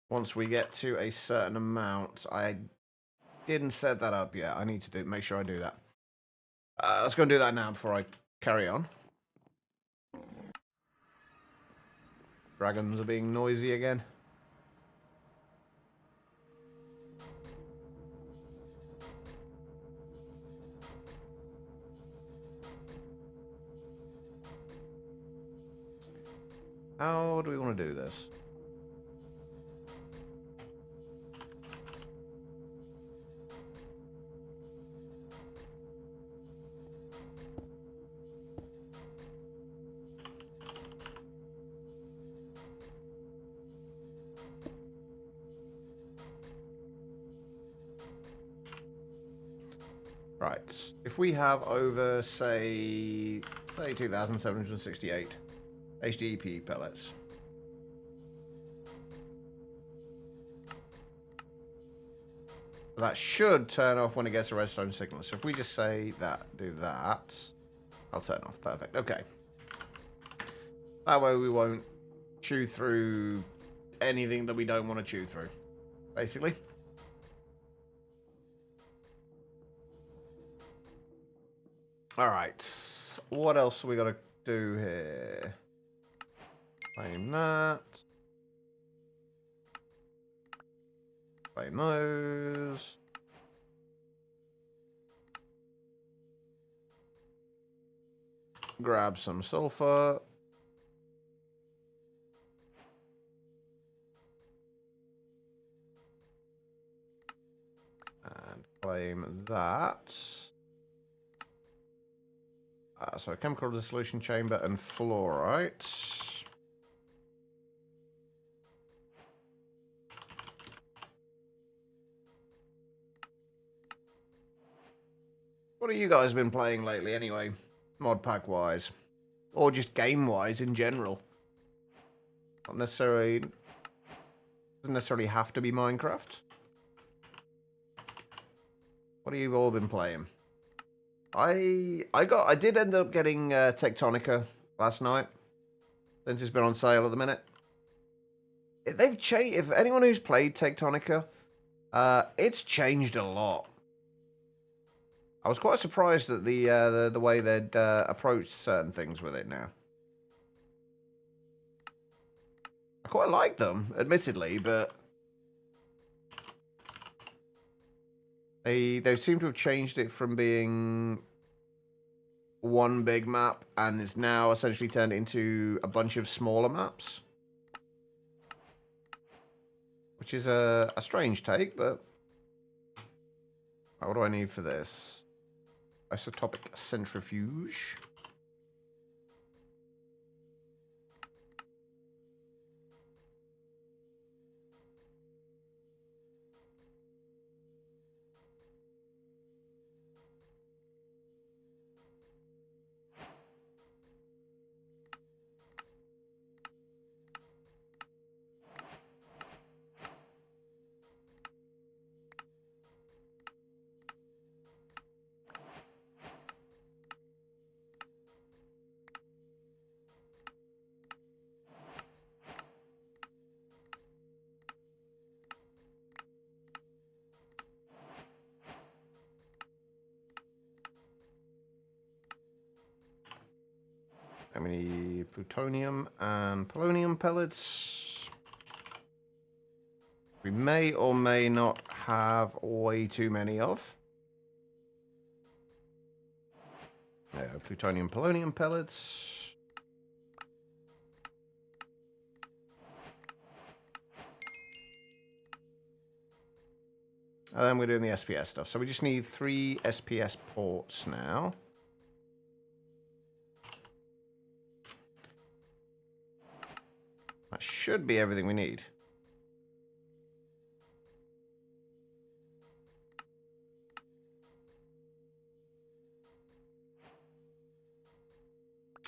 Once we get to a certain amount, I didn't set that up yet. I need to make sure I do that. Let's go and do that now before I carry on. Dragons are being noisy again. How do we want to do this? Right. If we have over, say, 32,768 HDP pellets. That should turn off when it gets a redstone signal. So if we just say that, do that, I'll turn off. Perfect. Okay. That way we won't chew through anything that we don't want to chew through, basically. Alright. What else we got to do here? Claim that. Claim those. Grab some sulfur. And claim that. So chemical dissolution chamber and fluorite. What have you guys been playing lately anyway? Mod pack wise. Or just game wise in general. Not necessarily... Doesn't necessarily have to be Minecraft. What have you all been playing? I did end up getting Tectonica last night, since it's been on sale at the minute. They've changed. If anyone who's played Tectonica, it's changed a lot. I was quite surprised at the way they'd approached certain things with it now. I quite like them, admittedly, but they seem to have changed it from being one big map, and it's now essentially turned into a bunch of smaller maps. Which is a strange take, but... What do I need for this? Isotopic centrifuge. And we need plutonium and polonium pellets. We may or may not have way too many of. Plutonium polonium pellets. And then we're doing the SPS stuff. So we just need 3 SPS ports now. That should be everything we need.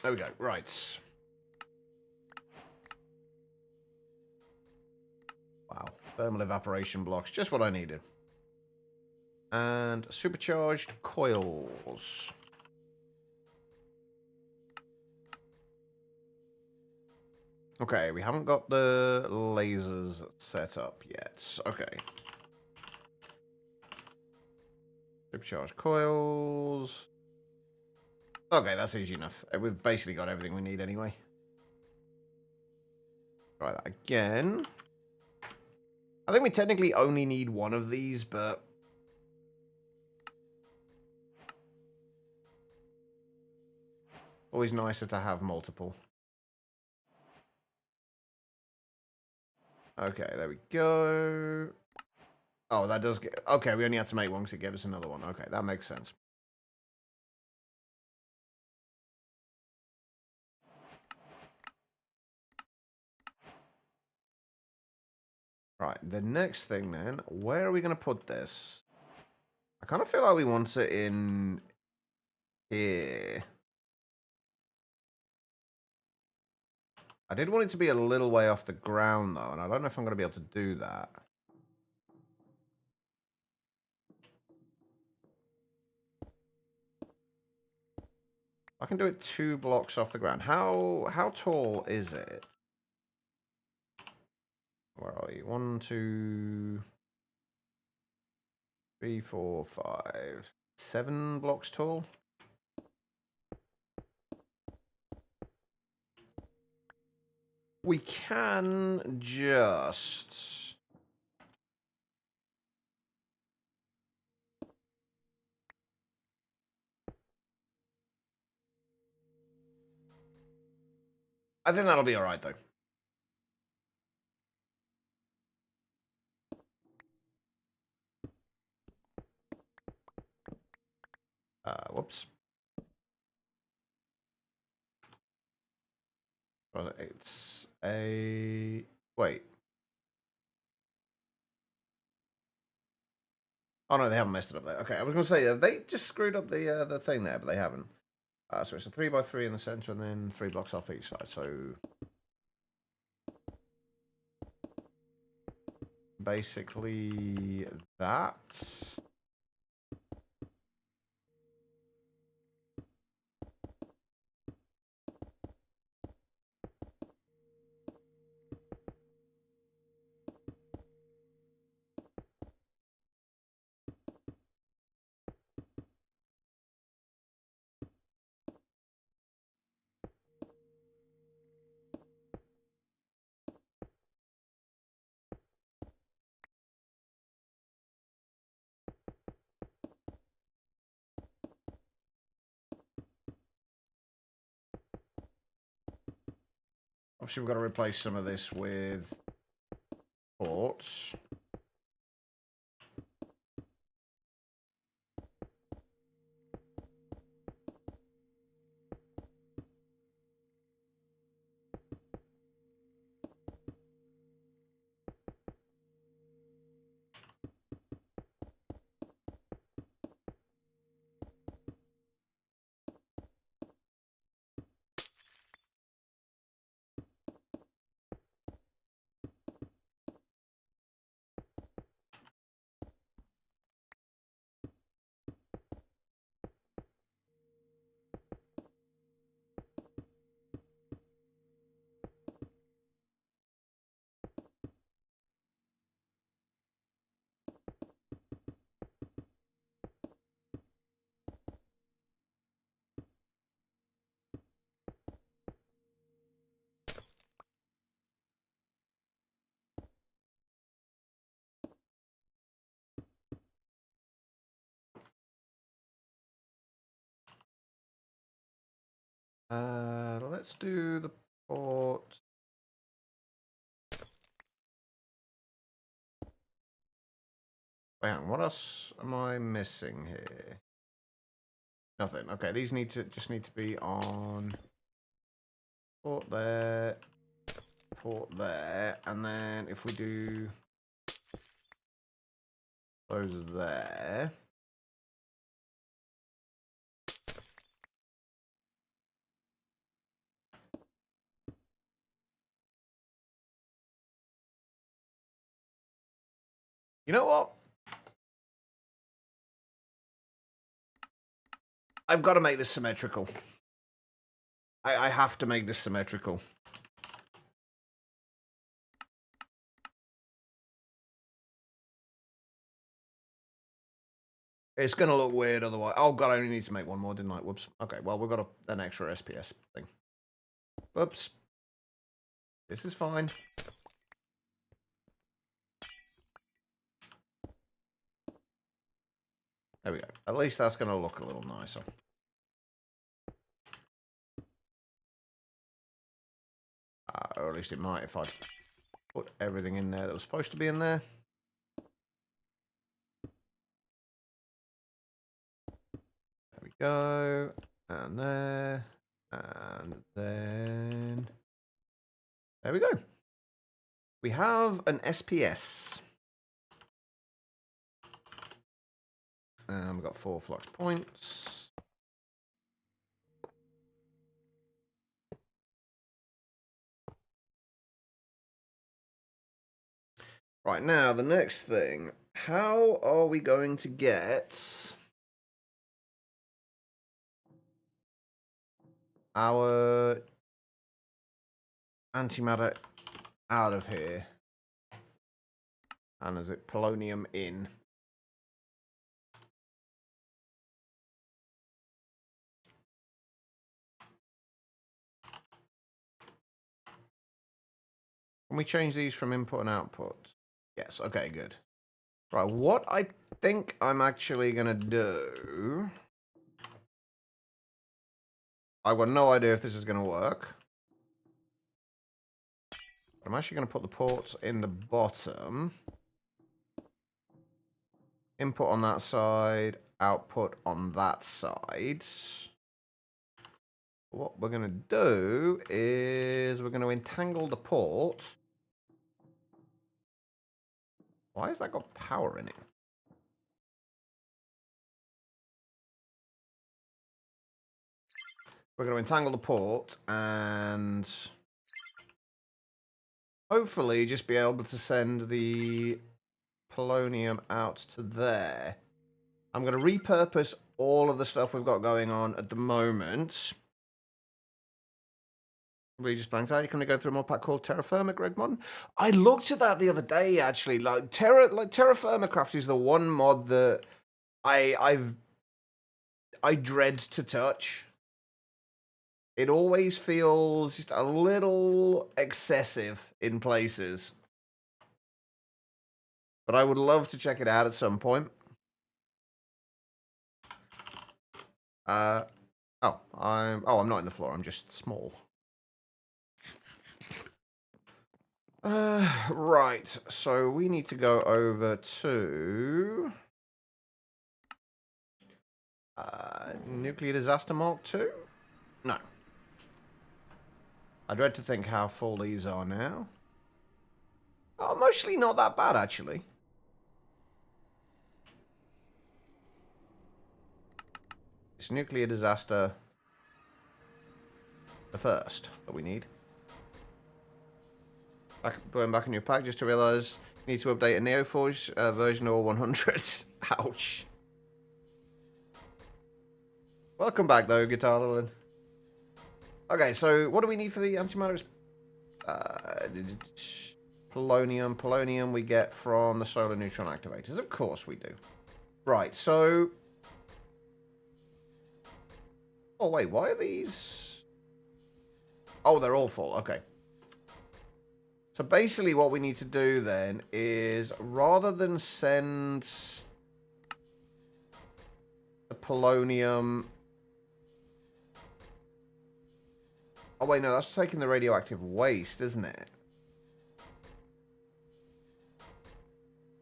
There we go. Right. Wow. Thermal evaporation blocks. Just what I needed. And supercharged coils. Okay, we haven't got the lasers set up yet. Okay. Supercharged coils. Okay, that's easy enough. We've basically got everything we need anyway. Try that again. I think we technically only need one of these, but... always nicer to have multiple. Okay, there we go. Oh, that does get... okay, we only had to make one because it gave us another one. Okay, that makes sense. Right, the next thing then, where are we going to put this? I kind of feel like we want it in here. I did want it to be a little way off the ground though, and I don't know if I'm going to be able to do that. I can do it 2 blocks off the ground. How tall is it? Where are you? 1, 2, 3, 4, 5, 7 blocks tall. We can just... I think that'll be alright though. Whoops. It's a... wait. Oh no, they haven't messed it up there. Okay, I was going to say, they just screwed up the thing there, but they haven't. So it's a 3x3 in the center and then 3 blocks off each side. So basically that. Obviously, we've got to replace some of this with ports. Let's do the port. Wait, hang on, what else am I missing here? Nothing. Okay, these just need to be on port there, and then if we do those there. You know what? I've got to make this symmetrical. I have to make this symmetrical. It's going to look weird otherwise. Oh, God, I only need to make one more, didn't I? Whoops. Okay, well, we've got an extra SPS thing. Whoops. This is fine. There we go. At least that's going to look a little nicer. Or at least it might if I put everything in there that was supposed to be in there. There we go. And there. And then... There we go. We have an SPS. And we've got 4 flux points. Right, now, the next thing. How are we going to get our antimatter out of here? And is it polonium in? Can we change these from input and output? Yes, okay, good. Right, what I think I'm actually going to do... I've got no idea if this is going to work. I'm actually going to put the ports in the bottom. Input on that side, output on that side. What we're going to do is we're going to entangle the port. Why has that got power in it? We're going to entangle the port and hopefully just be able to send the polonium out to there. I'm going to repurpose all of the stuff we've got going on at the moment. We just blanked out. You can go through a mod pack called Terraforma, Greg Mod. I looked at that the other day, actually. Terraforma Craft is the one mod that I dread to touch. It always feels just a little excessive in places. But I would love to check it out at some point. I'm not in the floor. I'm just small. Right, so we need to go over to Nuclear Disaster Mark 2? No. I dread to think how full these are now. Oh, mostly not that bad, actually. It's Nuclear Disaster the first that we need. Going back in your pack just to realise you need to update a Neoforge version 0100. Ouch. Welcome back, though, Guitar Lilin. Okay, so what do we need for the antimatter? Polonium. Polonium we get from the solar neutron activators. Of course we do. Right, so... Oh, wait, why are these... Oh, they're all full. Okay. So basically what we need to do then is, rather than send the polonium... Oh, wait, no, that's taking the radioactive waste, isn't it?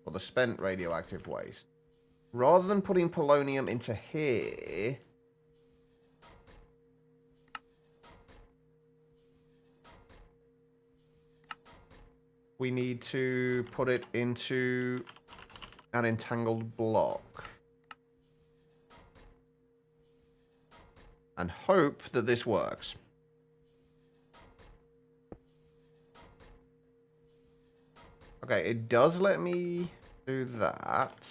Or the spent radioactive waste. Rather than putting polonium into here... we need to put it into an entangled block. And hope that this works. Okay, it does let me do that.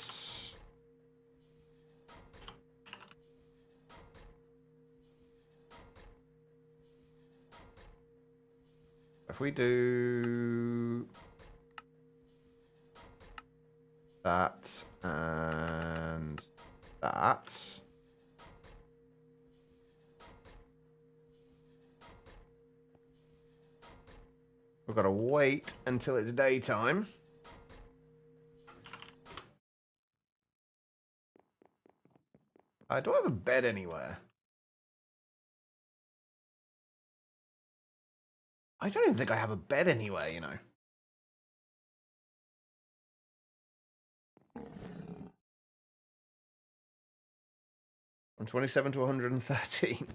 If we do that and that, we've got to wait until it's daytime. Do I have a bed anywhere? I don't even think I have a bed anywhere, you know. From 27 to 113.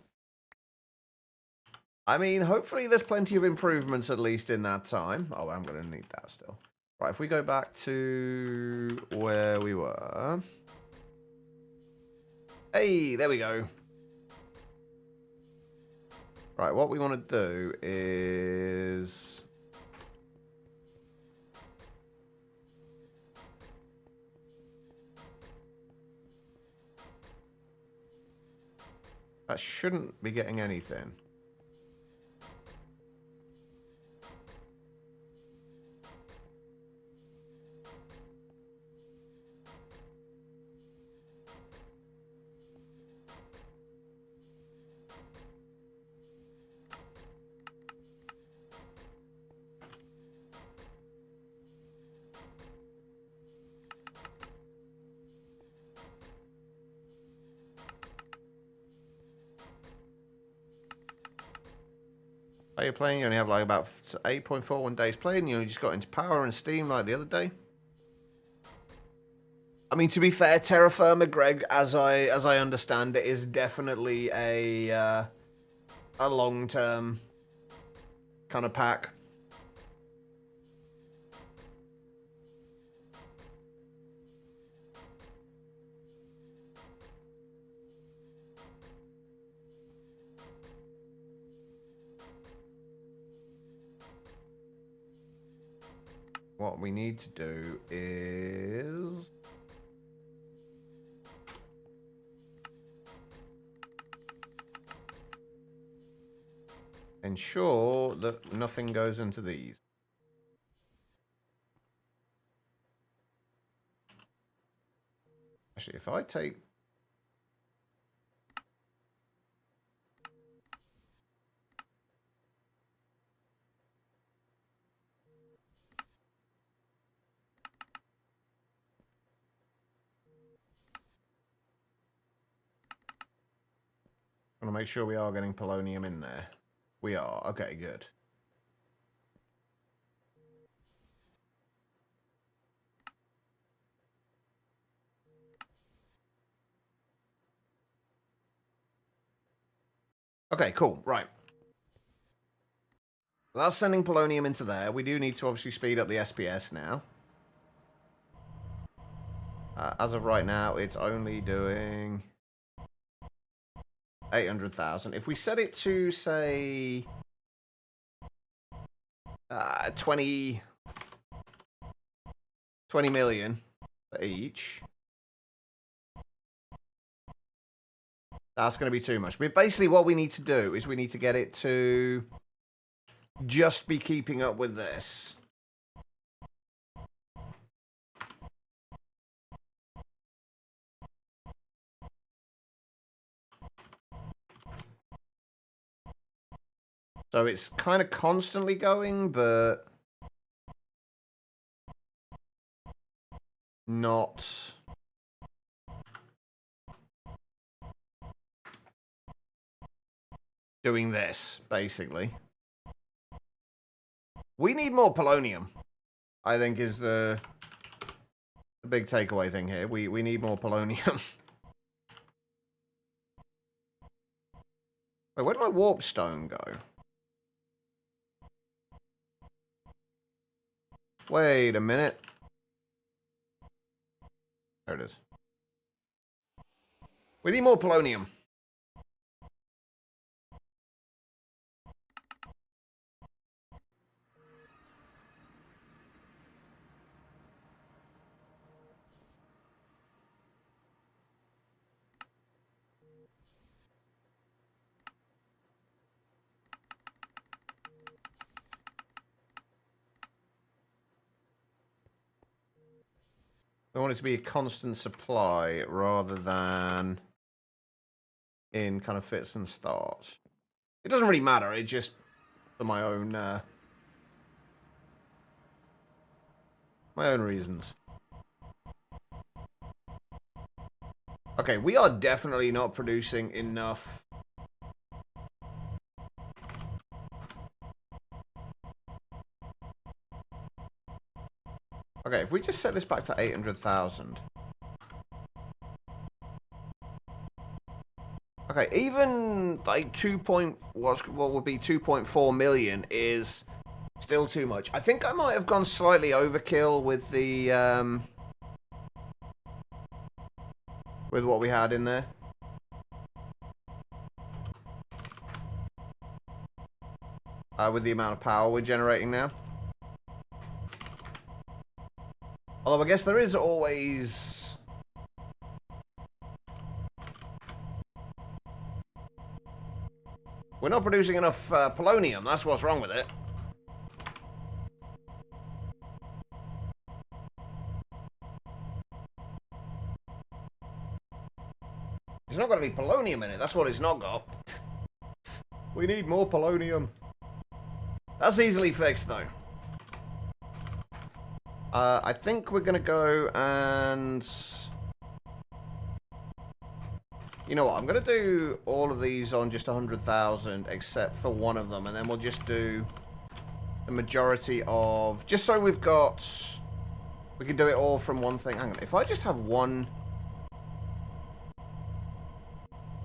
I mean, hopefully there's plenty of improvements at least in that time. Oh, I'm going to need that still. Right, if we go back to where we were. Hey, there we go. Right, what we want to do is... that shouldn't be getting anything. Are you playing? You only have like about 8.41 days played and you only just got into Power and Steam like the other day? I mean, to be fair, Terra Firma, Greg, as I understand it, is definitely a long-term kind of pack. What we need to do is... ensure that nothing goes into these. Actually, if I take... I want to make sure we are getting polonium in there. We are. Okay, good. Okay, cool. Right. That's sending polonium into there. We do need to obviously speed up the SPS now. As of right now, it's only doing 800,000. If we set it to, say, 20 million for each, that's going to be too much. But basically what we need to do is we need to get it to just be keeping up with this. So it's kind of constantly going, but not doing this, basically. We need more polonium, I think, is the big takeaway thing here. We need more polonium. Wait, where did my warp stone go? Wait a minute. There it is. We need more polonium. I want it to be a constant supply rather than in kind of fits and starts. It doesn't really matter. It just for my own reasons. Okay, we are definitely not producing enough. Okay, if we just set this back to 800,000. Okay, even like what would be 2.4 million is still too much. I think I might have gone slightly overkill with the with what we had in there. With the amount of power we're generating now. Although I guess there is always... We're not producing enough polonium, that's what's wrong with it. It's not got to be polonium in it, that's what it's not got. We need more polonium. That's easily fixed, though. I think we're going to go and... You know what, I'm going to do all of these on just 100,000, except for one of them, and then we'll just do the majority of... Just so we've got... We can do it all from one thing. Hang on, if I just have one...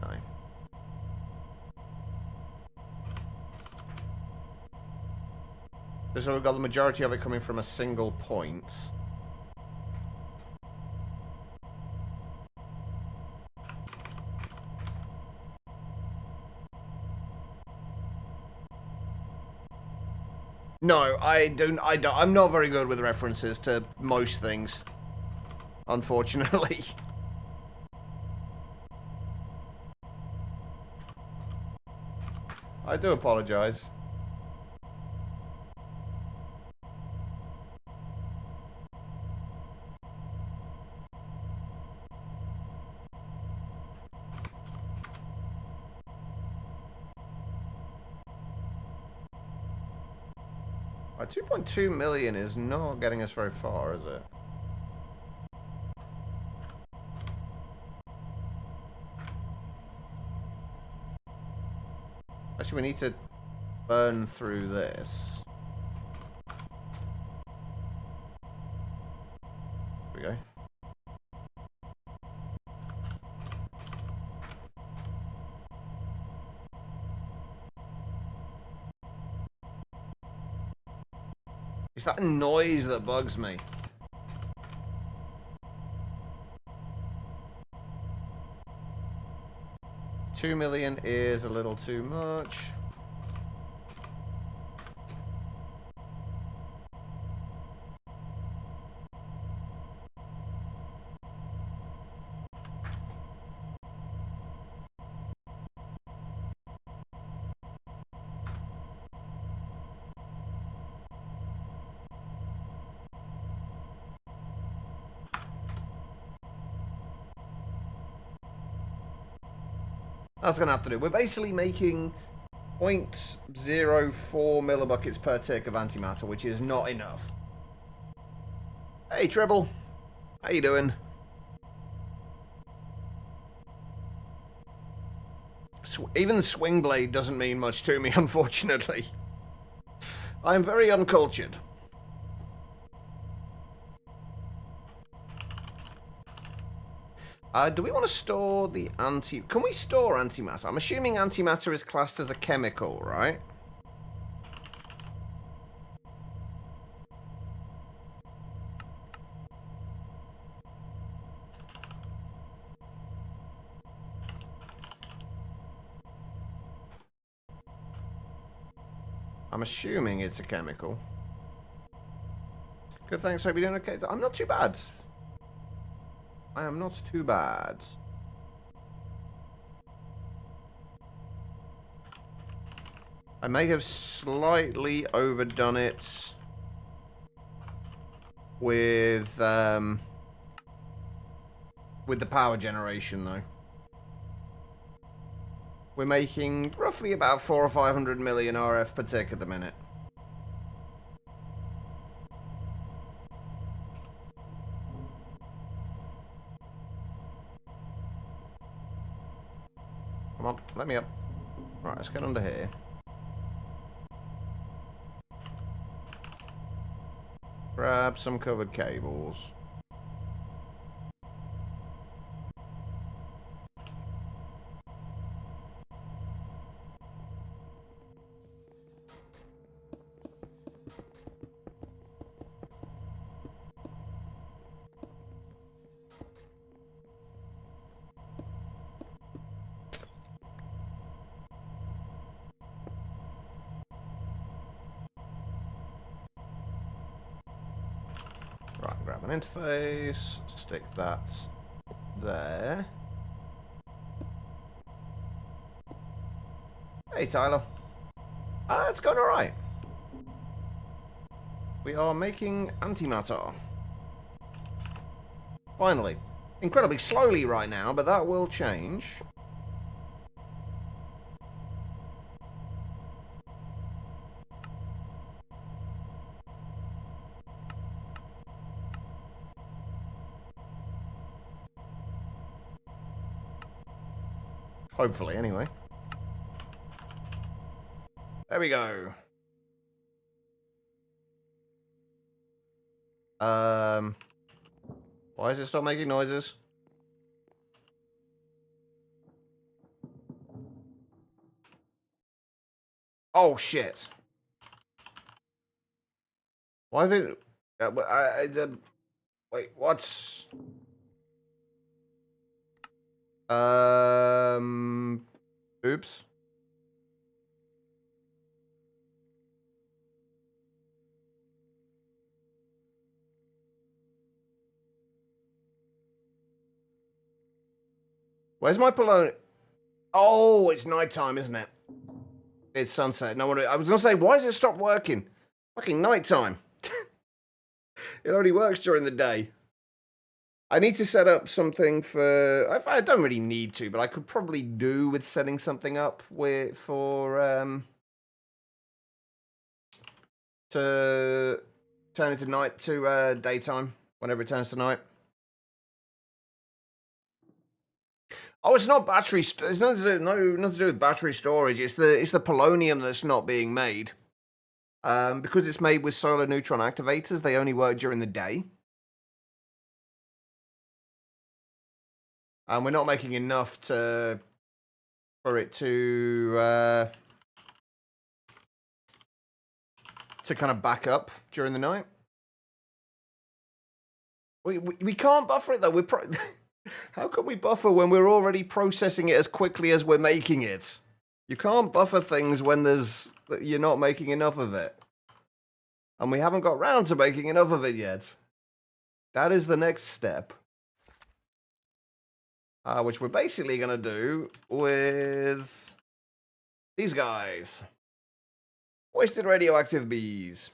No. So we've got the majority of it coming from a single point. No, I'm not very good with references to most things. Unfortunately. I do apologize. Right, 2.2 million is not getting us very far, is it? Actually, we need to burn through this. There we go. It's that noise that bugs me. $2 million is a little too much. That's going to have to do. We're basically making 0.04 millibuckets per tick of antimatter, which is not enough. Hey, Treble. How you doing? Even the swing blade doesn't mean much to me, unfortunately. I'm very uncultured. Do we want to store the anti... Can we store antimatter? I'm assuming antimatter is classed as a chemical, right? I'm assuming it's a chemical. Good, thanks. Hope you're doing okay. I'm not too bad. I am not too bad. I may have slightly overdone it with the power generation, though. We're making roughly about 400 or 500 million RF per tick at the minute. Come on, let me up. Right, let's get under here. Grab some covered cables. Right, grab an interface, stick that there. Hey, Tyler. It's going alright. We are making antimatter. Finally. Incredibly slowly right now, but that will change. Hopefully, anyway. There we go. Why does it stop making noises? Oh, shit. Why did it... wait, what? Oops. Where's my polony? Oh, it's nighttime, isn't it? It's sunset. No wonder. I was gonna say, why has it stopped working? Fucking nighttime. It only works during the day. I need to set up something for... I don't really need to, but I could probably do with setting something up for to turn it to night to daytime whenever it turns to night. Oh, it's not battery. It's nothing to do, nothing to do with battery storage. It's the polonium that's not being made. Because it's made with solar neutron activators, they only work during the day. And we're not making enough for it to to kind of back up during the night. We can't buffer it, though. How can we buffer when we're already processing it as quickly as we're making it? You can't buffer things when you're not making enough of it. And we haven't got round to making enough of it yet. That is the next step. Which we're basically going to do with these guys. Wasted radioactive bees.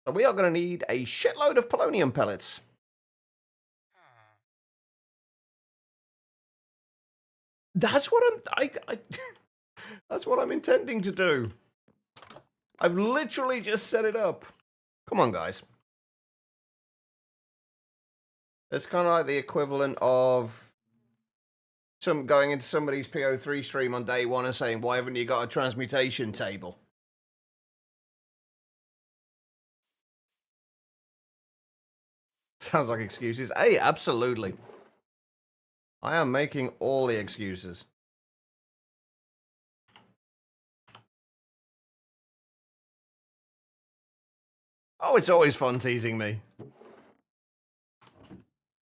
So we are going to need a shitload of polonium pellets. That's what that's what I'm intending to do. I've literally just set it up. Come on, guys. It's kind of like the equivalent of going into somebody's PO3 stream on day one and saying, why haven't you got a transmutation table? Sounds like excuses. Hey, absolutely. I am making all the excuses. Oh, it's always fun teasing me.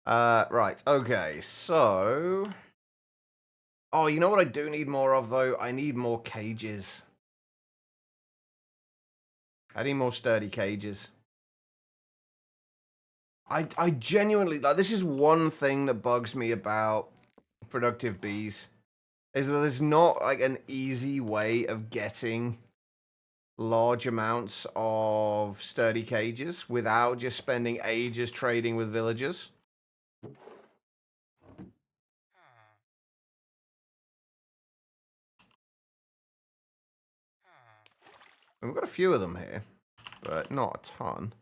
Right, okay, so... Oh, you know what I do need more of, though? I need more cages. I need more sturdy cages. I genuinely... Like, this is one thing that bugs me about productive bees. Is that there's not, like, an easy way of getting large amounts of sturdy cages without just spending ages trading with villagers. We've got a few of them here, but not a ton.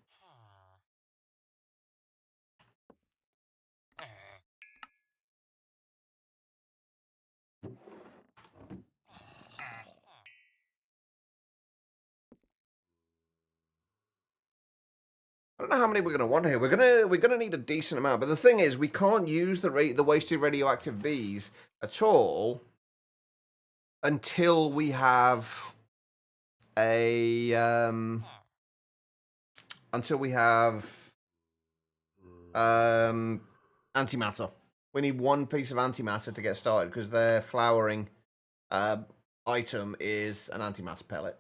I don't know how many we're gonna want here. We're gonna need a decent amount, but the thing is, we can't use the wasted radioactive bees at all until we have a antimatter. We need one piece of antimatter to get started because their flowering item is an antimatter pellet.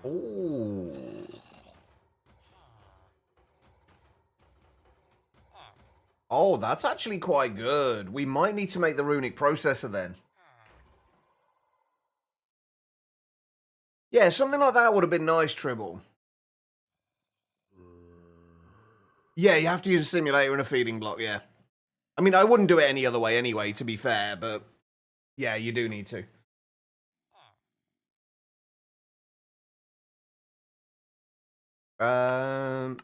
Ooh. Oh, that's actually quite good. We might need to make the runic processor then. Yeah, something like that would have been nice, Tribble. Yeah, you have to use a simulator and a feeding block, yeah. I mean, I wouldn't do it any other way anyway, to be fair, but yeah, you do need to. But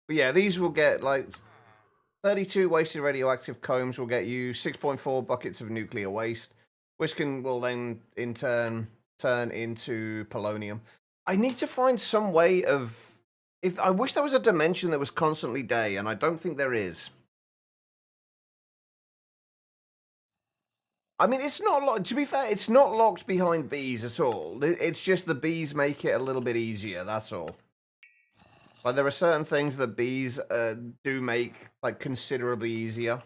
yeah, these will get, like, 32 wasted radioactive combs will get you 6.4 buckets of nuclear waste, which will then, in turn into polonium. I need to find some way of... I wish there was a dimension that was constantly day, and I don't think there is. I mean, it's not locked. To be fair, it's not locked behind bees at all. It's just the bees make it a little bit easier, that's all. Like, there are certain things that bees do make, like, considerably easier.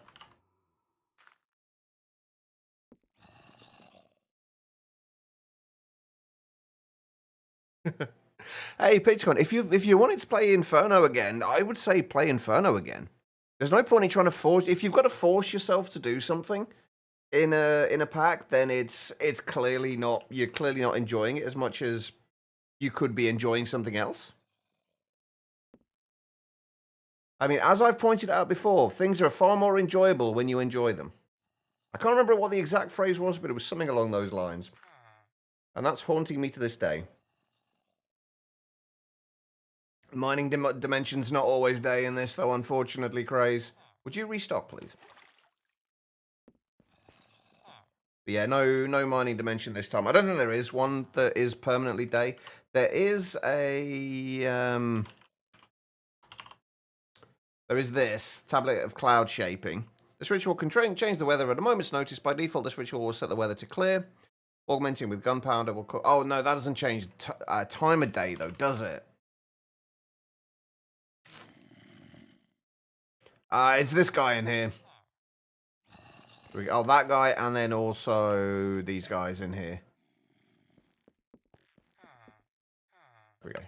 Hey, Pitchcon, if you wanted to play Inferno again, I would say play Inferno again. There's no point in trying to force... If you've got to force yourself to do something in a pack, then it's clearly not... You're clearly not enjoying it as much as you could be enjoying something else. I mean, as I've pointed out before, things are far more enjoyable when you enjoy them. I can't remember what the exact phrase was, but it was something along those lines. And that's haunting me to this day. Mining dimension's not always day in this, though, unfortunately, Craze. Would you restock, please? But yeah, no mining dimension this time. I don't think there is one that is permanently day. There is a... there is this tablet of cloud shaping. This ritual can change the weather at a moment's notice. By default, this ritual will set the weather to clear. Augmenting with gunpowder will... Oh, no, that doesn't change time of day, though, does it? It's this guy in here. Oh, that guy, and then also these guys in here. There we go.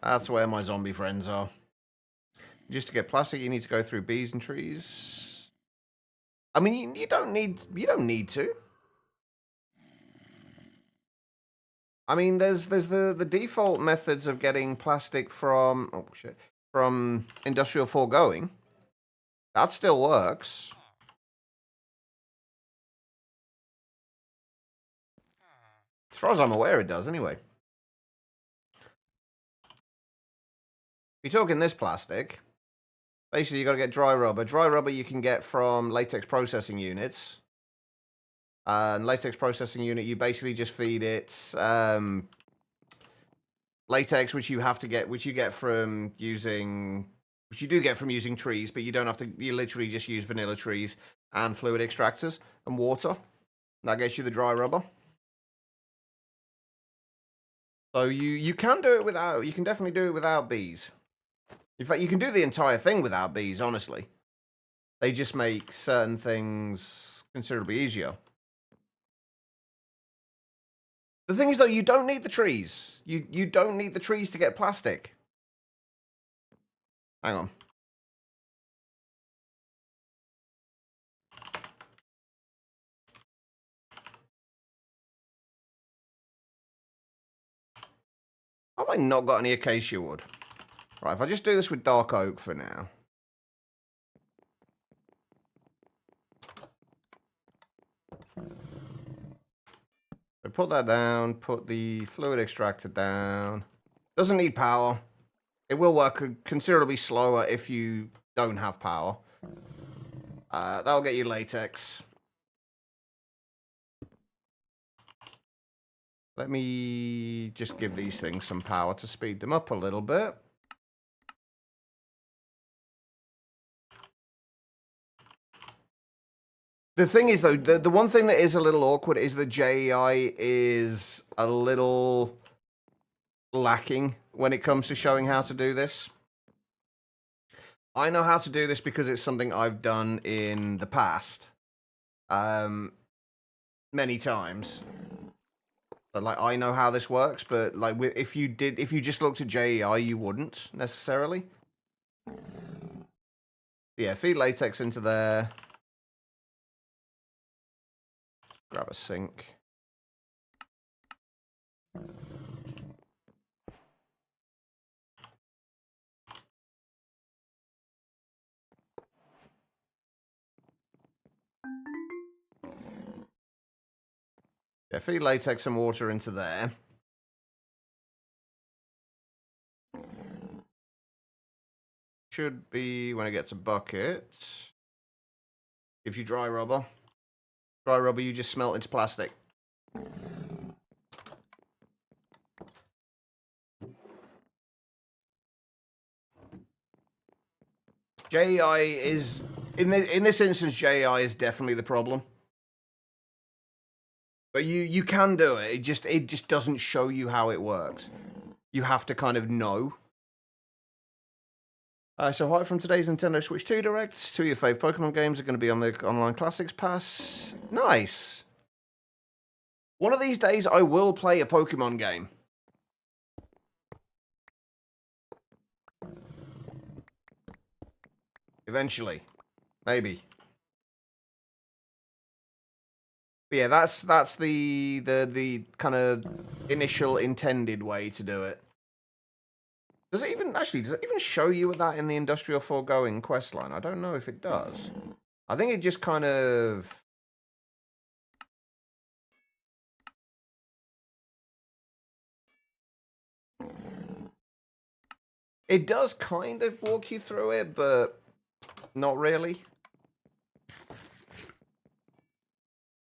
That's where my zombie friends are. Just to get plastic, you need to go through bees and trees. I mean, you don't need to. I mean, there's the default methods of getting plastic from from industrial foregoing. That still works. As far as I'm aware, it does anyway. If you're talking this plastic, basically you got to get dry rubber. Dry rubber you can get from latex processing units. And latex processing unit, you basically just feed it latex, which you get from using, which you do get from using trees, but you don't have to. You literally just use vanilla trees and fluid extractors and water. That gets you the dry rubber. So you can do it without. You can definitely do it without bees. In fact, you can do the entire thing without bees. Honestly, they just make certain things considerably easier. The thing is, though, you don't need the trees. You don't need the trees to get plastic. Hang on. Have I not got any acacia wood? Right, if I just do this with dark oak for now. So put that down, put the fluid extractor down. Doesn't need power. It will work considerably slower if you don't have power. That'll get you latex. Let me just give these things some power to speed them up a little bit. The thing is, though, the one thing that is a little awkward is the JEI is a little lacking when it comes to showing how to do this. I know how to do this because it's something I've done in the past. Many times. But, like, I know how this works, but, like, if you just looked at JEI, you wouldn't, necessarily. Yeah, feed latex into there. Grab a sink. Yeah, feed latex and water into there. Should be, when it gets a bucket, gives you dry rubber. Dry rubber you just smelt into plastic. JEI is, in this instance, JEI is definitely the problem. But you can do it. It just doesn't show you how it works. You have to kind of know. So hi from today's Nintendo Switch 2 Direct. 2 of your fave Pokemon games are going to be on the Online Classics Pass. Nice. One of these days I will play a Pokemon game. Eventually. Maybe. But yeah, that's the kind of initial intended way to do it. Does it even show you that in the Industrial Foregoing questline? I don't know if it does. I think it just kind of... It does kind of walk you through it, but not really.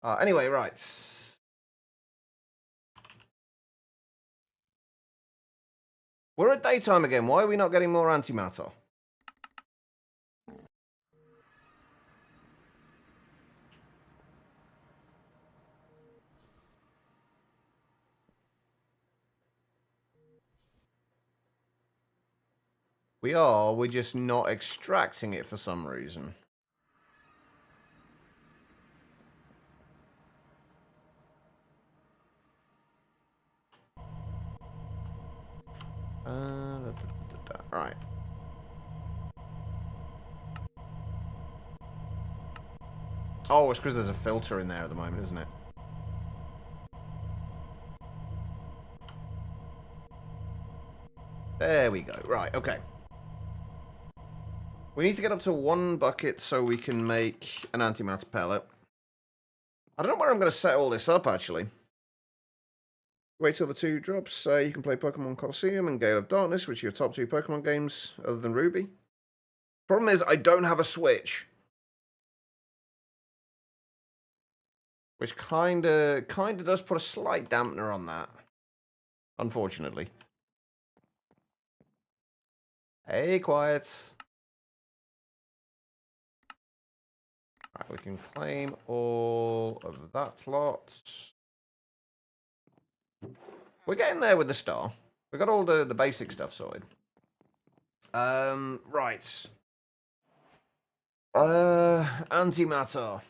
Anyway, right. We're at daytime again. Why are we not getting more antimatter? We're just not extracting it for some reason. Right. Oh, it's because there's a filter in there at the moment, isn't it? There we go. Right, okay. We need to get up to 1 bucket so we can make an antimatter pellet. I don't know where I'm going to set all this up, actually. Wait till the 2 drops. You can play Pokemon Colosseum and Gale of Darkness, which are your top 2 Pokemon games, other than Ruby. Problem is, I don't have a Switch. Which kinda does put a slight dampener on that. Unfortunately. Hey, quiet. Right, we can claim all of that lot. We're getting there with the star. We got all the basic stuff sorted. Right. Antimatter.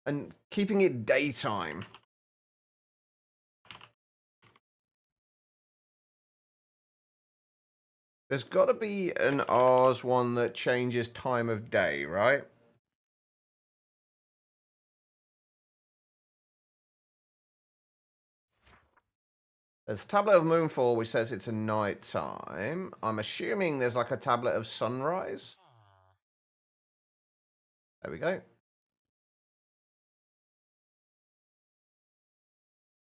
And keeping it daytime. There's got to be an R's one that changes time of day, right? There's a tablet of moonfall which says it's a night time. I'm assuming there's like a tablet of sunrise. There we go.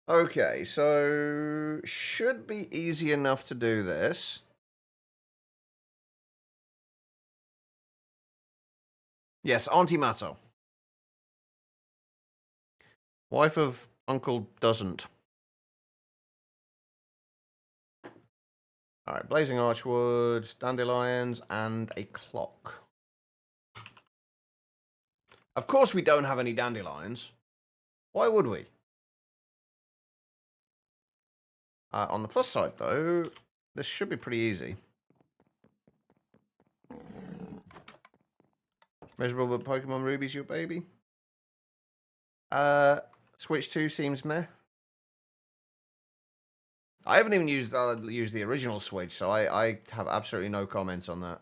Okay, so should be easy enough to do this. Yes, Antimatter. Wife of Uncle doesn't. Alright, blazing archwood, dandelions, and a clock. Of course we don't have any dandelions. Why would we? On the plus side, though, this should be pretty easy. Miserable but Pokemon Ruby's your baby. Switch 2 seems meh. I haven't even used the original Switch, so I have absolutely no comments on that.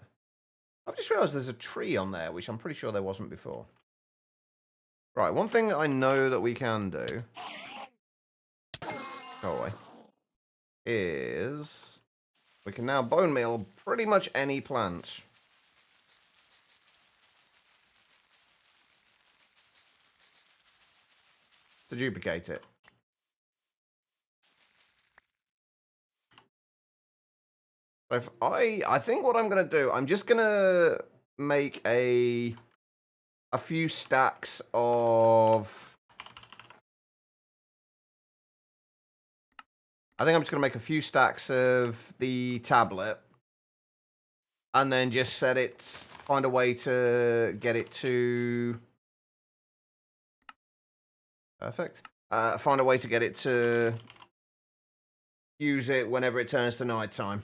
I've just realised there's a tree on there, which I'm pretty sure there wasn't before. Right, one thing I know that we can do... Go away. Is... We can now bone meal pretty much any plant. To duplicate it. If I think what I'm going to do, I'm just going to make a few stacks of... I think I'm just going to make a few stacks of the tablet. And then just set it, find a way to get it to... Perfect. Find a way to get it to use it whenever it turns to night time.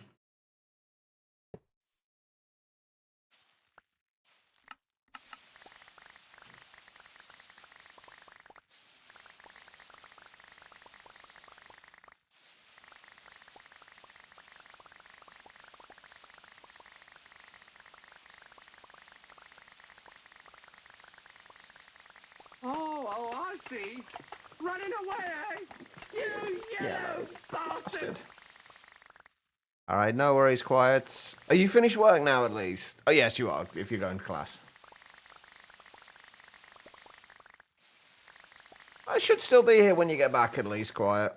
Oh, I see. Running away! You yellow bastard! Alright, no worries, quiet. Are you finished work now, at least? Oh, yes, you are, if you're going to class. I should still be here when you get back, at least, quiet.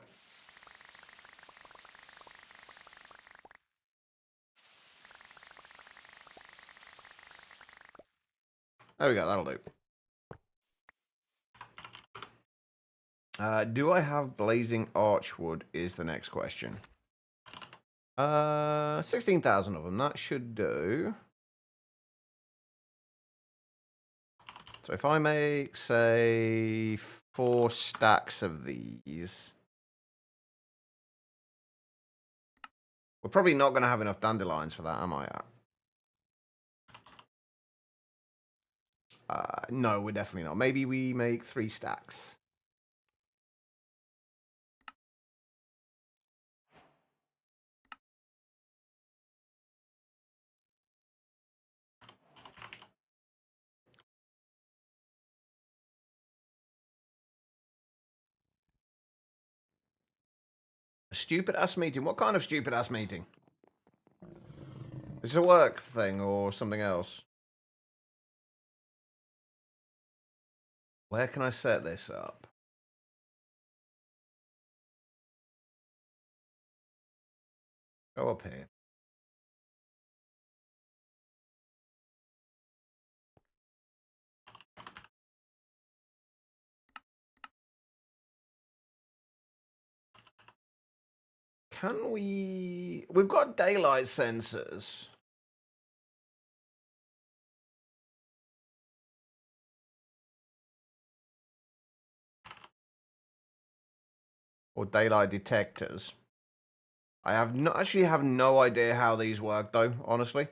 There we go, that'll do. Do I have blazing archwood is the next question. 16,000 of them. That should do. So if I make, say, 4 stacks of these, we're probably not going to have enough dandelions for that, am I? No, we're definitely not. Maybe we make 3 stacks. A stupid ass meeting? What kind of stupid ass meeting? Is it a work thing or something else? Where can I set this up? Go up here. Can we... We've got daylight sensors. Or daylight detectors. I actually have no idea how these work, though, honestly.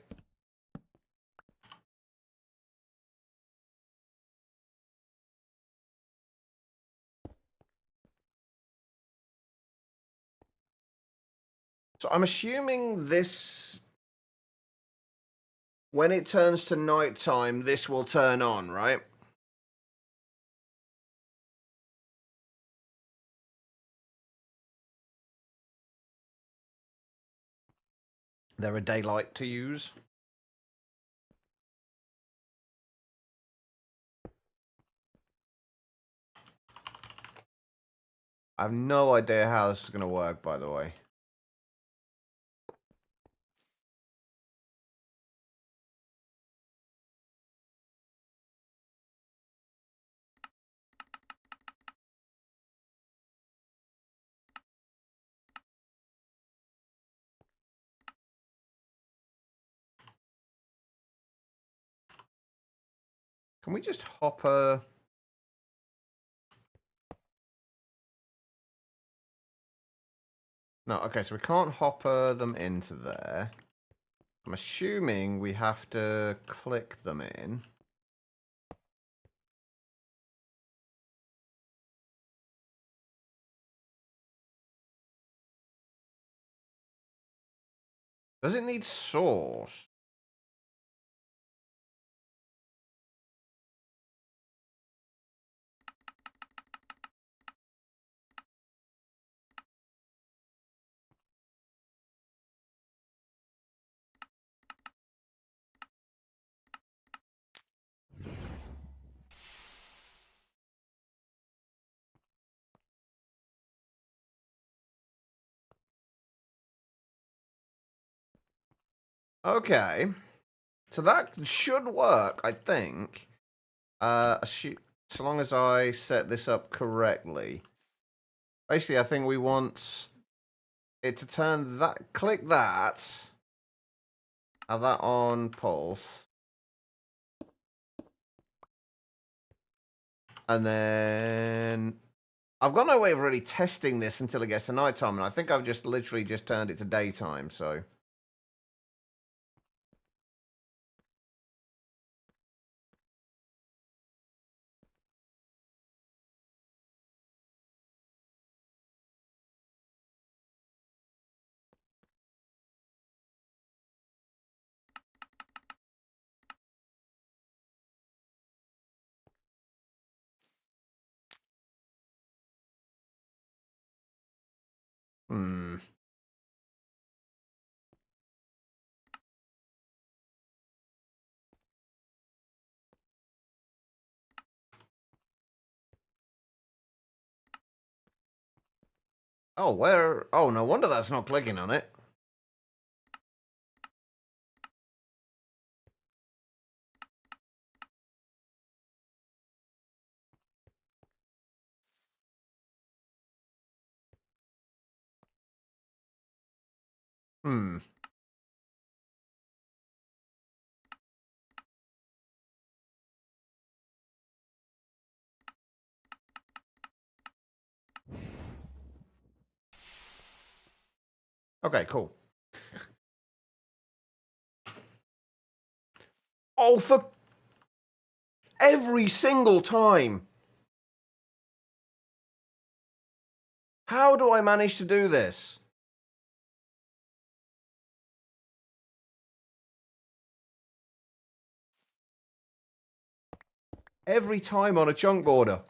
So I'm assuming this... When it turns to nighttime, this will turn on, right? They're a daylight to use. I have no idea how this is going to work, by the way. Can we just hop a... No, okay, so we can't hopper them into there. I'm assuming we have to click them in. Does it need source? Okay. So that should work, I think. So long as I set this up correctly. Basically, I think we want it to turn that... Click that. Have that on pulse. And then... I've got no way of really testing this until it gets to nighttime, and I think I've just literally just turned it to daytime, so... Hmm. Oh, where... Oh, no wonder that's not clicking on it. Hmm. Okay, cool. Oh, for every single time. How do I manage to do this? Every time on a chunk border.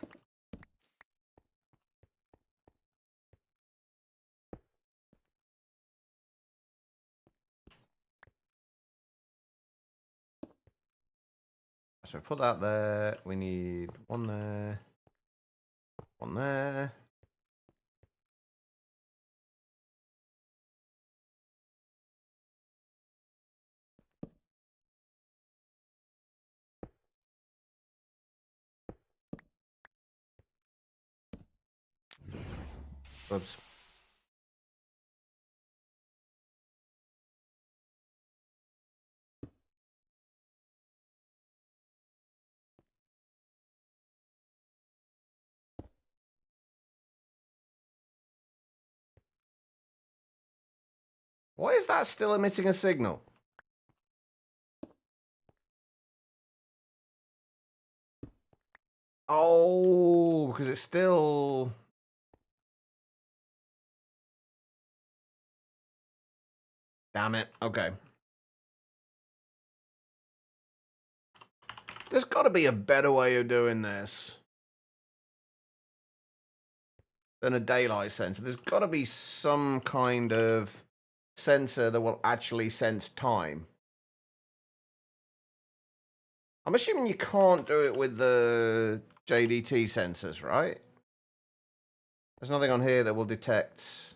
So put that there. We need one there. One there. Oops. Why is that still emitting a signal? Oh, because it's still... Damn it. Okay. There's got to be a better way of doing this than a daylight sensor. There's got to be some kind of sensor that will actually sense time. I'm assuming you can't do it with the JDT sensors, right? There's nothing on here that will detect...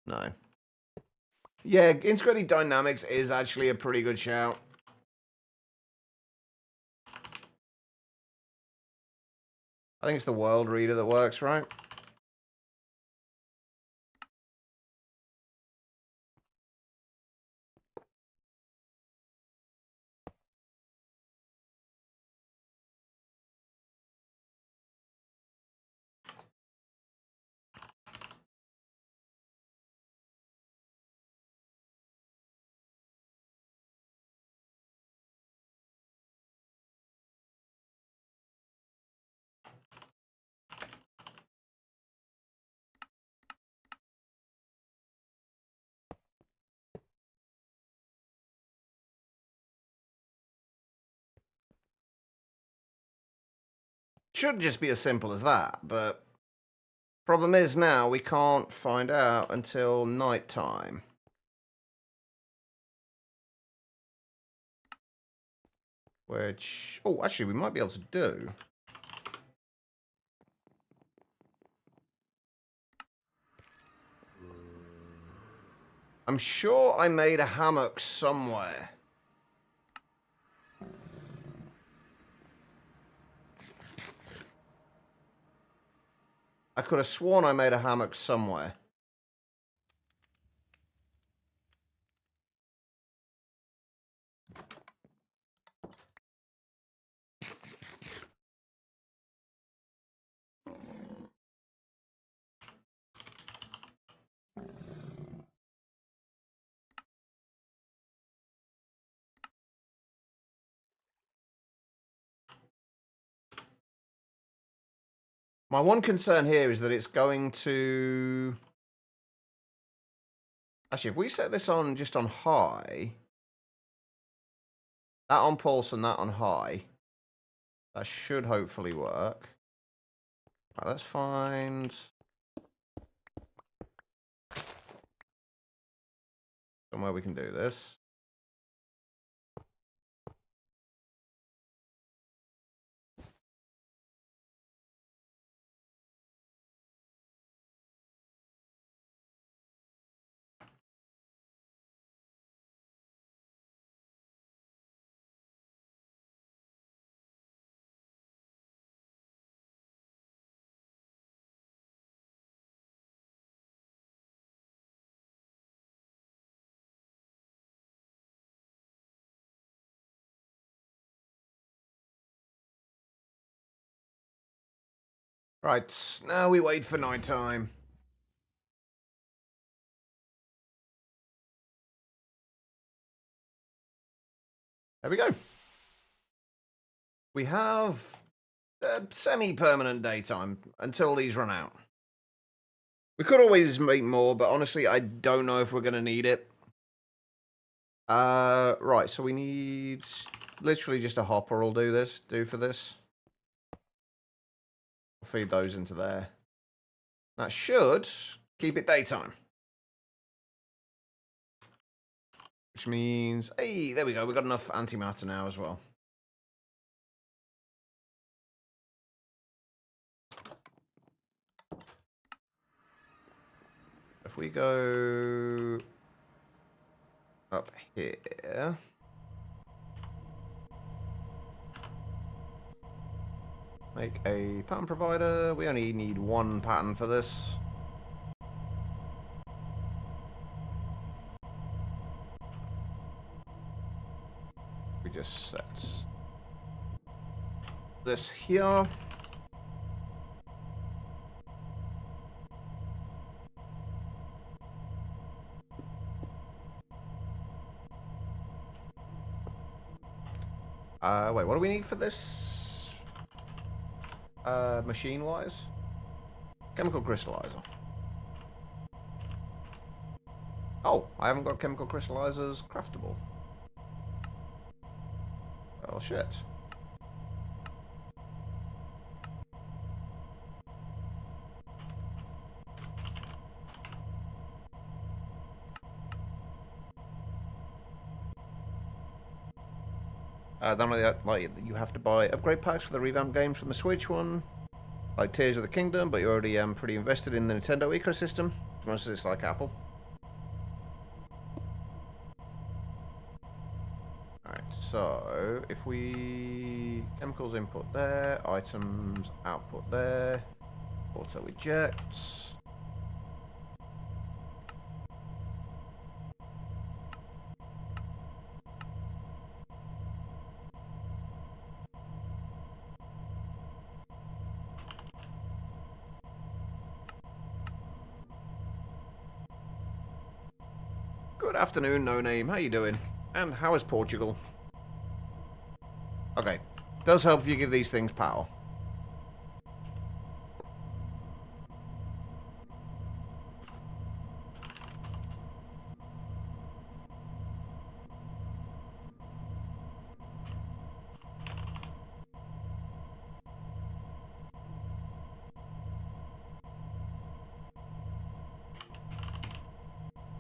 No. Yeah, integrated dynamics is actually a pretty good shout. I think it's the world reader that works, right? Should just be as simple as that, but problem is now we can't find out until night time. Which, oh, actually we might be able to do. I'm sure I made a hammock somewhere. I could have sworn I made a hammock somewhere. My one concern here is that it's going to... Actually, if we set this on just on high, that on pulse and that on high, that should hopefully work. Right, let's find somewhere we can do this. Right, now we wait for night time. There we go. We have semi-permanent daytime until these run out. We could always make more, but honestly, I don't know if we're going to need it. Right, so we need literally just a hopper will do for this. We'll feed those into there. That should keep it daytime. Which means, hey, there we go. We've got enough antimatter now as well. If we go up here, make a pattern provider. We only need one pattern for this. We just set this here. Wait, what do we need for this? Machine-wise? Chemical crystallizer. Oh, I haven't got chemical crystallizers craftable. Well, shit. Not only that, like, you have to buy upgrade packs for the revamped games from the Switch one, like Tears of the Kingdom, but you're already pretty invested in the Nintendo ecosystem, as much as it's like Apple. Alright, so if we chemicals input there, items output there, auto eject. Good afternoon, No Name. How you doing? And how is Portugal? Okay. Does help if you give these things power.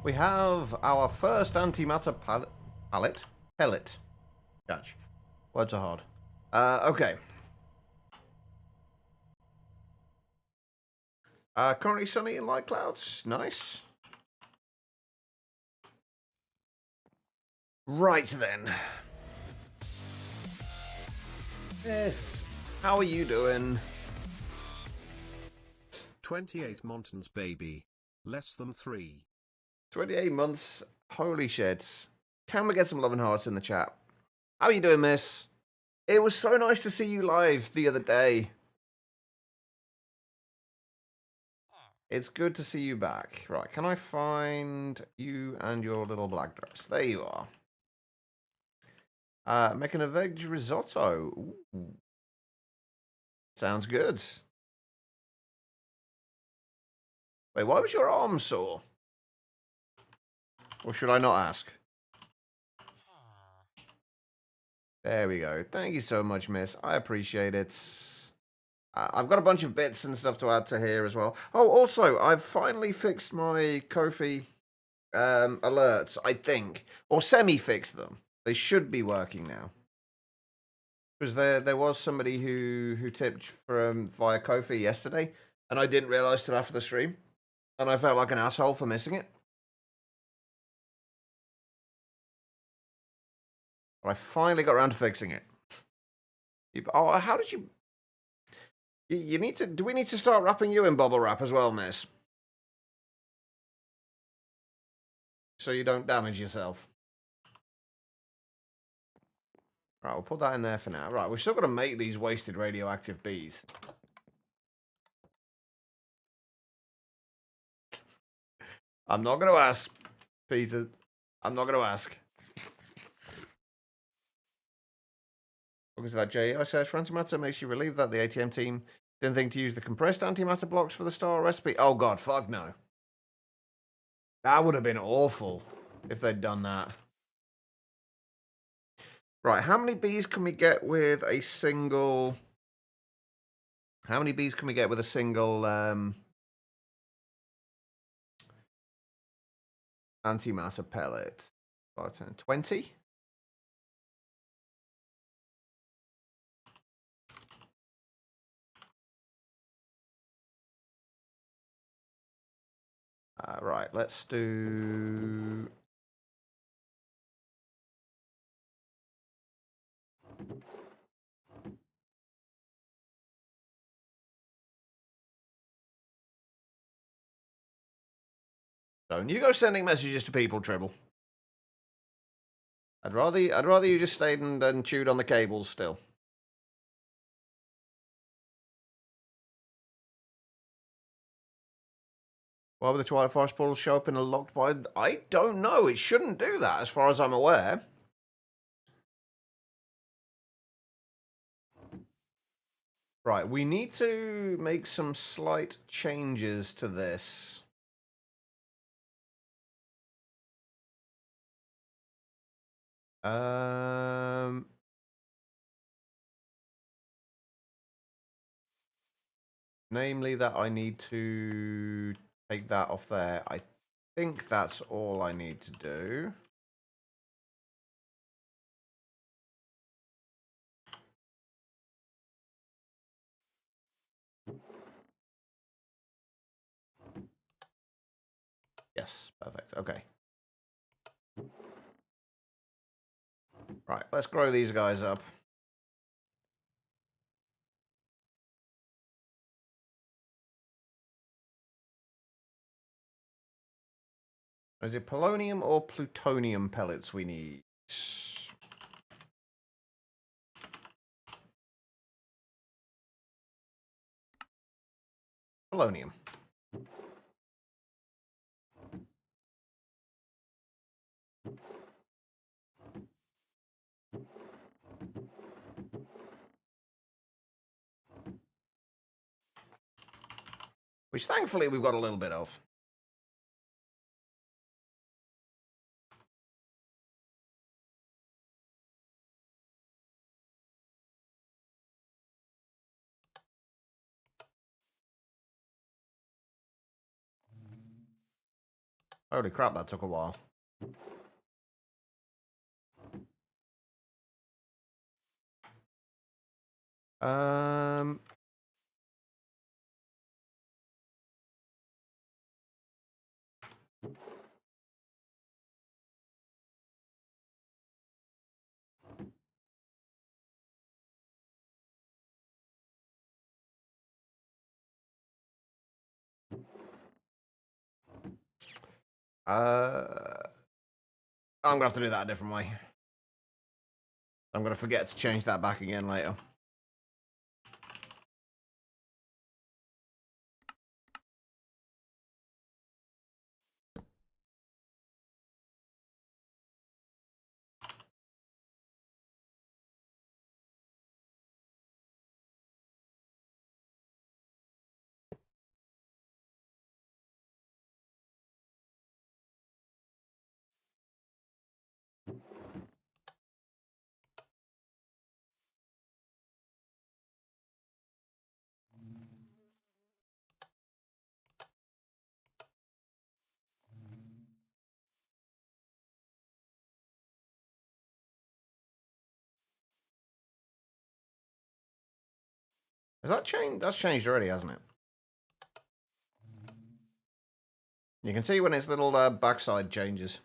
We have our first antimatter pellet. Catch. Words are hard. Okay. Currently sunny and light clouds. Nice. Right then. Yes. How are you doing? 28 Montans, baby. Less than 3. 28 months. Holy shit. Can we get some love and hearts in the chat? How are you doing, miss? It was so nice to see you live the other day. It's good to see you back. Right, can I find you and your little black dress? There you are. Making a veg risotto. Ooh. Sounds good. Wait, why was your arm sore? Or should I not ask? There we go. Thank you so much, miss. I appreciate it. I've got a bunch of bits and stuff to add to here as well. Oh, also, I've finally fixed my Ko-fi alerts, I think. Or semi-fixed them. They should be working now. Because there was somebody who tipped from via Ko-fi yesterday, and I didn't realize till after the stream. And I felt like an asshole for missing it. But I finally got around to fixing it. Oh, how did you... You need to... Do we need to start wrapping you in bubble wrap as well, miss? So you don't damage yourself. Right, we'll put that in there for now. Right, we've still got to make these wasted radioactive bees. I'm not going to ask, Peter. I'm not going to ask. Welcome to that JEI search for antimatter. Makes you relieved that the ATM team didn't think to use the compressed antimatter blocks for the star recipe. Oh god, fuck no. That would have been awful if they'd done that. Right, how many bees can we get with a single... How many bees can we get with a single antimatter pellet? 5, 10, 20? Right, let's do... Don't you go sending messages to people, Tribble. I'd rather you just stayed and chewed on the cables still. Why would the Twilight Forest portals show up in a locked by... I don't know. It shouldn't do that, as far as I'm aware. Right, we need to make some slight changes to this. Namely that I need to take that off there. I think that's all I need to do. Yes, perfect. Okay. Right, let's grow these guys up. Is it polonium or plutonium pellets we need? Polonium. Which thankfully we've got a little bit of. Holy crap, that took a while. Um... I'm gonna have to do that a different way. I'm gonna forget to change that back again later. Has that changed? That's changed already, hasn't it? You can see when its little backside changes.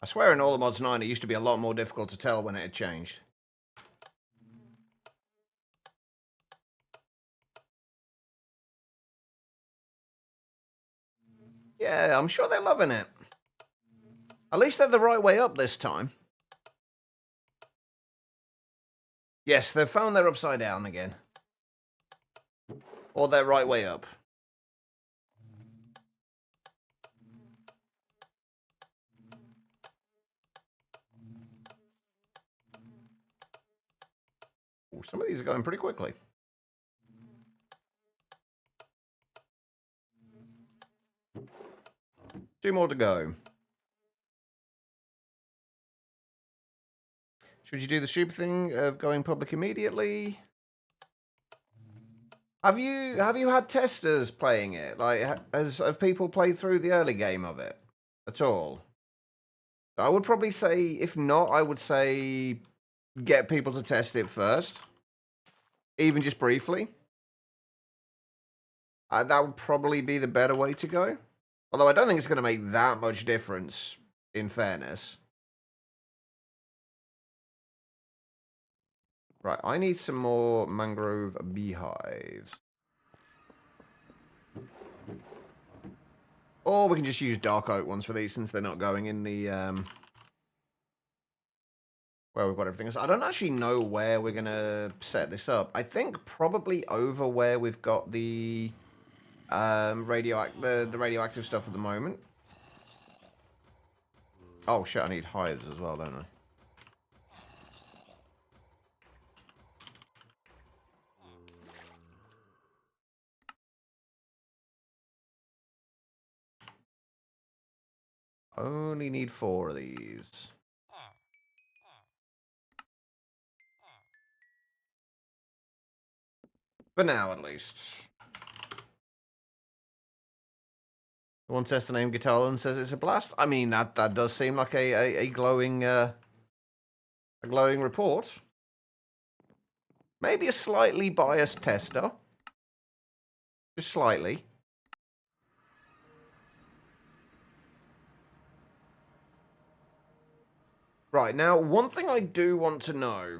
I swear in all the mods 9 it used to be a lot more difficult to tell when it had changed. Yeah, I'm sure they're loving it. At least they're the right way up this time. Yes, they've found their upside down again. Or their right way up. Ooh, some of these are going pretty quickly. Two more to go. Should you do the stupid thing of going public immediately? Have you had testers playing it? Like, have people played through the early game of it at all? I would probably say, if not, I would say get people to test it first, even just briefly. That would probably be the better way to go. Although I don't think it's going to make that much difference, in fairness. Right, I need some more mangrove beehives. Or we can just use dark oak ones for these since they're not going in the, where we've got everything. So I don't actually know where we're going to set this up. I think probably over where we've got the, the radioactive stuff at the moment. Oh shit, I need hives as well, don't I? Only need 4 of these. For now, at least. The one tester named Guitarland says it's a blast. I mean, that does seem like a glowing report. Maybe a slightly biased tester. Just slightly. Right, now, one thing I do want to know.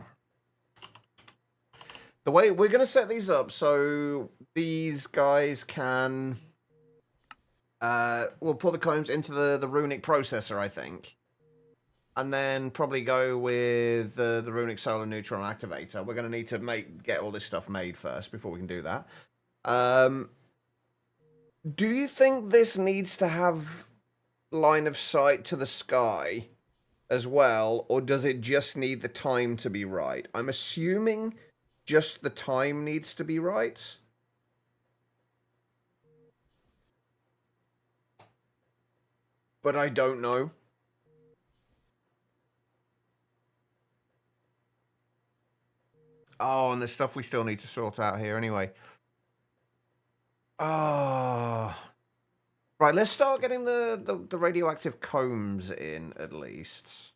The way we're going to set these up so these guys can... we'll put the combs into the runic processor, I think. And then probably go with the runic solar neutron activator. We're going to need to get all this stuff made first before we can do that. Do you think this needs to have line of sight to the sky as well, or does it just need the time to be right? I'm assuming just the time needs to be right. But I don't know. Oh, and there's stuff we still need to sort out here anyway. Oh. Right, let's start getting the radioactive combs in, at least.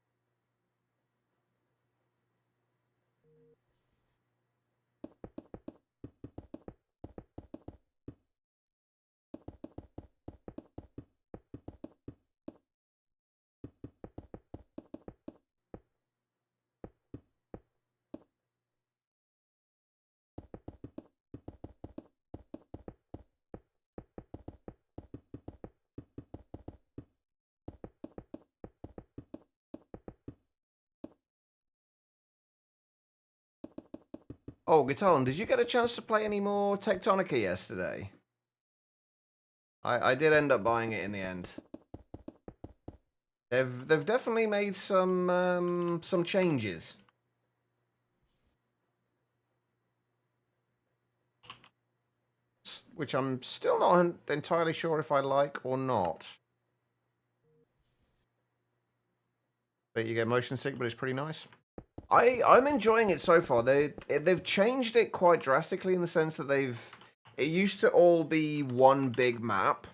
Oh, Guitarland, did you get a chance to play any more Tectonica yesterday? I did end up buying it in the end. They've definitely made some changes. Which I'm still not entirely sure if I like or not. But you get motion sick, but it's pretty nice. I'm enjoying it so far. They've changed it quite drastically in the sense that it used to all be one big map.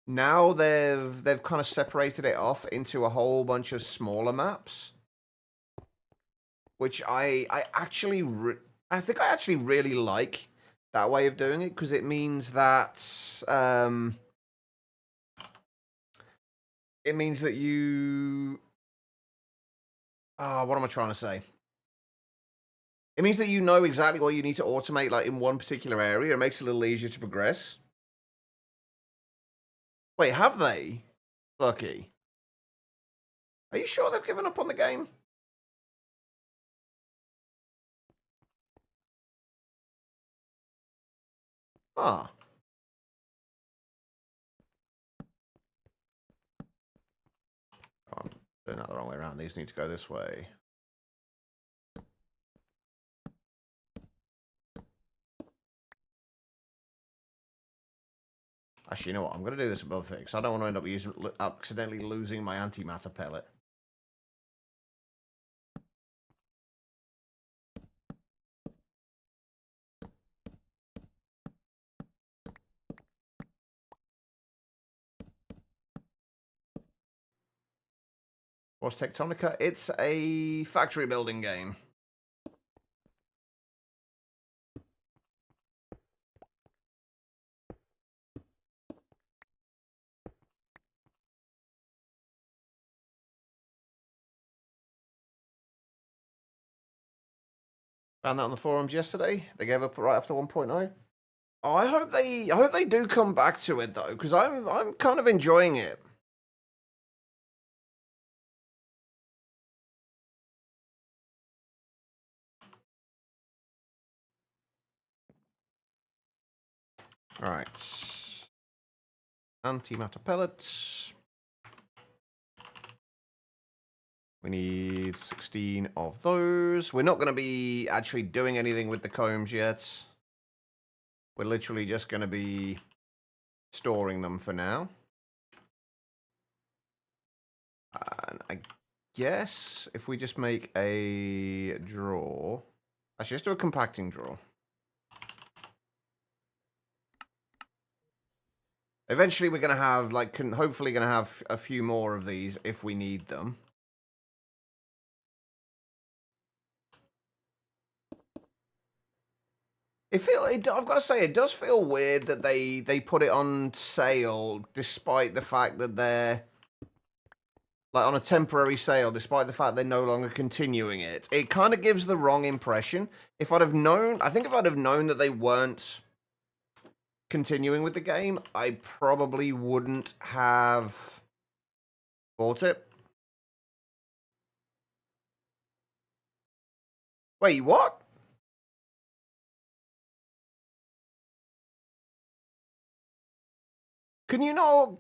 Now they've kind of separated it off into a whole bunch of smaller maps, which I think I actually really like that way of doing it, because it means that you what am I trying to say? It means that you know exactly what you need to automate, like in one particular area. It makes it a little easier to progress. Wait, have they? Lucky. Are you sure they've given up on the game? Ah. Oh, I'm doing that the wrong way around. These need to go this way. Actually, you know what? I'm going to do this above here because I don't want to end up accidentally losing my antimatter pellet. What's Tectonica? It's a factory building game. Found that on the forums yesterday. They gave up right after 1.0. Oh, I hope they do come back to it though, because I'm kind of enjoying it. All right, antimatter pellets. We need 16 of those. We're not going to be actually doing anything with the combs yet. We're literally just going to be storing them for now. And I guess if we just make a drawer. Actually, let's do a compacting drawer. Eventually, we're going to have, like, hopefully going to have a few more of these if we need them. I've got to say, it does feel weird that they put it on sale despite the fact that they're, like, on a temporary sale, despite the fact they're no longer continuing it. It kind of gives the wrong impression. If I'd have known, I think if I'd have known that they weren't continuing with the game, I probably wouldn't have bought it. Wait, what? Could you not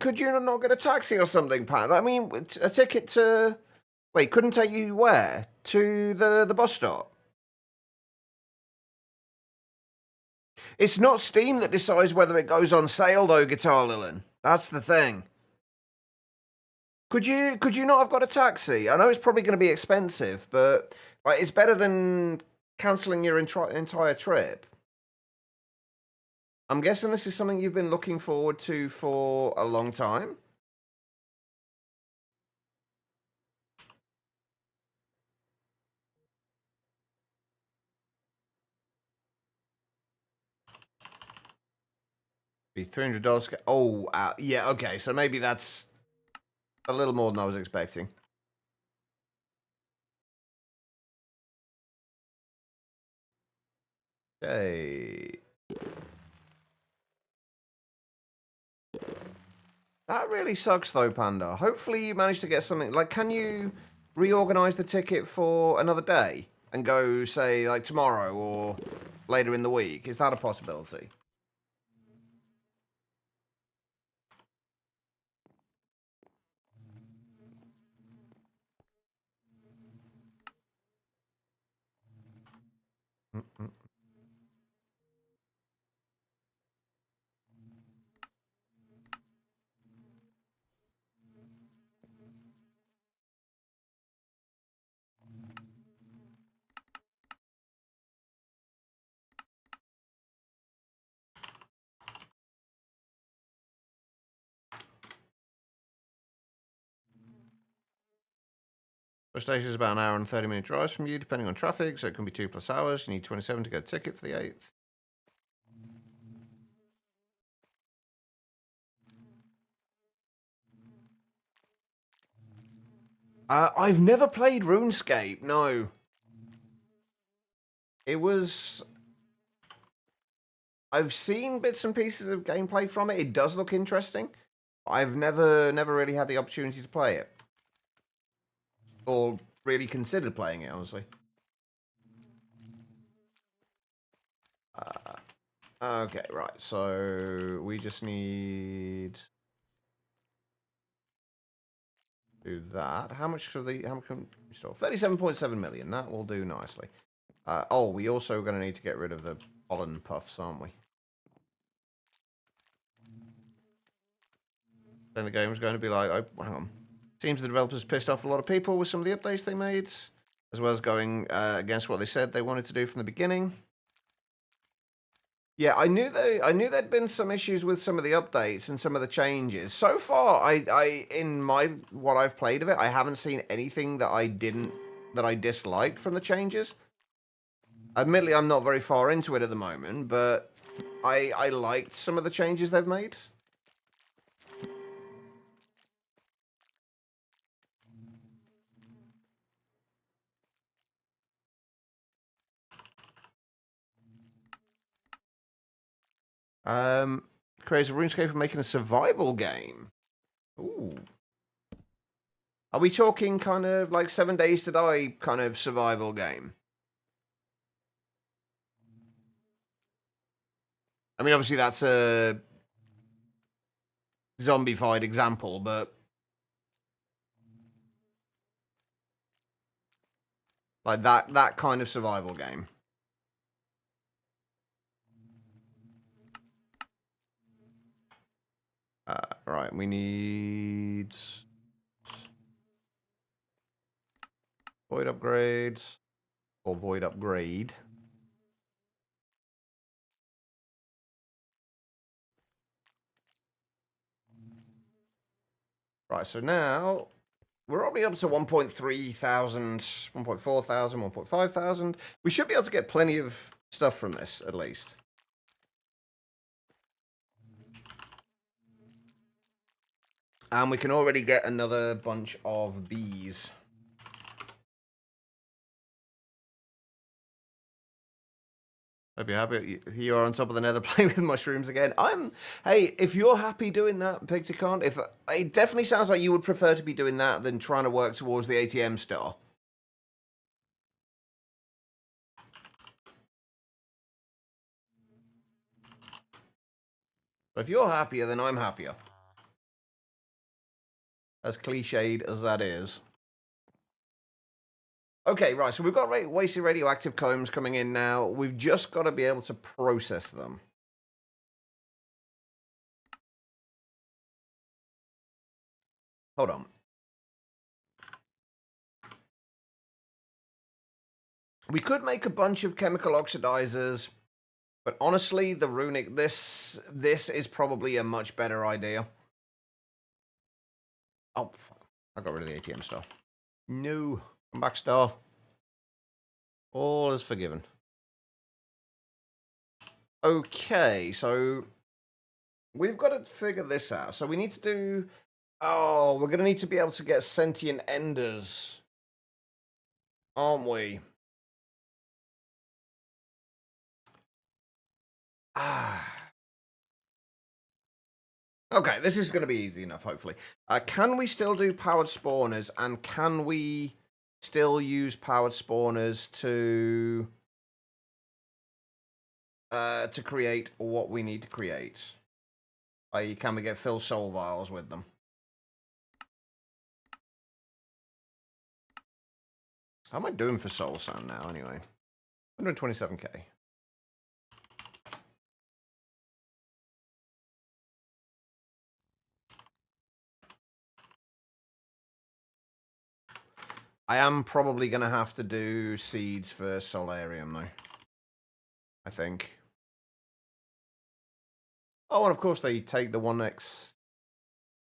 get a taxi or something, Pat? I mean, a ticket to... Wait, couldn't take you where? To the bus stop? It's not Steam that decides whether it goes on sale, though, Guitar Lilin. That's the thing. Could you not have got a taxi? I know it's probably going to be expensive, but like, it's better than cancelling your entire trip. I'm guessing this is something you've been looking forward to for a long time. Be $300. Oh, yeah, okay. So maybe that's a little more than I was expecting. Okay. That really sucks, though, Panda. Hopefully you managed to get something. Like, can you reorganize the ticket for another day and go, say, like tomorrow or later in the week? Is that a possibility? Mm-mm. The station is about an hour and 30-minute drive from you, depending on traffic, so it can be 2+ hours. You need 27 to get a ticket for the 8th. I've never played RuneScape, no. It was... I've seen bits and pieces of gameplay from it. It does look interesting. I've never really had the opportunity to play it. Or really considered playing it, honestly. Okay, right. So we just need do that. How much can we store? 37.7 million. That will do nicely. Oh, we also going to need to get rid of the pollen puffs, aren't we? Then the game's going to be like, oh, hang on. Seems the developers pissed off a lot of people with some of the updates they made, as well as going against what they said they wanted to do from the beginning. Yeah, I knew there'd been some issues with some of the updates and some of the changes. So far, I in what I've played of it, I haven't seen anything that I disliked from the changes. Admittedly, I'm not very far into it at the moment, but I liked some of the changes they've made. Creates a RuneScape for making a survival game. Ooh. Are we talking kind of like 7 Days to Die kind of survival game? I mean, obviously that's a zombified example, but like that kind of survival game. Right, we need void upgrades or void upgrade. Right, so now we're already up to 1.3 thousand, 1.4 thousand, 1.5 thousand. We should be able to get plenty of stuff from this, at least. And we can already get another bunch of bees. Hope you're happy. You're on top of the nether playing with mushrooms again. Hey, if you're happy doing that, Pixicon, it definitely sounds like you would prefer to be doing that than trying to work towards the ATM star. But if you're happier, then I'm happier. As cliched as that is. Okay, right, so we've got wasted radioactive combs coming in now. We've just got to be able to process them. Hold on. We could make a bunch of chemical oxidizers, but honestly, the runic, this is probably a much better idea. Oh, fuck. I got rid of the ATM star. No. Come back, star. All is forgiven. Okay, so we've got to figure this out. So we need to do... Oh, we're going to need to be able to get sentient enders. Aren't we? Ah. Okay, this is going to be easy enough, hopefully. Can we still do powered spawners, and can we still use powered spawners to create what we need to create? I.e., can we get fill soul vials with them? How am I doing for soul sand now, anyway? 127k. I am probably going to have to do seeds for solarium, though. I think. Oh, and of course they take the 1x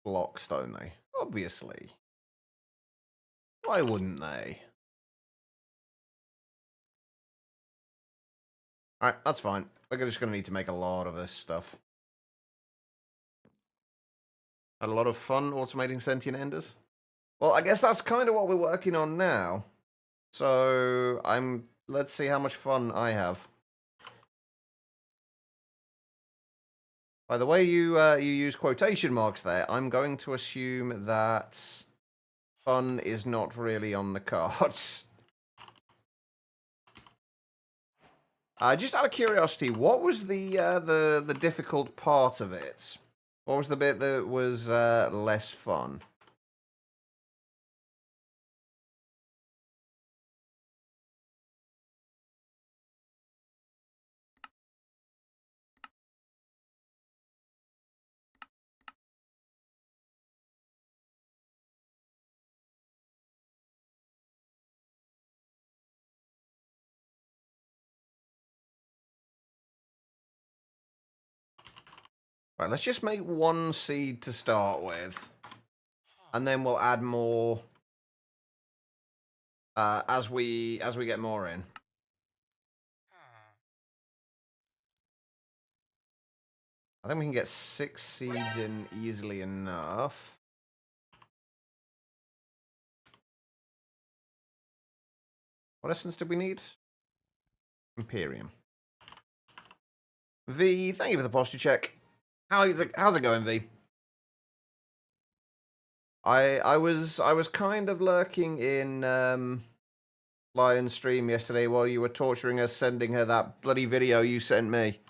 blocks, don't they? Obviously. Why wouldn't they? Alright, that's fine. We're just going to need to make a lot of this stuff. Had a lot of fun automating sentient enders. Well, I guess that's kind of what we're working on now. So, let's see how much fun I have. By the way you use quotation marks there, I'm going to assume that fun is not really on the cards. Just out of curiosity, what was the difficult part of it? What was the bit that was less fun? Right, let's just make one seed to start with, and then we'll add more as we get more in. I think we can get 6 seeds in easily enough. What essence do we need? Imperium. V, thank you for the posture check. How's it going, V? I was kind of lurking in Lion's stream yesterday while you were torturing us, sending her that bloody video you sent me.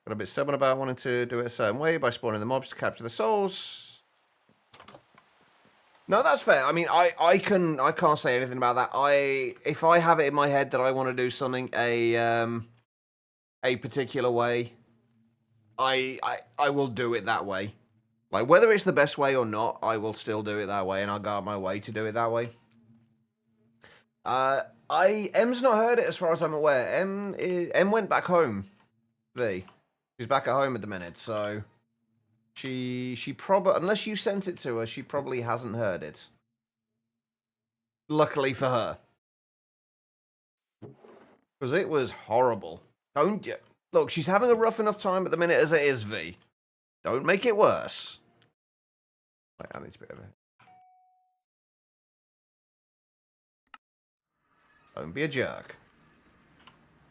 Got a bit stubborn about wanting to do it a certain way by spawning the mobs to capture the souls. No, that's fair. I mean, I can't say anything about that. If I have it in my head that I want to do something a particular way, I will do it that way. Like, whether it's the best way or not, I will still do it that way, and I'll go out my way to do it that way. M's not heard it as far as I'm aware. M went back home. V. She's back at home at the minute, so she probably, unless you sent it to her, she probably hasn't heard it. Luckily for her. Because it was horrible. Don't you? Look, she's having a rough enough time at the minute as it is, V. Don't make it worse. Wait, I need to be over here. Don't be a jerk.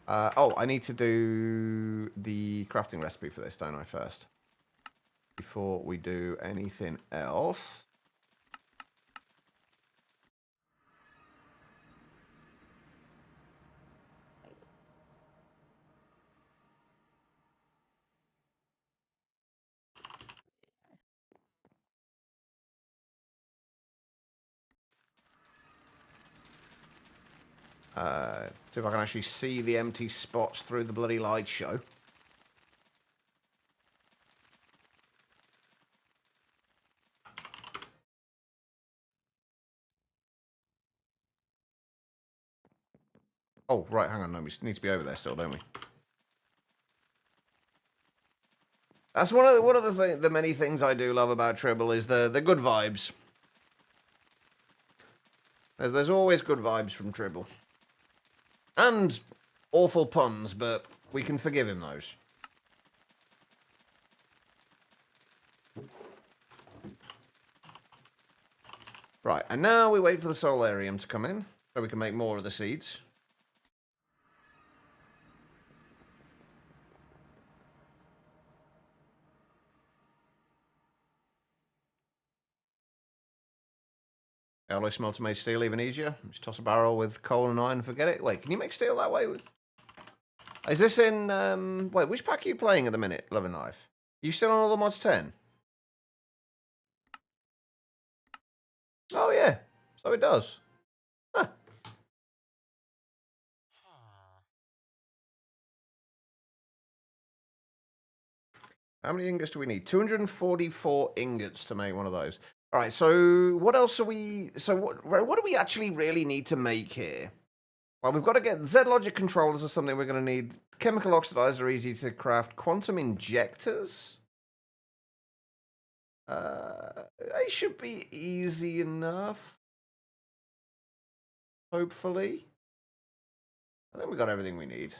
Oh, I need to do the crafting recipe for this, don't I, first? Before we do anything else. See if I can actually see the empty spots through the bloody light show. Oh, right, hang on. No, we need to be over there still, don't we? That's one of the many things I do love about Tribble is the good vibes. There's always good vibes from Tribble. And awful puns, but we can forgive him those. Right, and now we wait for the solarium to come in, so we can make more of the seeds. Alloy smelter made steel even easier. Just toss a barrel with coal and iron and forget it. Wait, can you make steel that way? Is this in, wait, which pack are you playing at the minute, Love and Life? Are you still on all the mods 10? Oh, yeah. So it does. Huh. How many ingots do we need? 244 ingots to make one of those. All right, so what else are we... So what do we actually really need to make here? Well, we've got to get Z-Logic controllers or something we're going to need. Chemical oxidizer, easy to craft. Quantum injectors? They should be easy enough. Hopefully. I think we got everything we need.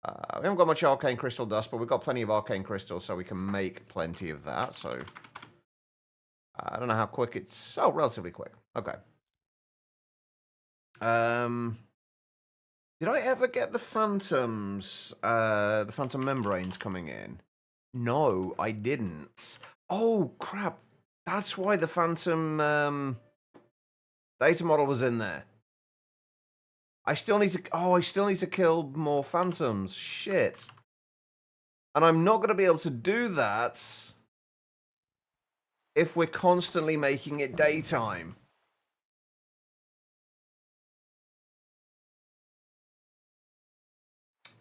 We haven't got much arcane crystal dust, but we've got plenty of arcane crystals, so we can make plenty of that. So I don't know how quick it's... Oh, relatively quick. Okay. Did I ever get the phantoms, the phantom membranes coming in? No, I didn't. Oh, crap. That's why the Phantom data model was in there. I still need to kill more Phantoms. Shit. And I'm not going to be able to do that if we're constantly making it daytime.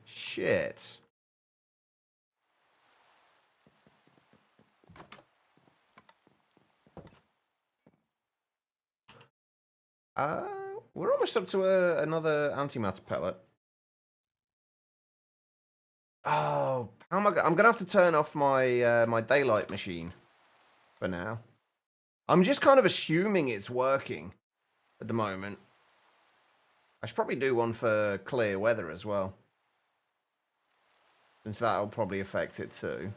Shit. We're almost up to another antimatter pellet. Oh, how am I? I'm gonna have to turn off my my daylight machine for now. I'm just kind of assuming it's working at the moment. I should probably do one for clear weather as well, since that'll probably affect it too.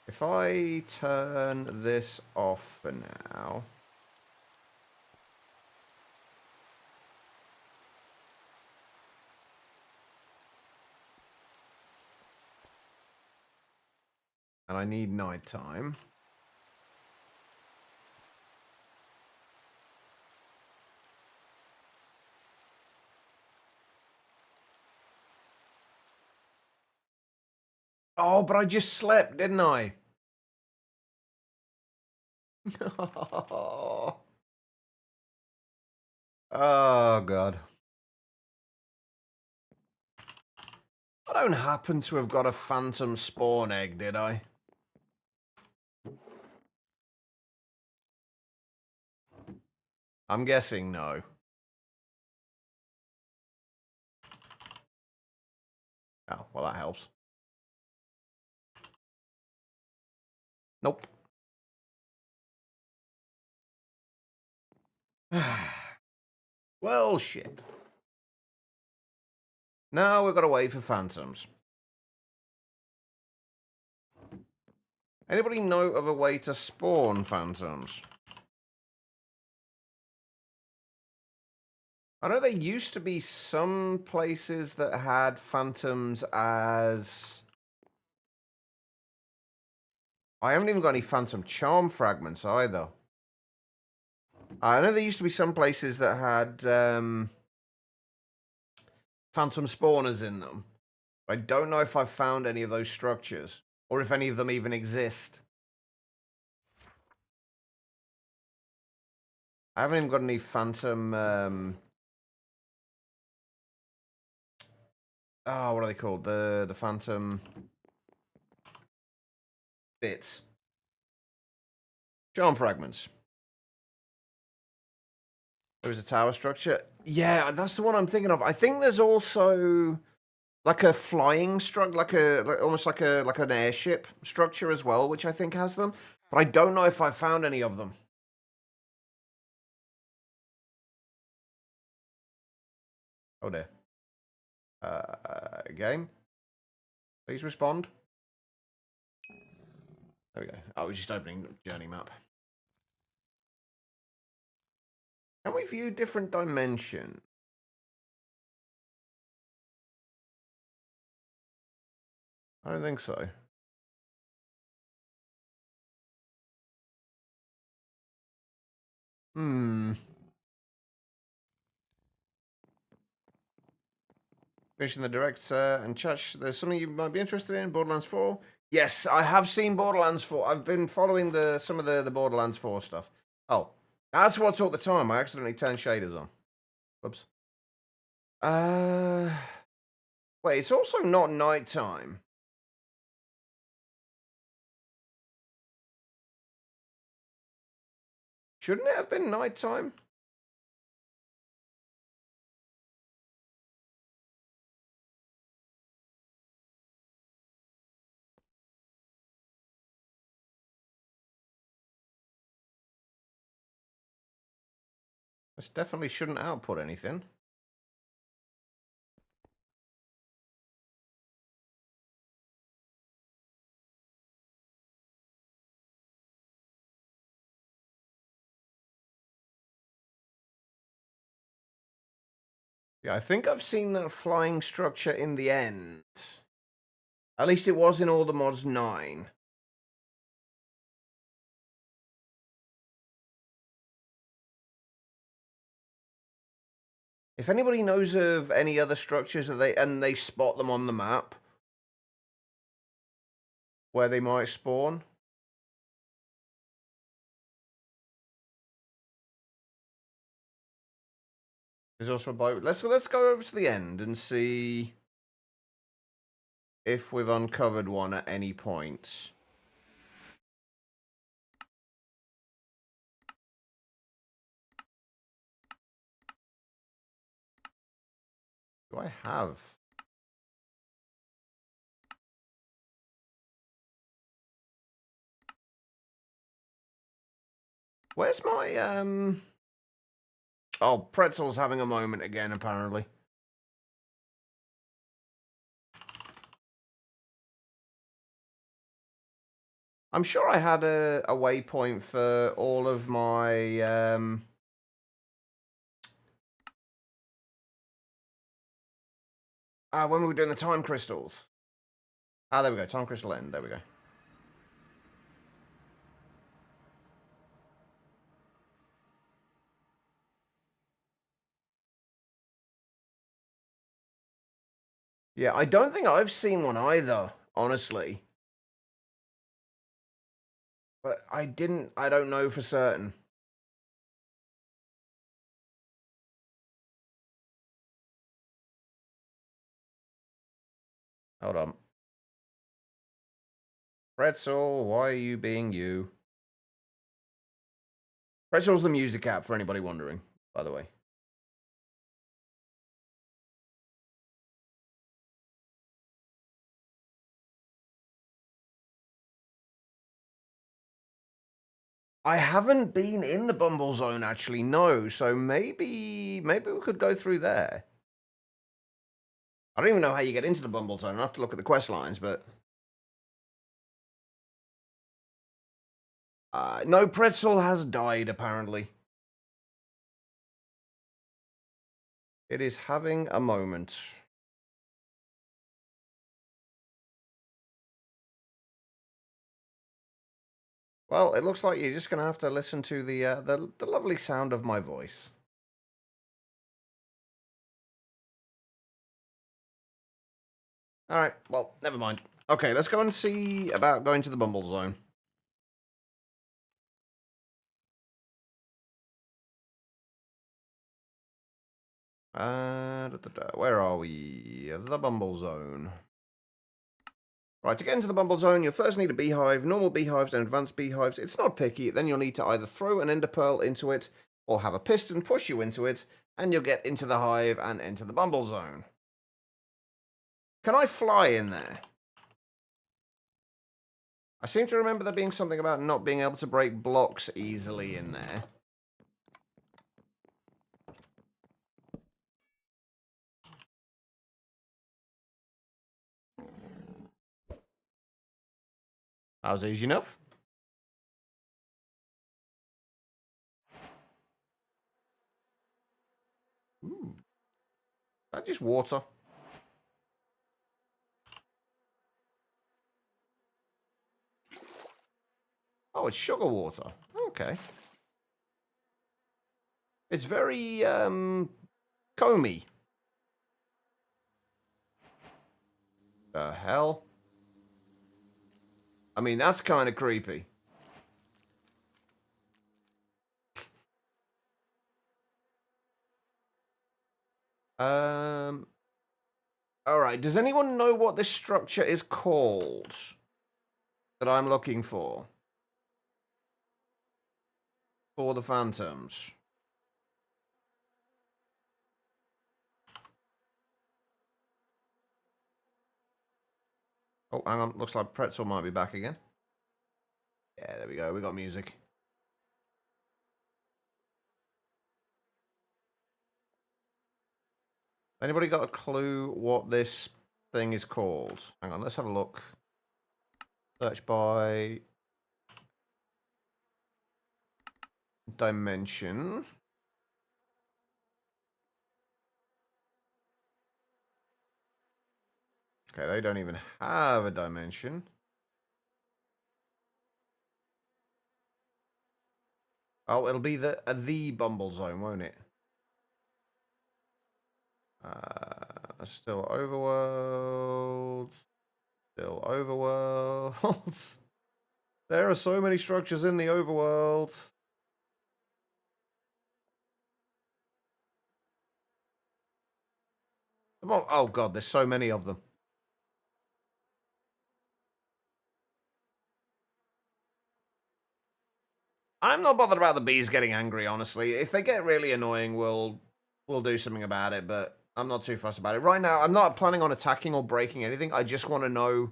If I turn this off for now. And I need nighttime. Oh, but I just slept, didn't I? Oh, God. I don't happen to have got a phantom spawn egg, did I? I'm guessing no. Oh, well, that helps. Nope. Well, shit. Now we've got to wait for phantoms. Anybody know of a way to spawn phantoms? I know there used to be some places that had phantoms as... I haven't even got any phantom charm fragments either. I know there used to be some places that had phantom spawners in them. I don't know if I've found any of those structures, or if any of them even exist. I haven't even got any phantom... Oh, what are they called? The phantom... bits. Charm fragments. There was a tower structure. Yeah, that's the one I'm thinking of. I think there's also like a flying structure, almost like an airship structure as well, which I think has them. But I don't know if I found any of them. Oh dear. Game. Please respond. There we go. I was just opening journey map. Can we view different dimensions? I don't think so. Finishing the direct and chat. There's something you might be interested in. Borderlands 4. Yes, I have seen Borderlands 4. I've been following some of the Borderlands 4 stuff. Oh, that's what took the time. I accidentally turned shaders on. Whoops. Wait, it's also not nighttime. Shouldn't it have been nighttime? This definitely shouldn't output anything. Yeah, I think I've seen that flying structure in the end. At least it was in all the mods 9. If anybody knows of any other structures that they spot them on the map where they might spawn. There's also a boat. Let's go over to the end and see if we've uncovered one at any point. Do I have? Where's my Oh, Pretzel's having a moment again, apparently. I'm sure I had a waypoint for all of my when we were doing the time crystals. There we go. Time crystal end. There we go. Yeah, I don't think I've seen one either, honestly. But I don't know for certain. Hold on. Pretzel, why are you being you? Pretzel's the music app, for anybody wondering, by the way. I haven't been in the Bumble Zone, actually, no. So maybe we could go through there. I don't even know how you get into the Bumble Zone. I'll have to look at the quest lines, but... no, Pretzel has died, apparently. It is having a moment. Well, it looks like you're just going to have to listen to the lovely sound of my voice. All right, well, never mind. Okay, let's go and see about going to the Bumble Zone. Where are we? The Bumble Zone. Right, to get into the Bumble Zone, you'll first need a beehive, normal beehives and advanced beehives. It's not picky. Then you'll need to either throw an ender pearl into it or have a piston push you into it, and you'll get into the hive and enter the Bumble Zone. Can I fly in there? I seem to remember there being something about not being able to break blocks easily in there. That was easy enough. Ooh. That just water. Oh, it's sugar water. Okay. It's very, comey. The hell? I mean, that's kind of creepy. All right. Does anyone know what this structure is called that I'm looking for the phantoms? Oh, hang on. Looks like Pretzel might be back again. Yeah, there we go. We got music. Anybody got a clue what this thing is called? Hang on, let's have a look. Search by dimension. Okay, they don't even have a dimension. Oh, it'll be the Bumble Zone, won't it? Still overworld. Still overworld. There are so many structures in the overworld. Oh god, there's so many of them. I'm not bothered about the bees getting angry, honestly. If they get really annoying, we'll do something about it, but I'm not too fussed about it. Right now, I'm not planning on attacking or breaking anything. I just want to know...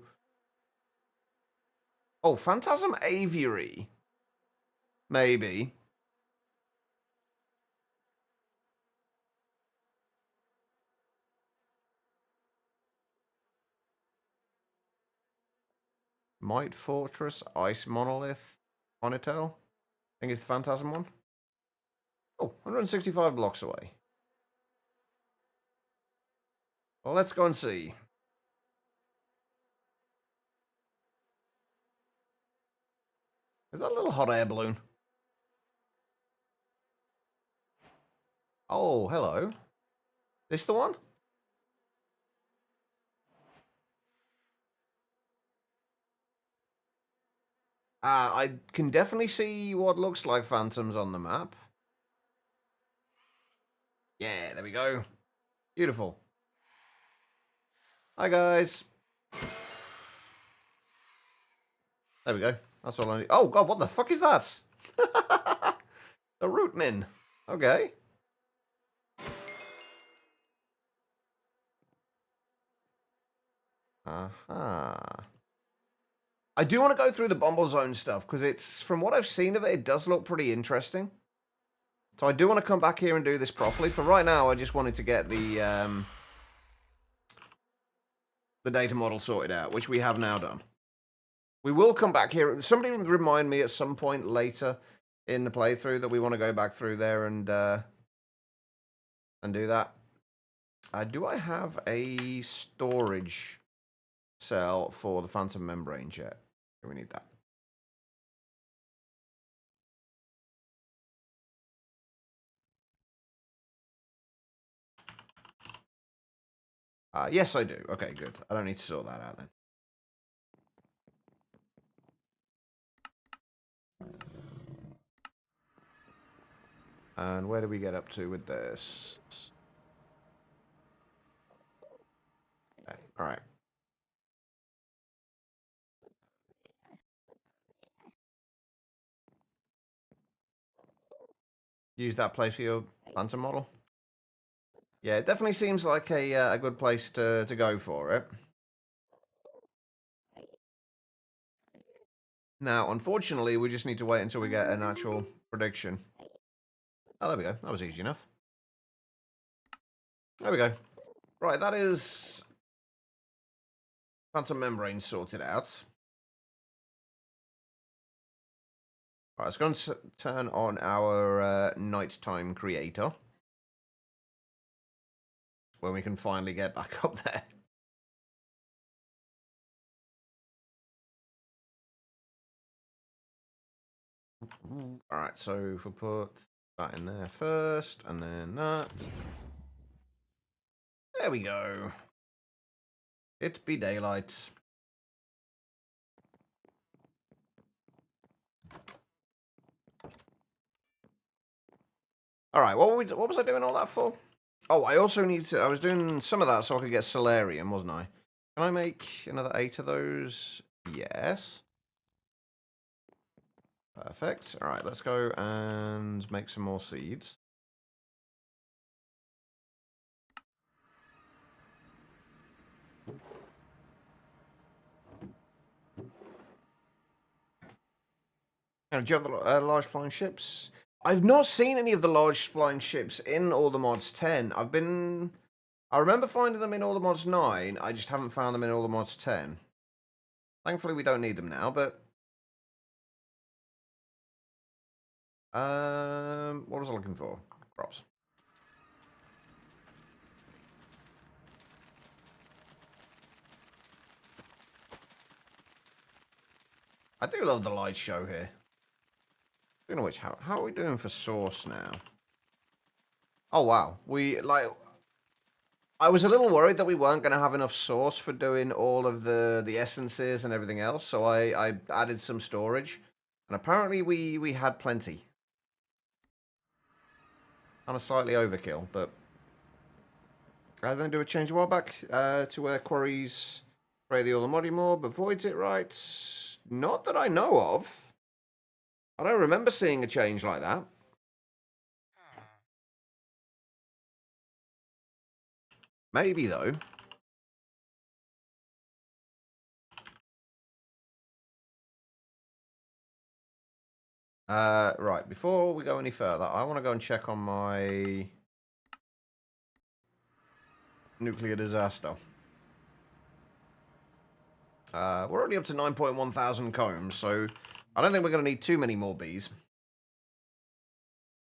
Oh, Phantasm Aviary. Maybe. Might Fortress, Ice Monolith, Ponytail. I think it's the Phantasm one. Oh, 165 blocks away. Well, let's go and see. Is that a little hot air balloon? Oh, hello. This the one? I can definitely see what looks like phantoms on the map. Yeah, there we go. Beautiful. Hi, guys. There we go. That's all I need. Oh, God, what the fuck is that? The Rootmin. Okay. I do want to go through the Bumble Zone stuff, because it's, from what I've seen of it, it does look pretty interesting. So I do want to come back here and do this properly. For right now, I just wanted to get the data model sorted out, which we have now done. We will come back here. Somebody remind me at some point later in the playthrough that we want to go back through there and do that. Do I have a storage cell for the Phantom Membrane yet? We need that. Yes, I do. Okay, good. I don't need to sort that out then. And where do we get up to with this? Okay, all right. Use that place for your Phantom model? Yeah, it definitely seems like a good place to go for it. Now, unfortunately, we just need to wait until we get an actual prediction. Oh, there we go. That was easy enough. There we go. Right, that is Phantom Membrane sorted out. Right, let's go and turn on our nighttime creator. When we can finally get back up there. Alright, so if we put that in there first, and then that. There we go. It be daylight. Alright, what was I doing all that for? Oh, I also need to... I was doing some of that so I could get Solarium, wasn't I? Can I make another 8 of those? Yes. Perfect. Alright, let's go and make some more seeds. Now, do you have the large flying ships? I've not seen any of the large flying ships in all the mods 10. I remember finding them in all the mods 9. I just haven't found them in all the mods 10. Thankfully, we don't need them now, but... what was I looking for? Crops. I do love the light show here. Speaking of which, how are we doing for source now? Oh, wow. We, like... I was a little worried that we weren't going to have enough sauce for doing all of the essences and everything else, so I added some storage, and apparently we had plenty. Kind of slightly overkill, but rather than do a change a while back to where quarries spray the Olamodi mob avoids it, right? Not that I know of. I don't remember seeing a change like that. Maybe though. Right, before we go any further, I want to go and check on my nuclear disaster. We're already up to 9.1 thousand combs, so I don't think we're going to need too many more bees.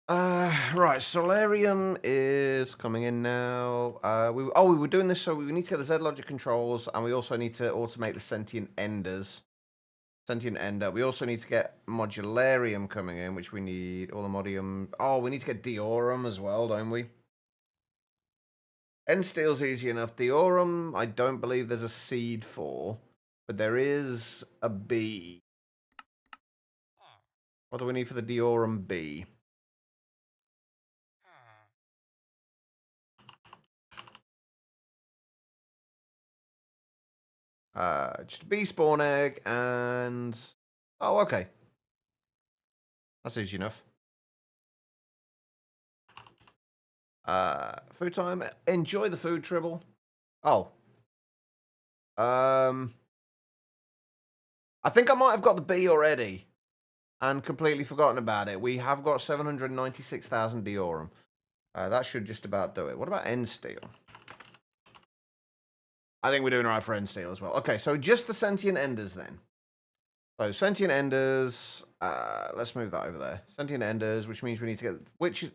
Right, Solarium is coming in now. We were doing this, so we need to get the Z-Logic controls, and we also need to automate the Sentient Enders. Sentient Ender. We also need to get Modularium coming in, which we need. Olamodium. Oh, we need to get Diorum as well, don't we? End Steel's easy enough. Diorum, I don't believe there's a seed for, but there is a bee. What do we need for the Diorum bee? Just a bee spawn egg and... Oh, okay. That's easy enough. Food time. Enjoy the food, Tribble. Oh. I think I might have got the bee already and completely forgotten about it. We have got 796,000 Diorum. That should just about do it. What about End Steel? I think we're doing right for End Steel as well. Okay, so just the Sentient Enders then. So Sentient Enders, let's move that over there. Sentient Enders, which means we need to get Witch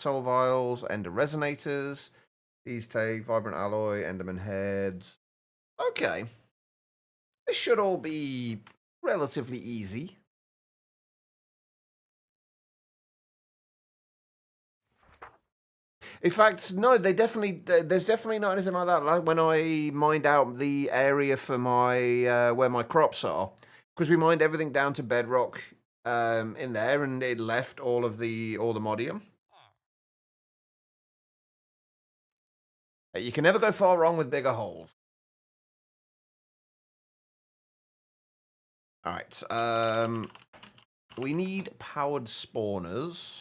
Soul Vials, Ender Resonators. These take Vibrant Alloy, Enderman Heads. Okay. This should all be relatively easy. In fact, no, there's definitely not anything like that. Like when I mined out the area for my where my crops are, because we mined everything down to bedrock in there, and it left all the modium. You can never go far wrong with bigger holes. All right. We need powered spawners.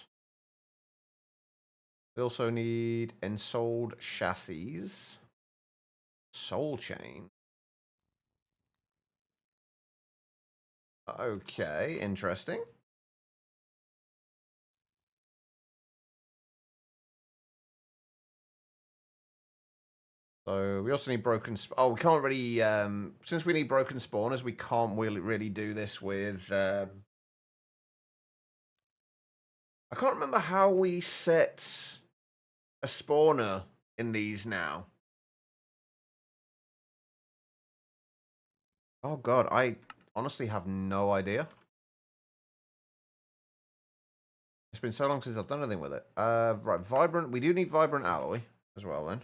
We also need ensouled chassis. Soul chain. Okay, interesting. So we also need broken... Oh, we can't really... since we need broken spawners, we can't really do this with... I can't remember how we set a spawner in these now. Oh, God. I honestly have no idea. It's been so long since I've done anything with it. Right, Vibrant... We do need Vibrant Alloy as well, then.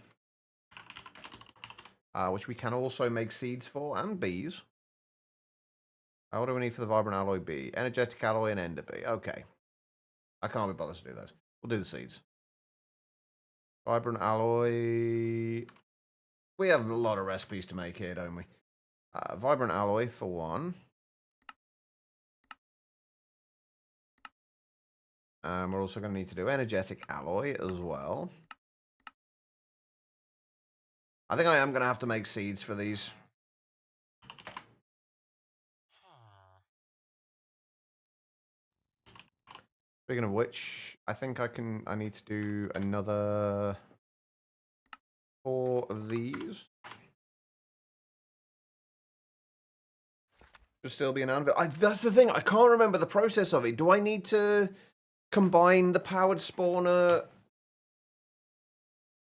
Which we can also make seeds for, and bees. What do we need for the Vibrant Alloy bee? Energetic Alloy and Ender bee. Okay. I can't be bothered to do those. We'll do the seeds. Vibrant Alloy. We have a lot of recipes to make here, don't we? Vibrant Alloy for one. We're also going to need to do Energetic Alloy as well. I think I am going to have to make seeds for these. Speaking of which, I think I need to do another 4 of these. Should still be an anvil. That's the thing, I can't remember the process of it. Do I need to combine the powered spawner?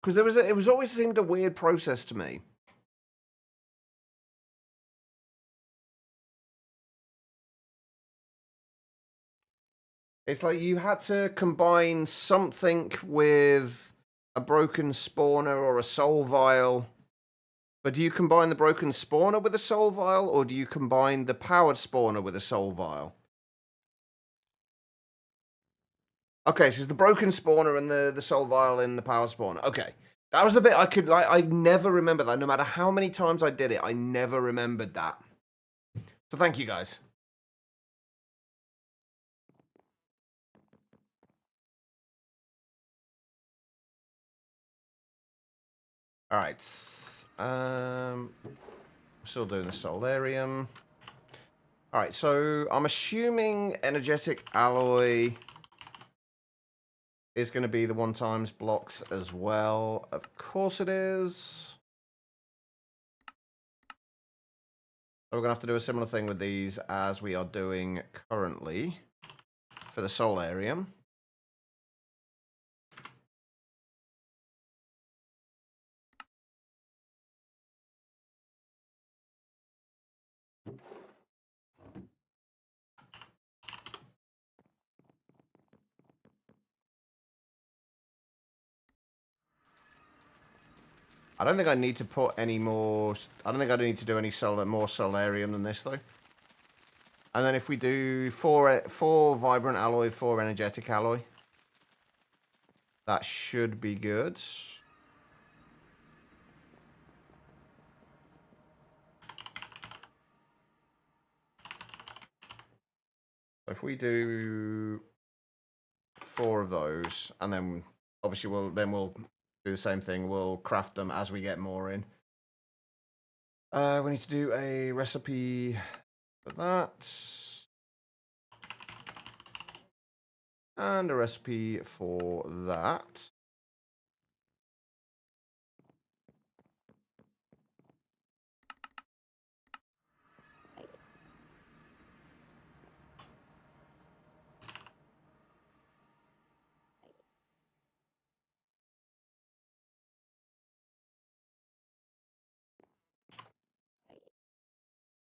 Because it was always seemed a weird process to me. It's like you had to combine something with a broken spawner or a soul vial. But do you combine the broken spawner with a soul vial, or do you combine the powered spawner with a soul vial? Okay, so it's the broken spawner and the soul vial in the power spawner. Okay. That was the bit I could, like, I never remember that. No matter how many times I did it, I never remembered that. So thank you, guys. All right. Still doing the solarium. All right, so I'm assuming energetic alloy is going to be the 1x blocks as well. Of course it is. So we're going to have to do a similar thing with these as we are doing currently for the solarium. I don't think I need to put any more. I don't think I need to do any more solarium than this though. And then if we do four vibrant alloy, 4 energetic alloy, that should be good. If we do 4 of those, and then obviously we'll do the same thing. We'll craft them as we get more in. We need to do a recipe for that. And a recipe for that.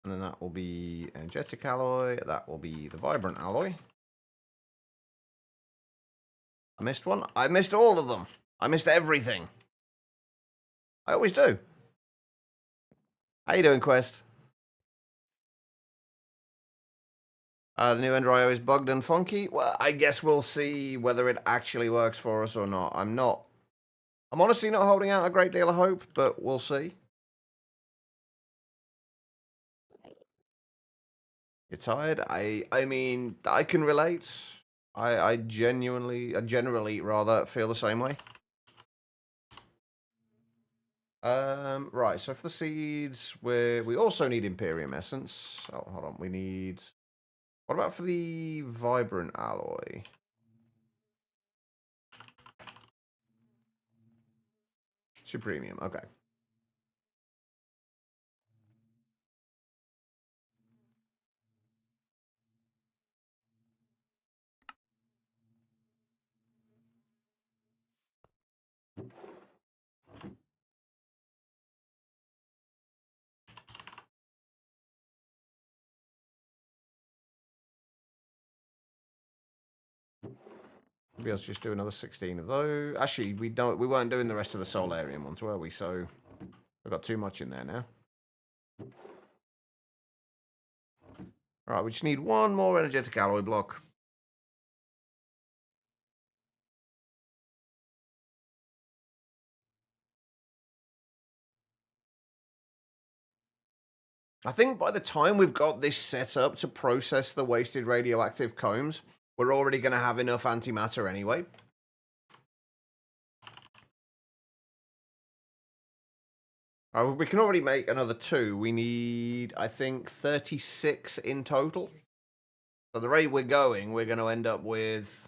And then that will be energetic alloy. That will be the vibrant alloy. I missed one. I missed all of them. I missed everything. I always do. How you doing, Quest? The new Ender IO is bugged and funky. Well, I guess we'll see whether it actually works for us or not. I'm honestly not holding out a great deal of hope, but we'll see. You're tired? I mean, I can relate. I generally rather feel the same way. Right, so for the seeds, we also need Imperium Essence. Oh, hold on, we need... What about for the Vibrant Alloy? Supremium, okay. Maybe let's just do another 16 of those. Actually, we weren't doing the rest of the Solarium ones, were we? So we've got too much in there now. Alright, we just need one more energetic alloy block. I think by the time we've got this set up to process the wasted radioactive combs, we're already going to have enough antimatter anyway. We can already make another 2. We need, I think, 36 in total. So the rate we're going, we're going to end up with...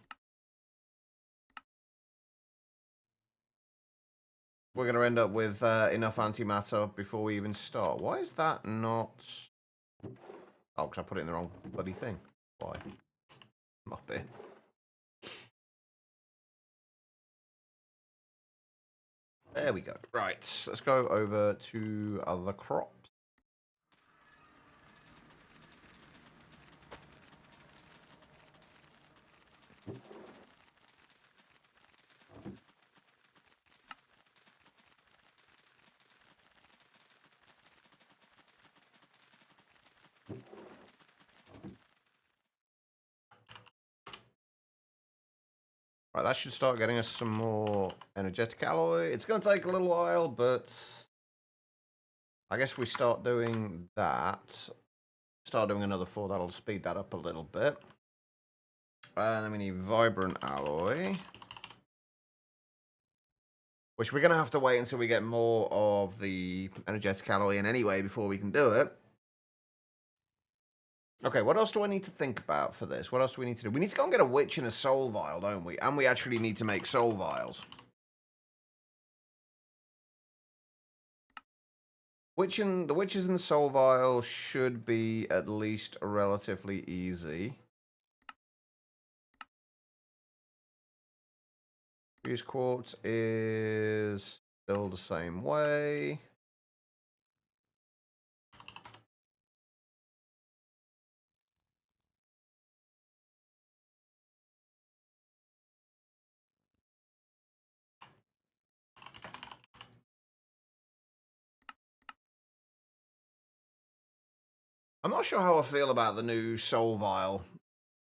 We're going to end up with enough antimatter before we even start. Why is that not... Oh, because I put it in the wrong bloody thing. Why? Mop it. There we go. Right, let's go over to other crops. Right, that should start getting us some more energetic alloy. It's going to take a little while, but I guess if we start doing that, start doing another 4, that'll speed that up a little bit. And then we need vibrant alloy, which we're going to have to wait until we get more of the energetic alloy in anyway before we can do it. Okay, what else do I need to think about for this? What else do we need to do? We need to go and get a witch and a soul vial, don't we? And we actually need to make soul vials. The witches and the soul vial should be at least relatively easy. Fuse quartz is still the same way. I'm not sure how I feel about the new soul vial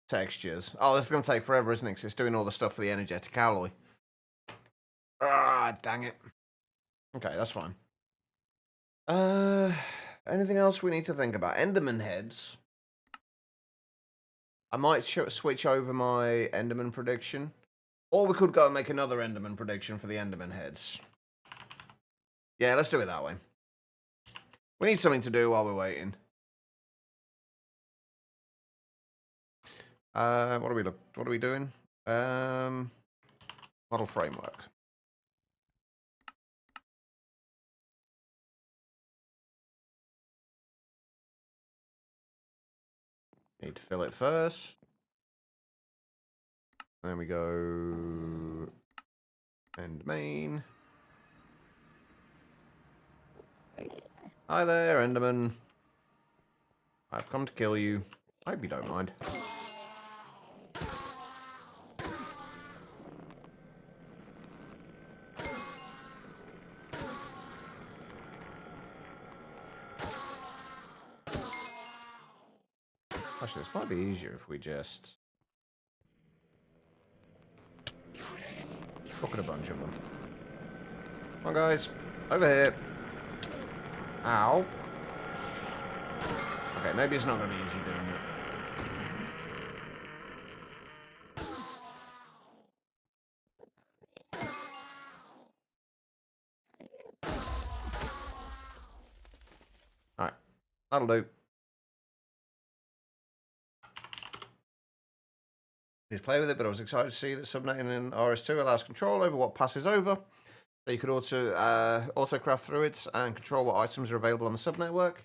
textures. Oh, this is going to take forever, isn't it? 'Cause it's doing all the stuff for the energetic alloy. Ah, dang it. Okay, that's fine. Anything else we need to think about? Enderman heads. I might switch over my Enderman prediction. Or we could go and make another Enderman prediction for the Enderman heads. Yeah, let's do it that way. We need something to do while we're waiting. What are we doing? Model framework. Need to fill it first. Then we go end main. Hi there, Enderman. I've come to kill you. I hope you don't mind. Actually, this might be easier if we just look at a bunch of them. Come on, guys. Over here. Ow. Okay, maybe it's not going to be easy doing it. Alright. That'll do. Just play with it, but I was excited to see that subnetting in RS2 allows control over what passes over. So you could auto craft through it and control what items are available on the subnetwork.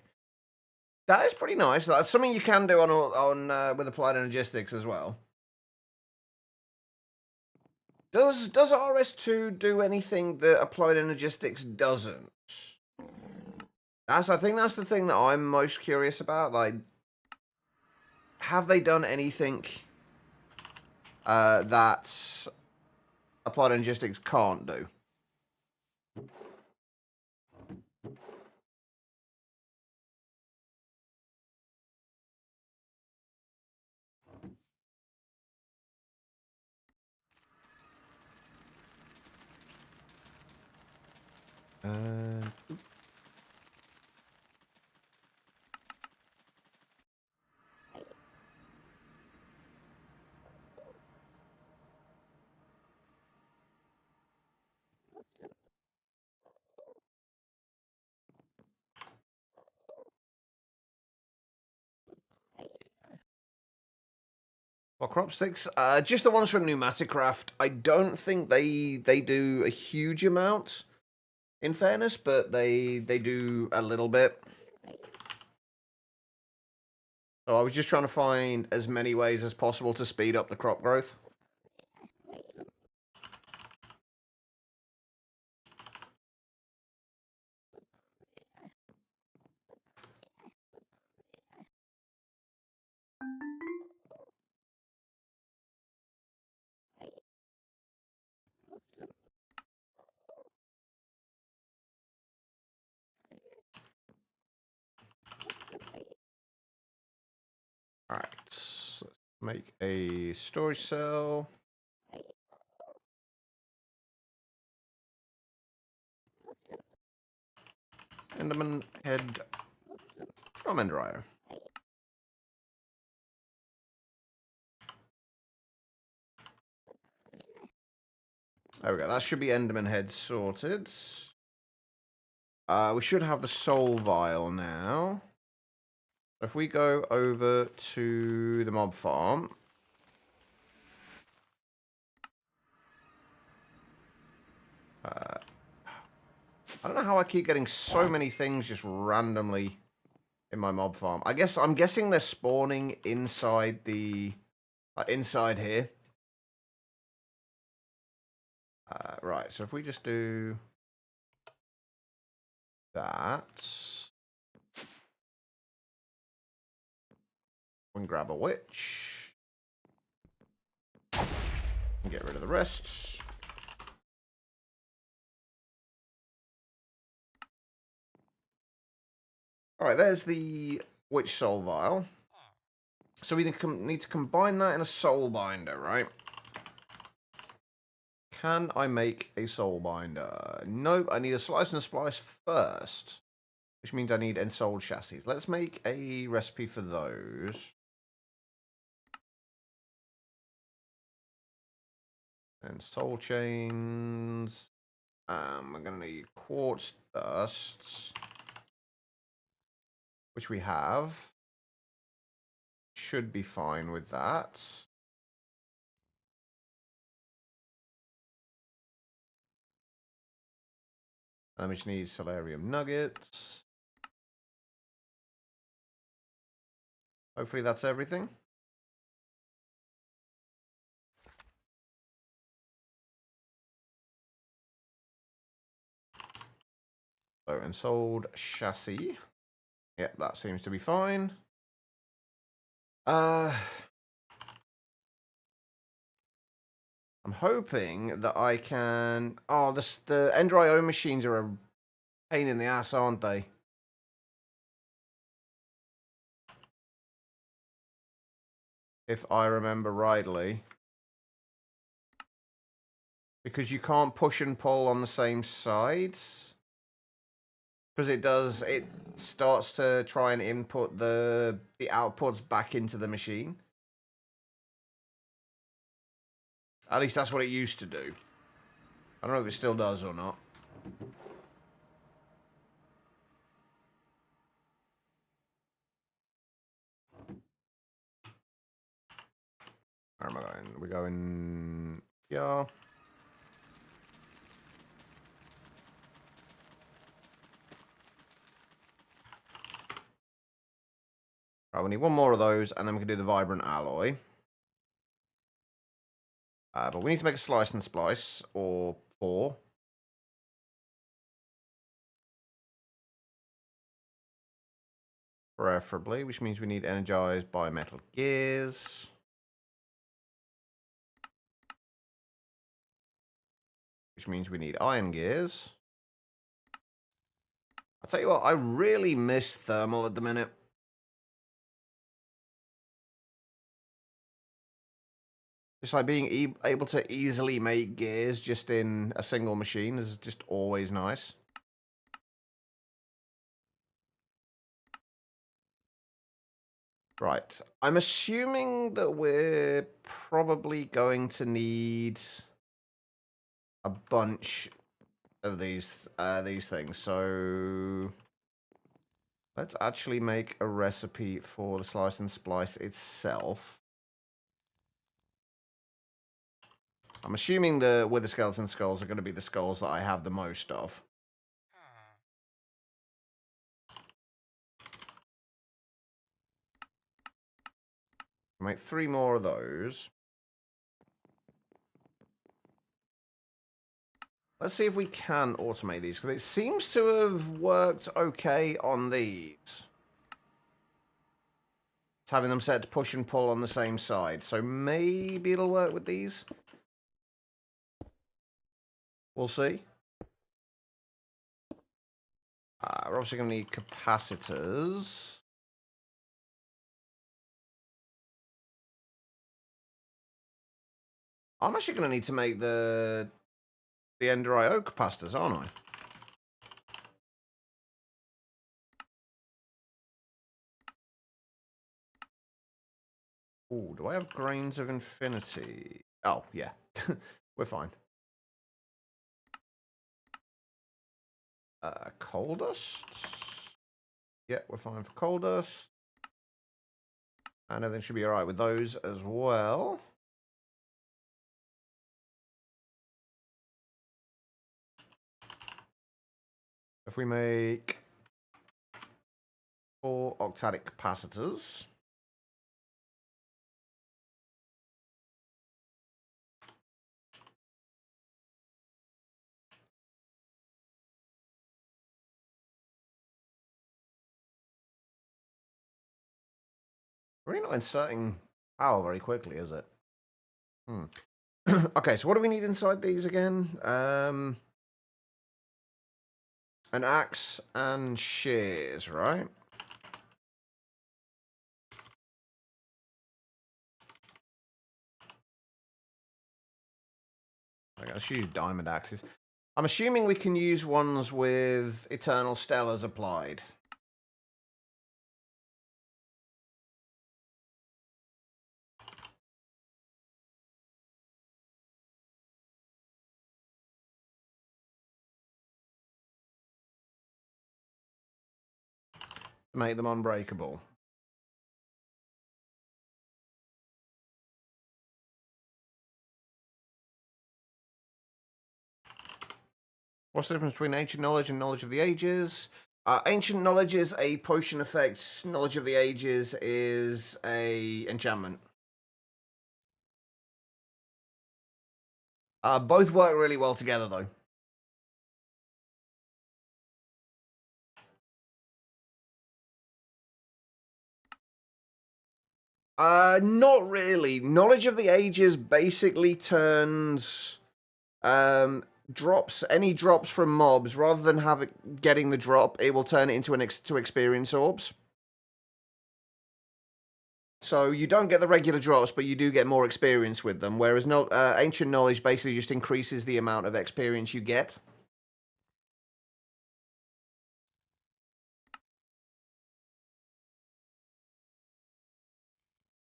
That is pretty nice. That's something you can do on with applied energistics as well. Does RS2 do anything that applied energistics doesn't? I think that's the thing that I'm most curious about. Like, have they done anything that applied energistics can't do? Well, crop sticks, just the ones from Pneumatic Craft. I don't think they do a huge amount, in fairness, but they do a little bit. So I was just trying to find as many ways as possible to speed up the crop growth. Alright, let's make a storage cell. Enderman head from Ender.io. There we go. That should be Enderman head sorted. We should have the soul vial now. If we go over to the mob farm. I don't know how I keep getting so many things just randomly in my mob farm. I'm guessing they're spawning inside the inside here. Right, so if we just do that, we can grab a witch and get rid of the rest. All right, there's the witch soul vial. So we need to combine that in a soul binder, right? Can I make a soul binder? Nope, I need a slice and a splice first. Which means I need ensouled chassis. Let's make a recipe for those. And soul chains. We're going to need quartz dusts. Which we have. Should be fine with that. We just need solarium nuggets. Hopefully that's everything. So, ensouled chassis. Yep, that seems to be fine. I'm hoping that I can... Oh, the Ender.io machines are a pain in the ass, aren't they? If I remember rightly. Because you can't push and pull on the same sides. Because it starts to try and input the outputs back into the machine. At least that's what it used to do. I don't know if it still does or not. Where am I going? We're going... Yeah. Right, we need one more of those, and then we can do the vibrant alloy. But we need to make a slice and splice, or 4. Preferably, which means we need energized bimetal gears. Which means we need iron gears. I'll tell you what, I really miss thermal at the minute. Just like being able to easily make gears just in a single machine is just always nice. Right. I'm assuming that we're probably going to need a bunch of these things. So let's actually make a recipe for the slice and splice itself. I'm assuming the wither skeleton skulls are going to be the skulls that I have the most of. Make 3 more of those. Let's see if we can automate these, because it seems to have worked okay on these. It's having them set to push and pull on the same side, so maybe it'll work with these. We'll see. We're obviously going to need capacitors. I'm actually going to need to make the Ender.io capacitors, aren't I? Oh, do I have Grains of Infinity? Oh, yeah. We're fine. Coal Dust? Yeah, we're fine for Coal Dust. And everything should be alright with those as well. If we make 4 octadic capacitors. Really not inserting power very quickly, is it? Okay, so what do we need inside these again? An axe and shears, right? Okay, let's use diamond axes. I'm assuming we can use ones with Eternal Stellars applied. To make them unbreakable. What's the difference between ancient knowledge and knowledge of the ages? Ancient knowledge is a potion effect. Knowledge of the ages is a enchantment. Both work really well together, though. Not really. Knowledge of the ages basically turns any drops from mobs, rather than getting the drop, it will turn it into to experience orbs. So you don't get the regular drops, but you do get more experience with them. Whereas ancient knowledge basically just increases the amount of experience you get.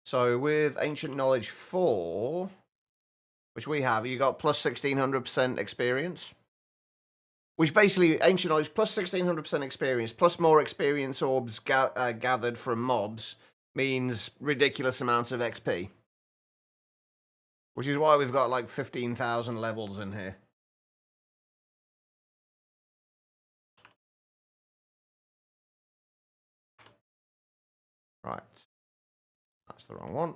So with ancient knowledge 4, which we have, you got plus 1600% experience. Which basically, ancient knowledge plus 1600% experience, plus more experience orbs gathered from mobs, means ridiculous amounts of XP. Which is why we've got like 15,000 levels in here. Right. That's the wrong one.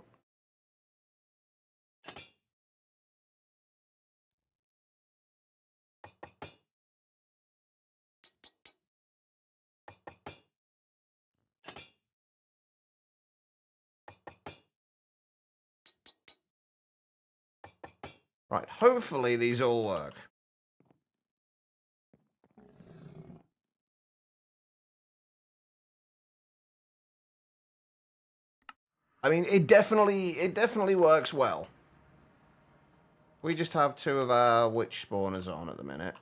Right, hopefully these all work. I mean, it definitely works well. We just have 2 of our witch spawners on at the minute.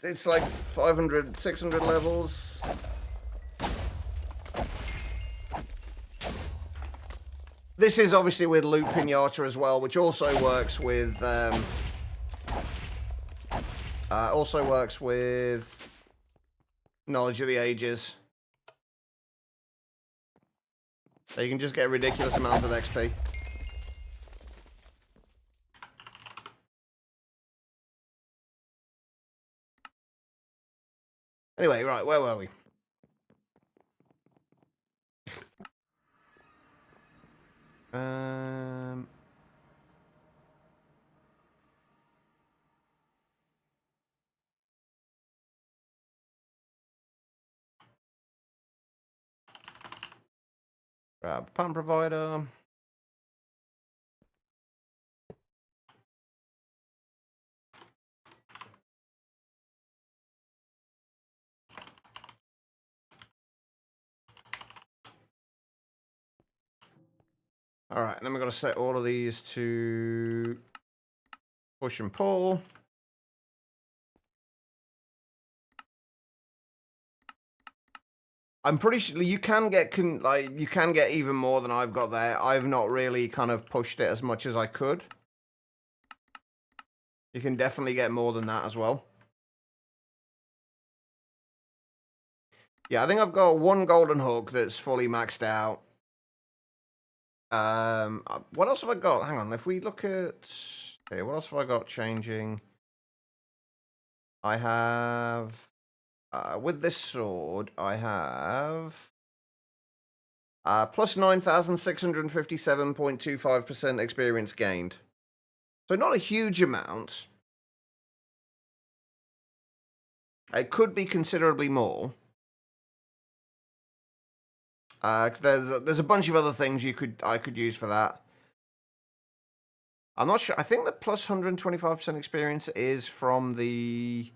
It's like 500, 600 levels. This is obviously with Loot Pinata as well, which also works with Knowledge of the Ages. So you can just get ridiculous amounts of XP. Anyway, right, where were we? Grab pump provider. All right, and then we're going to set all of these to push and pull. I'm pretty sure you can get you can get even more than I've got there. I've not really kind of pushed it as much as I could. You can definitely get more than that as well. Yeah, I think I've got one golden hook that's fully maxed out. What else have I got? Hang on, if we look at... Okay, what else have I got changing? I have... with this sword, I have... plus 9,657.25% experience gained. So not a huge amount. It could be considerably more. There's a bunch of other things I could use for that. I'm not sure. I think the plus 125% experience is from the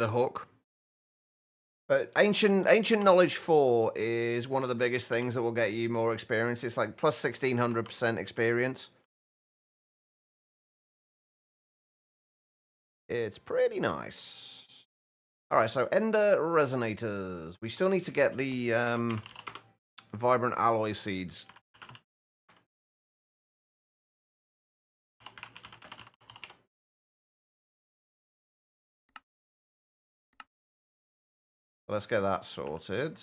hook. But ancient knowledge 4 is one of the biggest things that will get you more experience. It's like plus 1,600% experience. It's pretty nice. All right, so Ender Resonators. We still need to get the Vibrant Alloy Seeds. Let's get that sorted.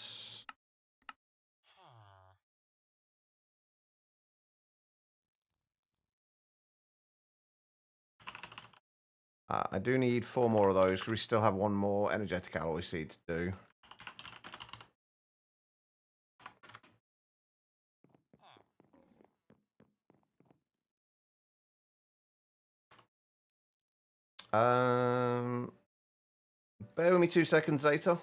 I do need 4 more of those because we still have 1 more energetic alloy seed to do. Bear with me 2 seconds, Zeta.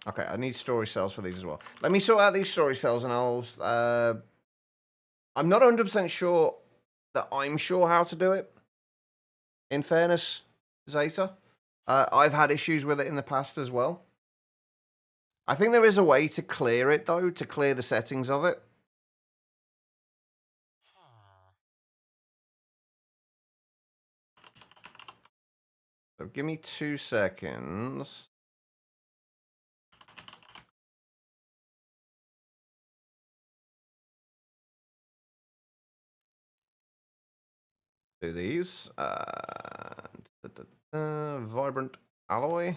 Okay, I need storage cells for these as well. Let me sort out these storage cells and I'll... I'm not 100% sure that I'm sure how to do it. In fairness, Zeta. I've had issues with it in the past as well. I think there is a way to clear it, though, to clear the settings of it. So give me 2 seconds. Do these. Vibrant alloy.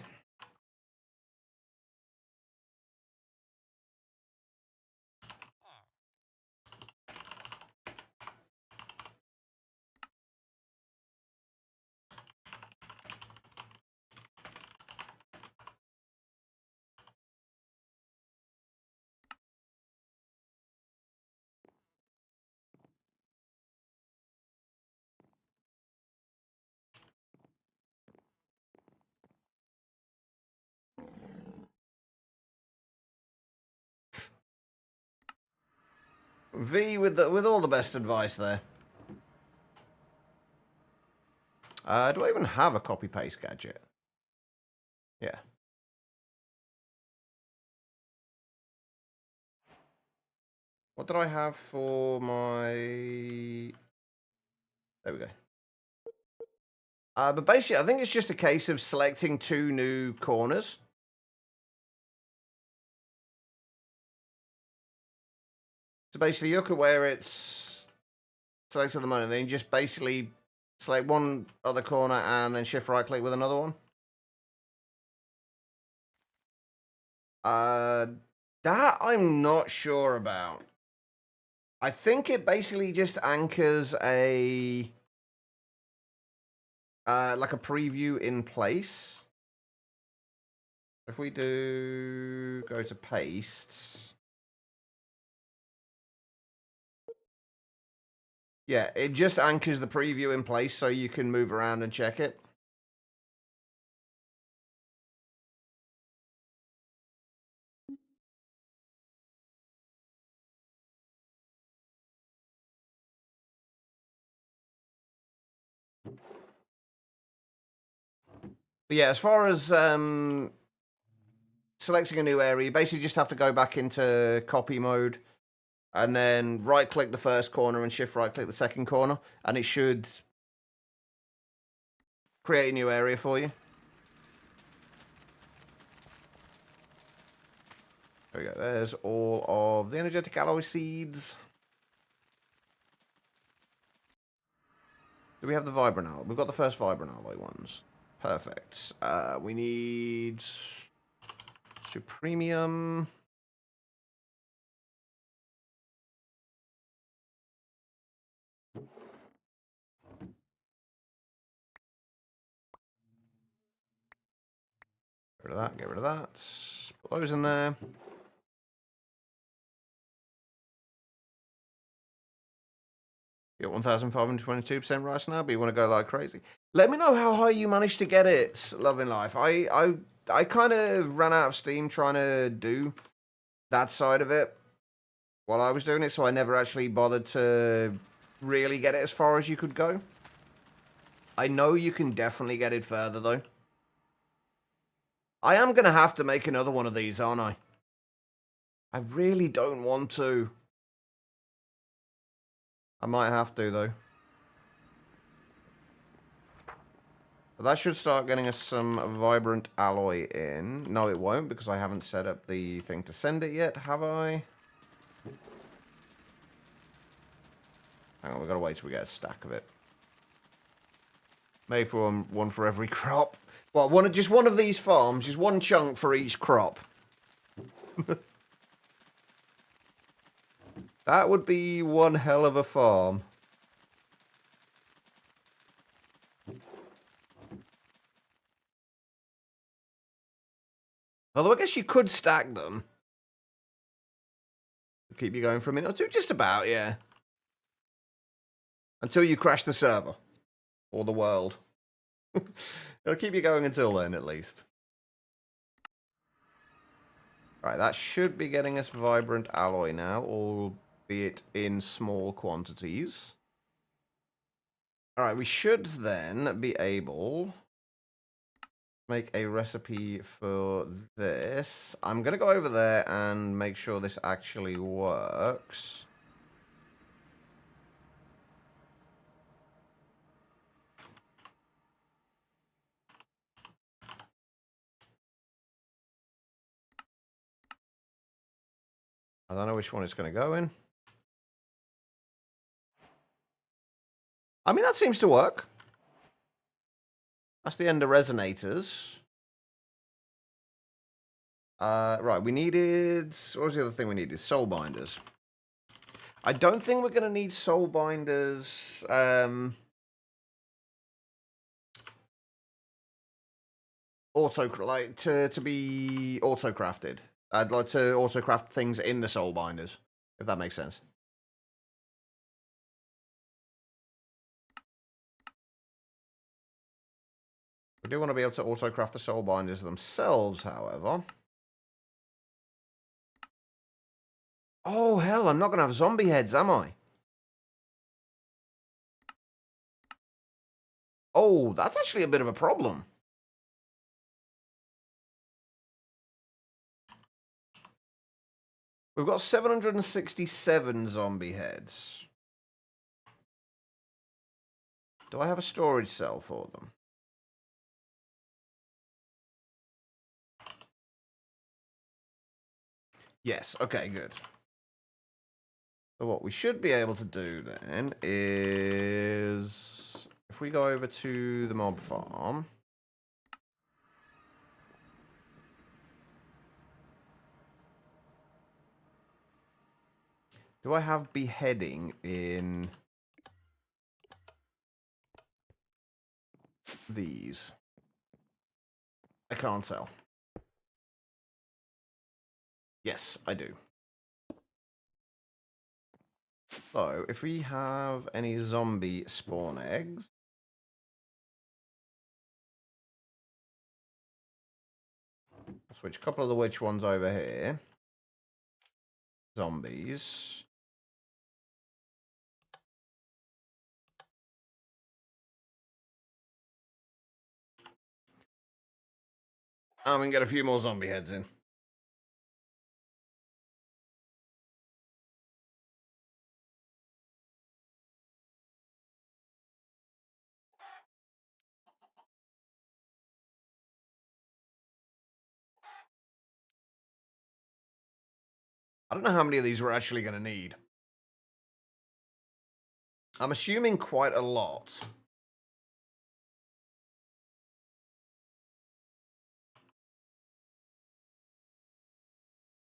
V with all the best advice there. Do I even have a copy paste gadget? Yeah. What did I have for my... There we go. But basically, I think it's just a case of selecting 2 new corners. So basically, you look at where it's selected at the moment, then you just basically select one other corner and then shift right click with another one. That I'm not sure about. I think it basically just anchors a like a preview in place. If we do go to pastes. Yeah, it just anchors the preview in place so you can move around and check it. But yeah, as far as selecting a new area, you basically just have to go back into copy mode. and then right-click the first corner and shift right-click the second corner, and it should create a new area for you. There we go. There's all of the energetic alloy seeds. Do we have the vibrant alloy? We've got the first vibrant alloy ones. Perfect. We need supremium. Get rid of that. Get rid of that. Put those in there. You're 1,522% right now, but you want to go like crazy. Let me know how high you managed to get it, Loving Life. I kind of ran out of steam trying to do that side of it while I was doing it, so I never actually bothered to really get it as far as you could go. I know you can definitely get it further, though. I am going to have to make another one of these, aren't I? I really don't want to. I might have to, though. But that should start getting us some vibrant alloy in. No, it won't, because I haven't set up the thing to send it yet, have I? Hang on, we've got to wait till we get a stack of it. Maybe for one for every crop. Well, just one of these farms, just one chunk for each crop. That would be one hell of a farm. Although I guess you could stack them. Keep you going for a minute or two. Just about, yeah. Until you crash the server. Or the world. It'll keep you going until then, at least. Right, that should be getting us vibrant alloy now, albeit in small quantities. Alright, we should then be able to make a recipe for this. I'm going to go over there and make sure this actually works. I don't know which one it's going to go in. I mean, that seems to work. That's the end of resonators. Right, we needed... What was the other thing we needed? Soul binders. I don't think we're going to need soul binders... to be auto-crafted. I'd like to auto-craft things in the soul binders, if that makes sense. We do want to be able to auto-craft the soul binders themselves, however. Oh, hell, I'm not going to have zombie heads, am I? Oh, that's actually a bit of a problem. We've got 767 zombie heads. Do I have a storage cell for them? Yes, okay, good. So what we should be able to do then is... If we go over to the mob farm... Do I have beheading in these? I can't tell. Yes, I do. So, if we have any zombie spawn eggs... I'll switch a couple of the witch ones over here. Zombies. And we can get a few more zombie heads in. I don't know how many of these we're actually going to need. I'm assuming quite a lot.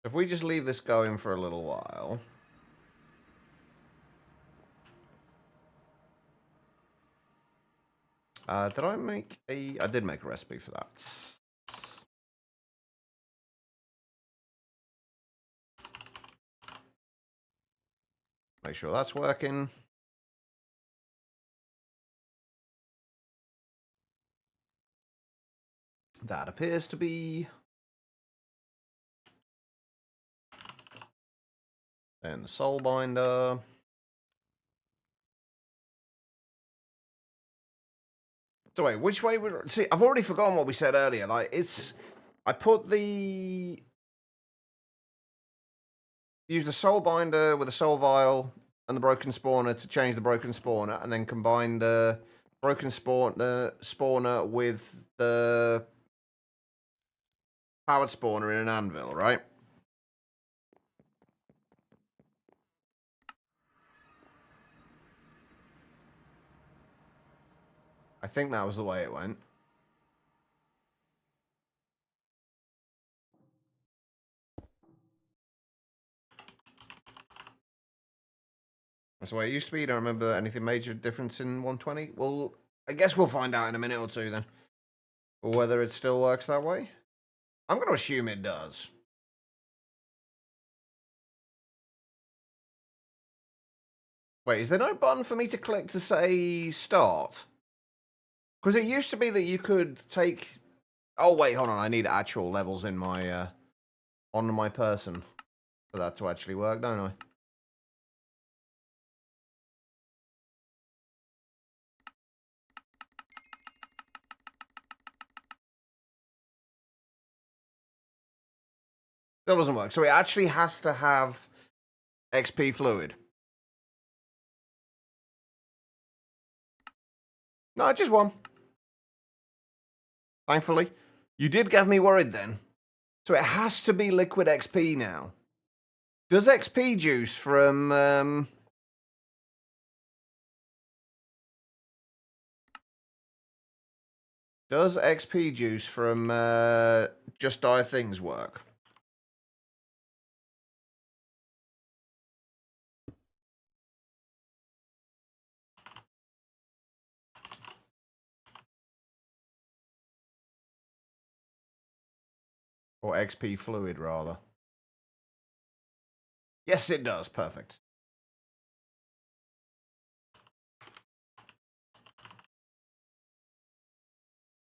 If we just leave this going for a little while... did I make a... I did make a recipe for that. Make sure that's working. That appears to be... And the soul binder. So wait, which way would... See, I've already forgotten what we said earlier. Like, it's... I put the... Use the soul binder with the soul vial and the broken spawner to change the broken spawner, and then combine the broken spawner with the powered spawner in an anvil, right? I think that was the way it went. That's the way it used to be. You don't remember anything major difference in 120? Well, I guess we'll find out in a minute or two then. Whether it still works that way. I'm going to assume it does. Wait, is there no button for me to click to say start? Because it used to be that you could take... Oh, wait, hold on. I need actual levels in my... on my person for that to actually work, don't I? That doesn't work. So it actually has to have XP fluid. No, just one. Thankfully. You did get me worried then. So it has to be liquid XP now. Does XP juice from... Does XP juice from Just Die Things work? Or XP fluid, rather. Yes, it does. Perfect.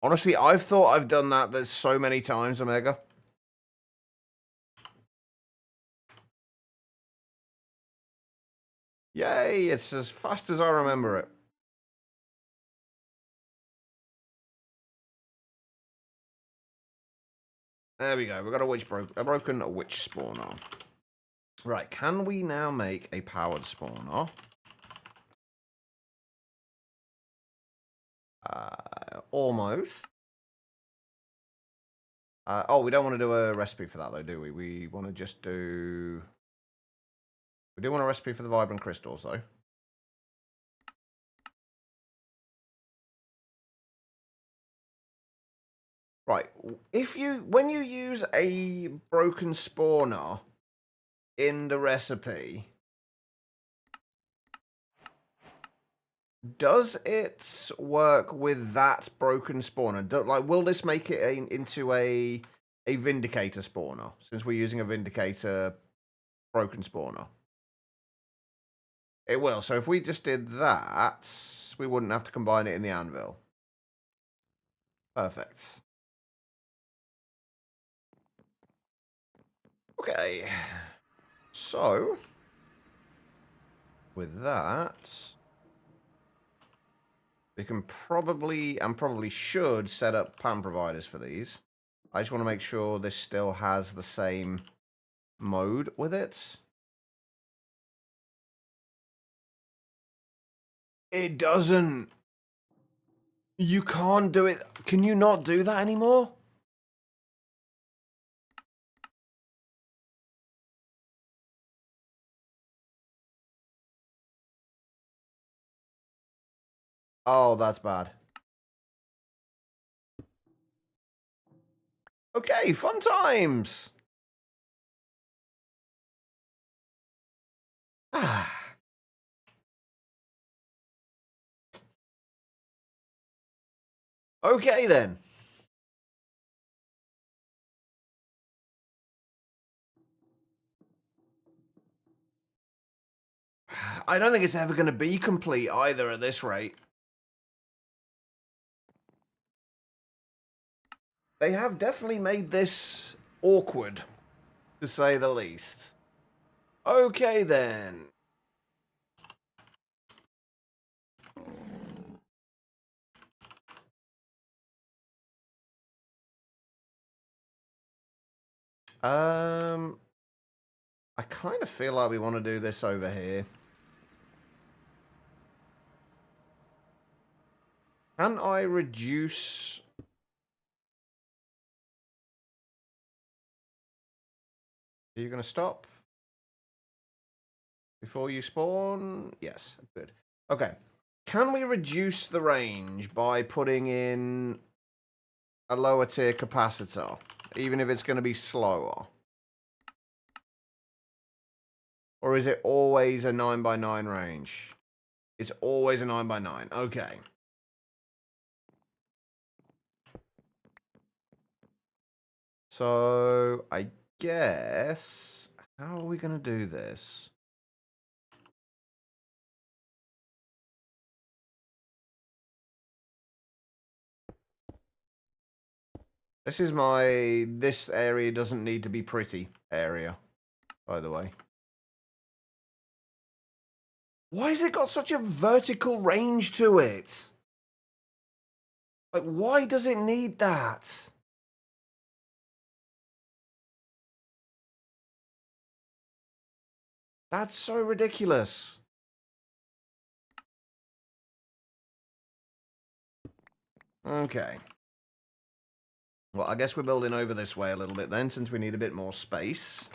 Honestly, I've thought I've done that there's so many times, Omega. Yay, it's as fast as I remember it. There we go. We've got a broken witch spawner. Right, can we now make a powered spawner? Almost. Oh, we don't want to do a recipe for that, though, do we? We want to just do... We do want a recipe for the vibrant crystals, though. Right, when you use a broken spawner in the recipe, does it work with that broken spawner? Like, will this make it into a Vindicator spawner, since we're using a Vindicator broken spawner? It will. So if we just did that, we wouldn't have to combine it in the anvil. Perfect. Okay. So, with that, we can probably, and probably should, set up PAN providers for these. I just want to make sure this still has the same mode with it. It doesn't. You can't do it. Can you not do that anymore? Oh, that's bad. Okay, fun times. Ah. Okay, then. I don't think it's ever going to be complete either at this rate. They have definitely made this awkward, to say the least. Okay, then. I kind of feel like we want to do this over here. Can I reduce... Are you going to stop? Before you spawn? Yes, good. Okay. Can we reduce the range by putting in a lower tier capacitor? Even if it's going to be slower? Or is it always a 9x9 range? It's always a 9x9. Okay. So, I guess... How are we going to do this? This area doesn't need to be pretty area, by the way. Why has it got such a vertical range to it? Like, why does it need that? That's so ridiculous. Okay. Well, I guess we're building over this way a little bit then, since we need a bit more space.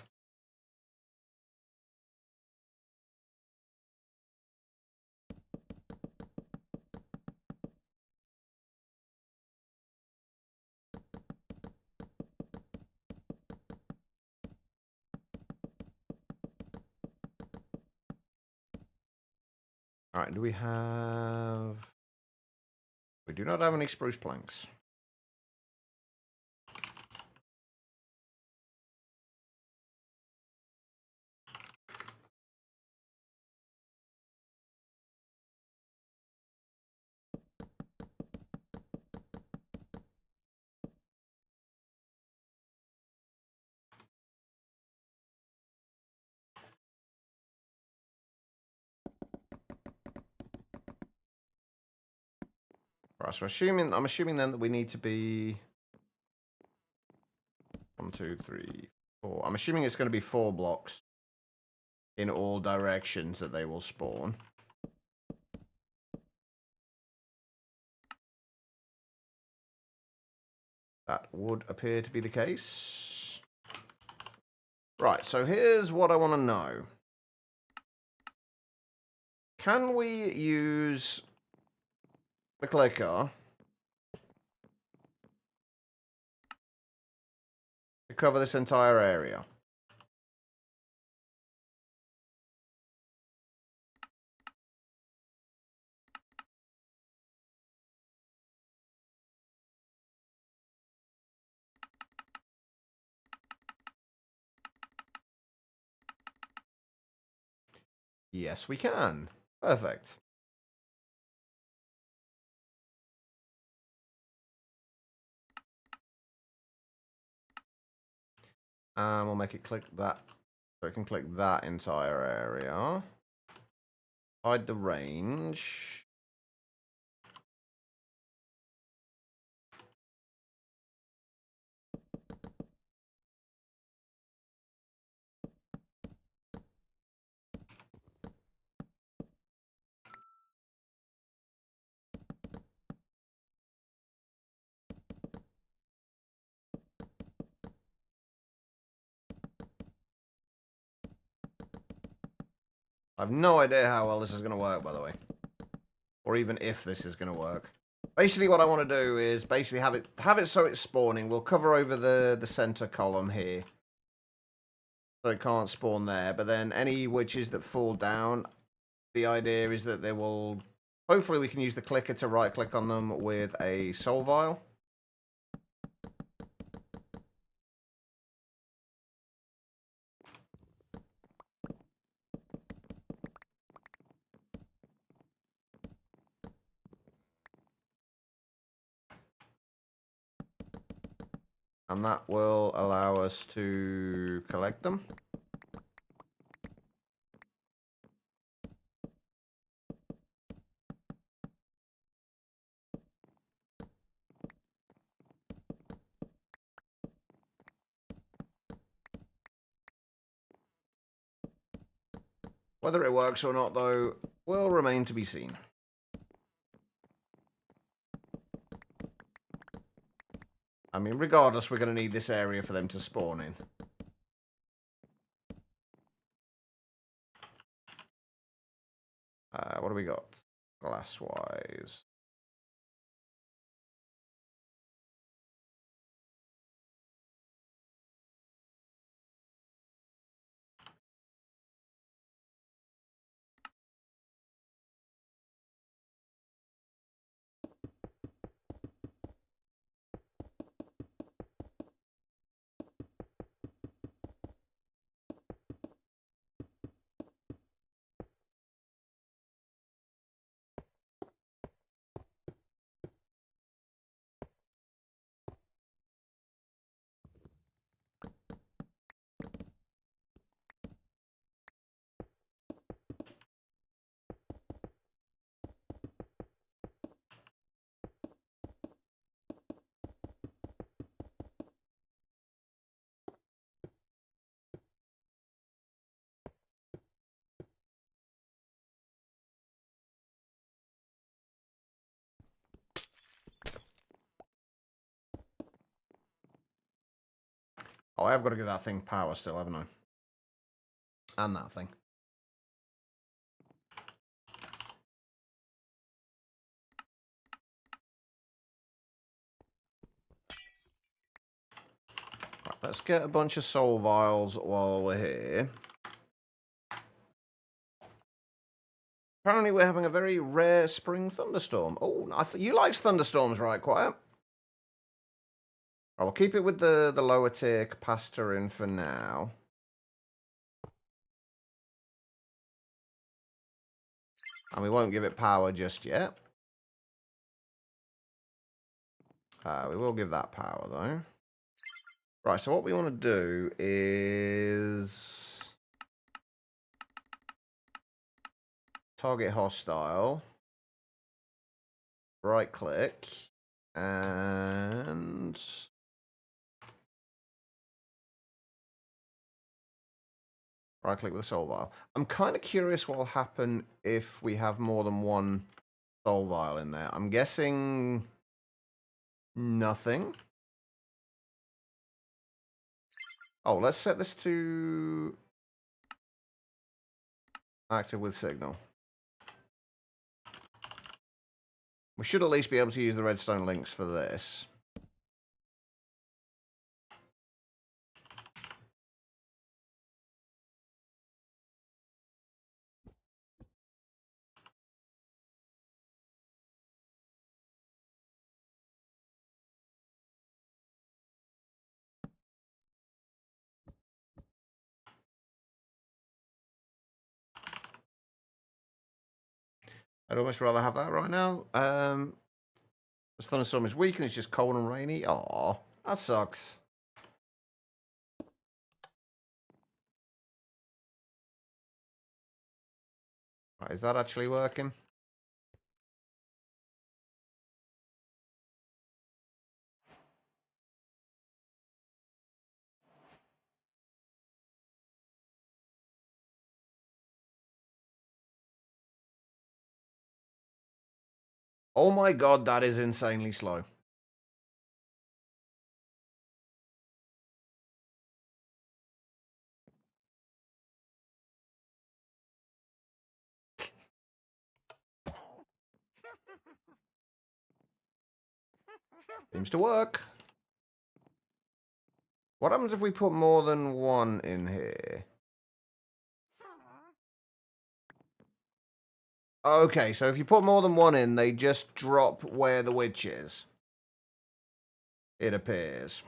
Alright, do we have... We do not have any spruce planks. Right, so I'm assuming then that we need to be 1, 2, 3, 4. I'm assuming it's going to be 4 blocks in all directions that they will spawn. That would appear to be the case. Right, so here's what I want to know. Can we use the clicker to cover this entire area? Yes, we can. Perfect. And we'll make it click that. So it can click that entire area. Hide the range. I have no idea how well this is going to work, by the way. or even if this is going to work. Basically, what I want to do is basically have it so it's spawning. We'll cover over the center column here, so it can't spawn there. But then any witches that fall down, the idea is that they will. Hopefully, we can use the clicker to right click on them with a soul vial. And that will allow us to collect them. Whether it works or not, though, will remain to be seen. I mean, regardless, we're going to need this area for them to spawn in. What do we got? Glass-wise. Oh, I have got to give that thing power still, haven't I? And that thing. Right, let's get a bunch of soul vials while we're here. Apparently we're having a very rare spring thunderstorm. Oh, you like thunderstorms, right, Quiet? I'll keep it with the lower tier capacitor in for now. And we won't give it power just yet. We will give that power, though. Right, so what we want to do is target hostile, right click, and right click with the soul vial. I'm kind of curious what will happen if we have more than one soul vial in there. I'm guessing nothing. Oh, let's set this to active with signal. We should at least be able to use the redstone links for this. I'd almost rather have that right now. This thunderstorm is weak and it's just cold and rainy. Aw, that sucks. Right, is that actually working? Oh my god, that is insanely slow. Seems to work. What happens if we put more than one in here? Okay, so if you put more than one in, they just drop where the witch is. It appears.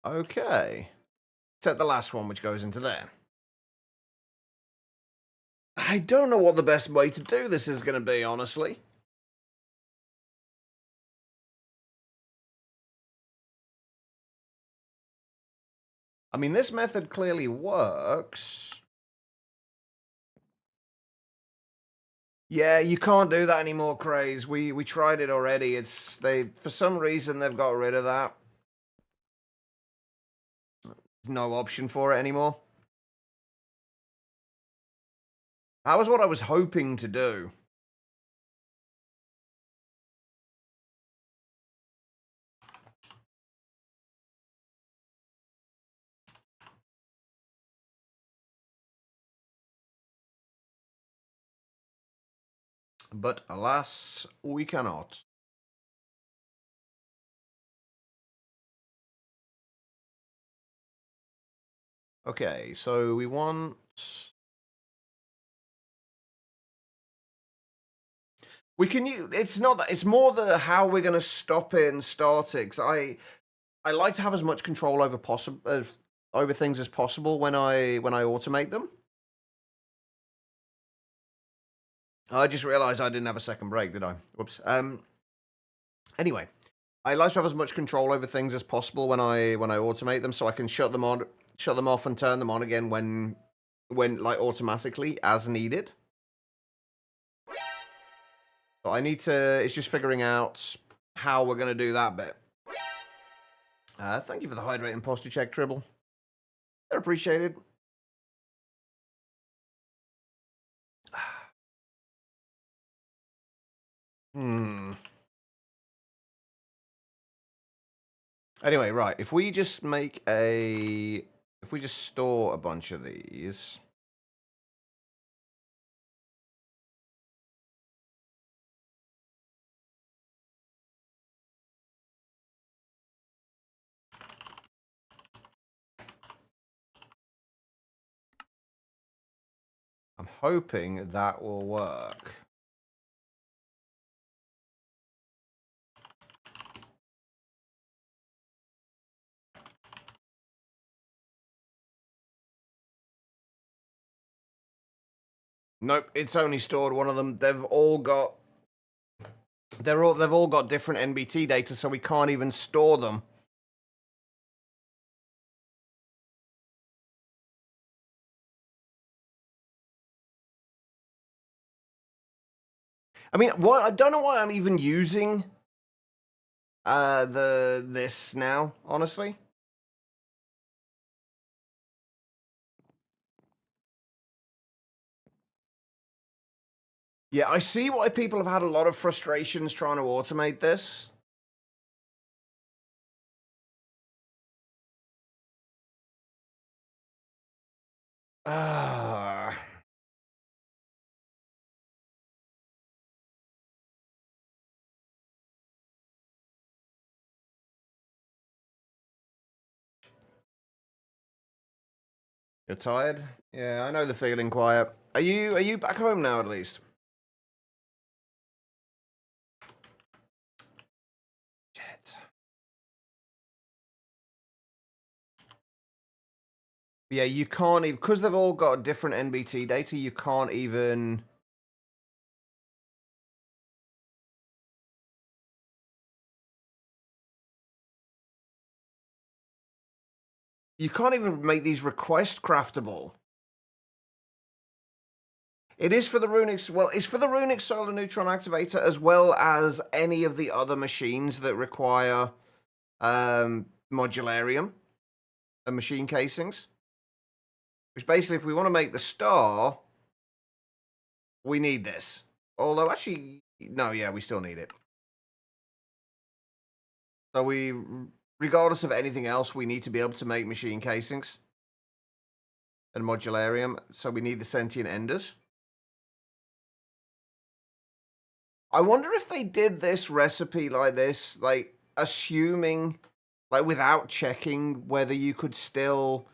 Okay. Except the last one, which goes into there. I don't know what the best way to do this is going to be, honestly. I mean, this method clearly works. Yeah, you can't do that anymore, Craze. We tried it already. It's for some reason they've got rid of that. There's no option for it anymore. That was what I was hoping to do. But alas, we cannot. Okay, so we want... We can use... It's not that... It's more the how we're going to stop it and start it. Because I like to have as much control over things as possible when I automate them. I just realized I didn't have a second break, did I? Whoops. Anyway, I like to have as much control over things as possible when I automate them, so I can shut them off, and turn them on again when like automatically as needed. So I need to. It's just figuring out how we're gonna do that bit. Thank you for the hydrating posture check, Tribble. They're appreciated. Anyway, right. If we just store a bunch of these. I'm hoping that will work. Nope, it's only stored one of them. They've all got different NBT data, so we can't even store them. I mean, I don't know why I'm even using this now, honestly. Yeah, I see why people have had a lot of frustrations trying to automate this. You're tired? Yeah, I know the feeling, Quiet. Are you back home now at least? Shit. Yeah, you can't even, because they've all got different NBT data, you can't even... You can't even make these request craftable. It is for the Runic, well, it's for the Runic Solar Neutron Activator as well as any of the other machines that require modularium and machine casings. Which basically, if we want to make the star, we need this. Although, actually, no, yeah, we still need it. So regardless of anything else, we need to be able to make machine casings and modularium, so we need the sentient enders. I wonder if they did this recipe like this, like, assuming, like, without checking whether you could still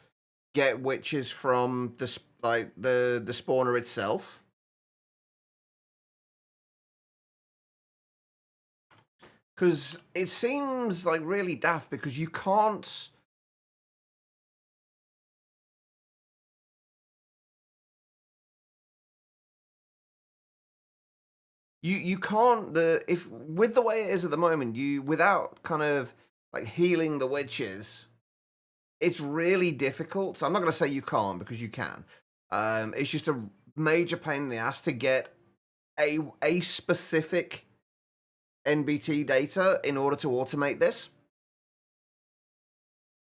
get witches from the spawner itself. Because it seems like really daft because you can't. You can't if with the way it is at the moment, you without kind of like healing the witches, it's really difficult. So I'm not gonna say you can't because you can. It's just a major pain in the ass to get a specific NBT data in order to automate this.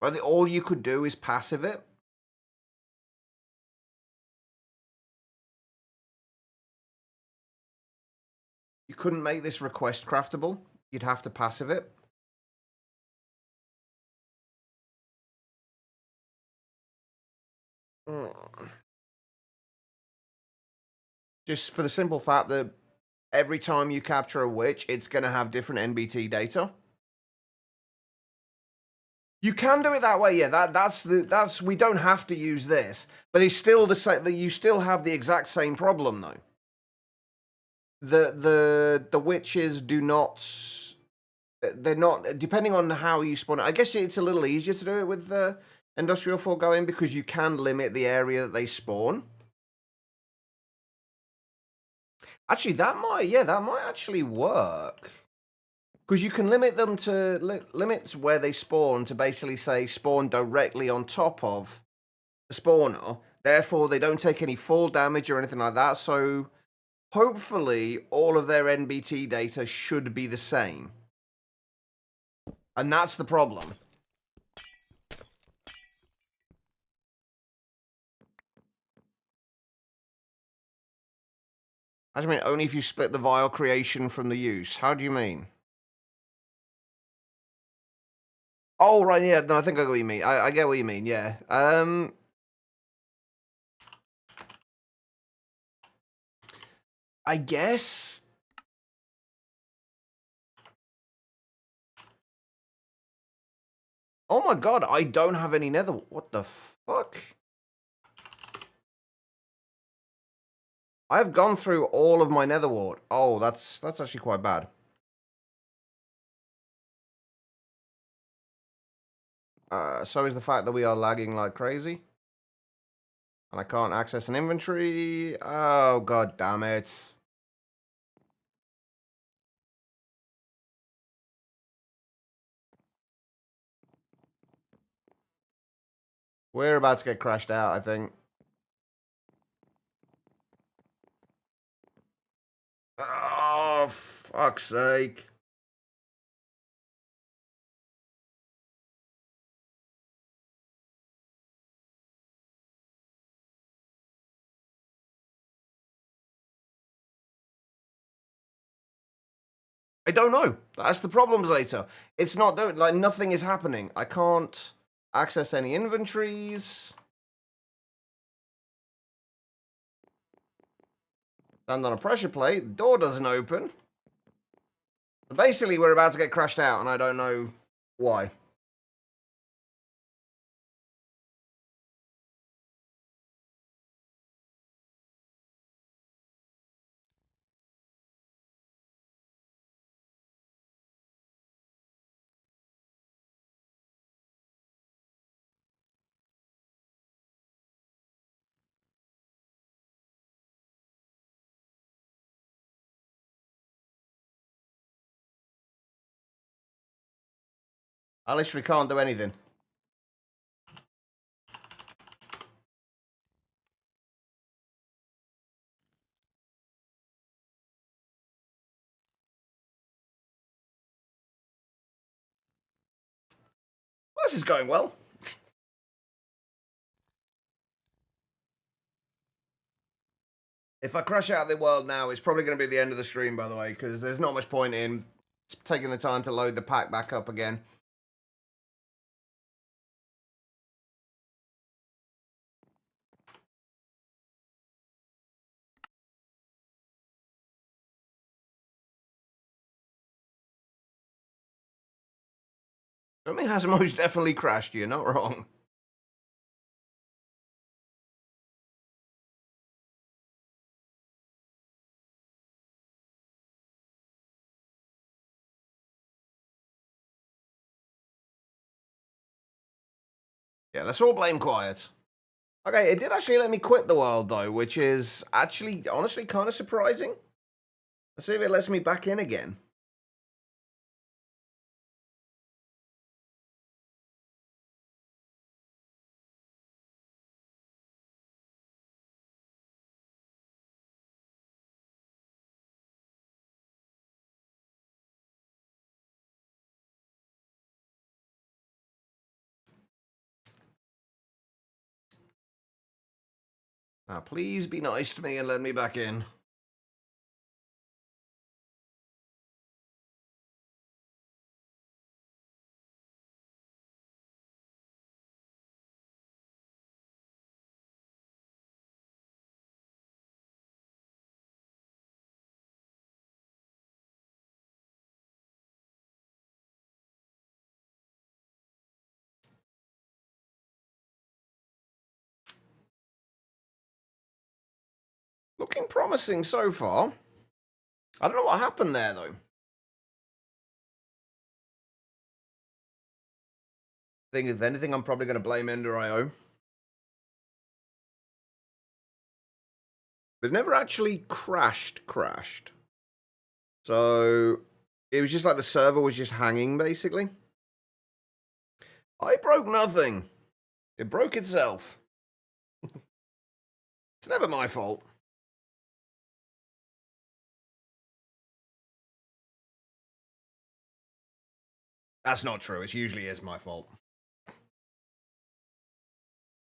But all you could do is passive it. You couldn't make this request craftable. You'd have to passive it. Just for the simple fact that every time you capture a witch, it's going to have different NBT data. You can do it that way, yeah. That's we don't have to use this, but it's still the same. That you still have the exact same problem though. The witches do not. They're not, depending on how you spawn it. I guess it's a little easier to do it with the Industrial Foregoing because you can limit the area that they spawn. Actually, that might actually work. Because you can limit them to, limit where they spawn to basically say spawn directly on top of the spawner. Therefore, they don't take any fall damage or anything like that. So, hopefully, all of their NBT data should be the same. And that's the problem. How do you mean only if you split the vial creation from the use? How do you mean? Oh, right, yeah, no, I think I get what you mean. I get what you mean, yeah. I guess... Oh my god, I don't have any nether... What the fuck? I've gone through all of my nether wart. Oh, that's actually quite bad. So is the fact that we are lagging like crazy. And I can't access an inventory. Oh, god damn it. We're about to get crashed out, I think. Oh, fuck's sake. I don't know. That's the problem, Zeta. It's not doing, like, nothing is happening. I can't access any inventories. Stand on a pressure plate. The door doesn't open. Basically, we're about to get crashed out, and I don't know why. I literally can't do anything. Well, this is going well. If I crash out of the world now, it's probably going to be the end of the stream, by the way, because there's not much point in taking the time to load the pack back up again. Something has most definitely crashed, you're not wrong. Yeah, let's all blame Quiet. Okay, it did actually let me quit the world, though, which is actually, honestly, kind of surprising. Let's see if it lets me back in again. Now, please be nice to me and let me back in. Looking promising so far. I don't know what happened there, though. I think if anything, I'm probably going to blame Ender.io. But it never actually crashed. So it was just like the server was just hanging, basically. I broke nothing. It broke itself. It's never my fault. That's not true. It usually is my fault.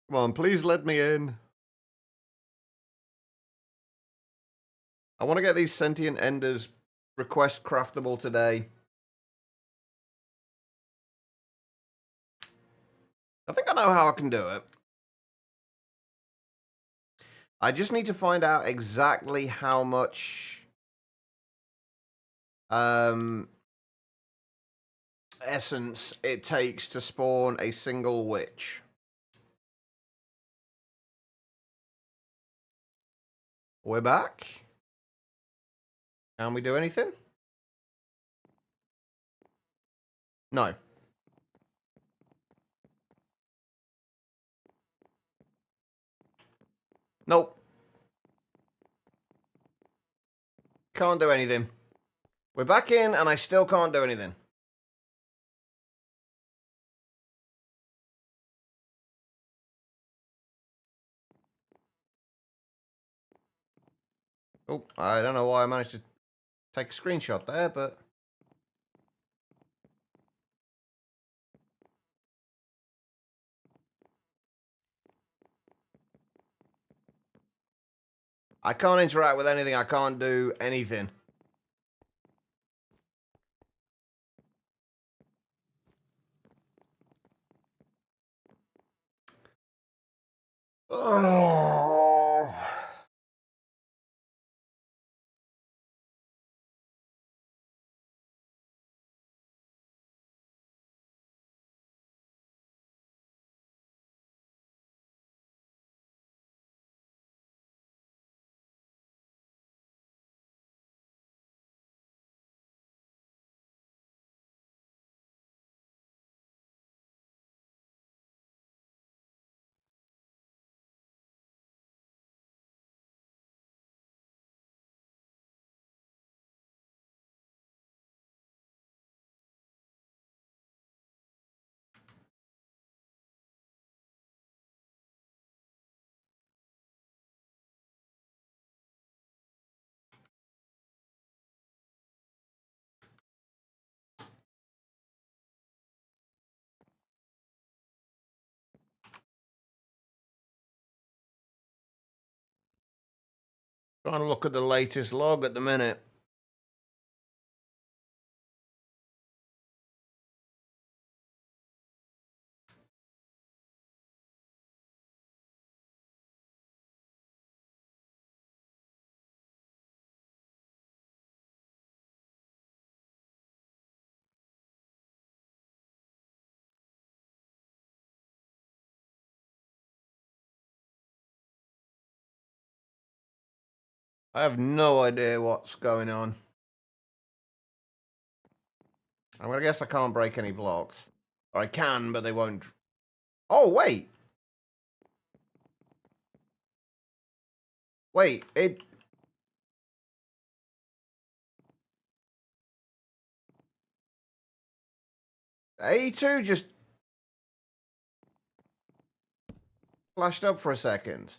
Come on, please let me in. I want to get these sentient enders request craftable today. I think I know how I can do it. I just need to find out exactly how much essence it takes to spawn a single witch. We're back. Can we do anything? No. Nope. Can't do anything. We're back in and I still can't do anything. Oh, I don't know why I managed to take a screenshot there, but... I can't interact with anything. I can't do anything. Oh. Trying to look at the latest log at the minute. I have no idea what's going on. I'm gonna guess I can't break any blocks. Or I can, but they won't. Oh, wait. Wait, it... A2 just... flashed up for a second.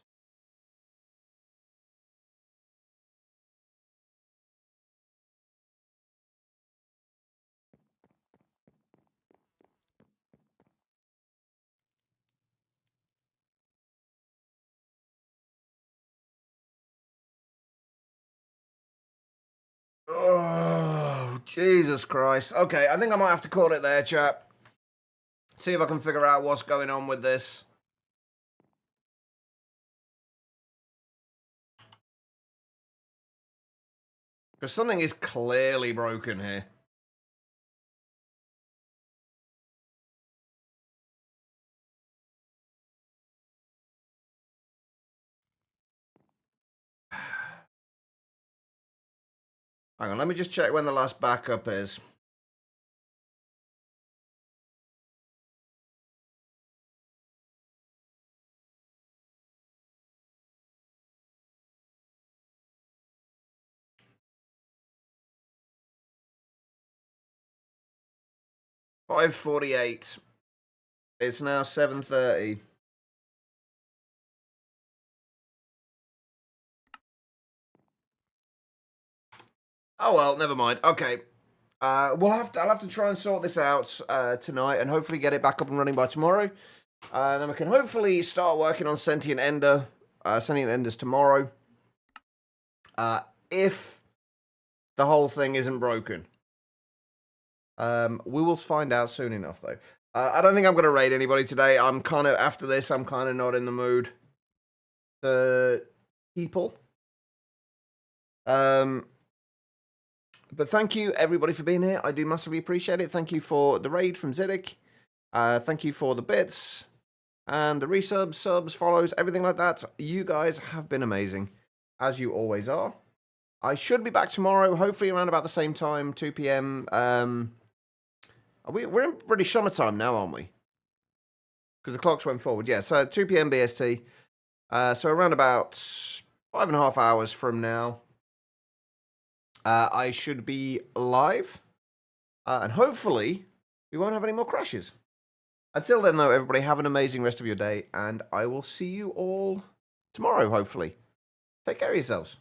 Oh, Jesus Christ. Okay, I think I might have to call it there, chap. See if I can figure out what's going on with this. Because something is clearly broken here. Hang on, let me just check when the last backup is. $5:48. It's now 7:30. Oh well, never mind. Okay. I'll have to try and sort this out tonight and hopefully get it back up and running by tomorrow. Then we can hopefully start working on Sentient Ender. Sentient Ender's tomorrow. If the whole thing isn't broken. We will find out soon enough, though. I don't think I'm going to raid anybody today. After this, I'm kind of not in the mood for people. But thank you, everybody, for being here. I do massively appreciate it. Thank you for the raid from Ziddick. Thank you for the bits and the resubs, subs, follows, everything like that. You guys have been amazing, as you always are. I should be back tomorrow, hopefully around about the same time, 2 p.m. We're in British summertime now, aren't we? Because the clocks went forward. Yeah, so 2 p.m. BST. So around about 5.5 hours from now, I should be live. And hopefully, we won't have any more crashes. Until then, though, everybody, have an amazing rest of your day. And I will see you all tomorrow, hopefully. Take care of yourselves.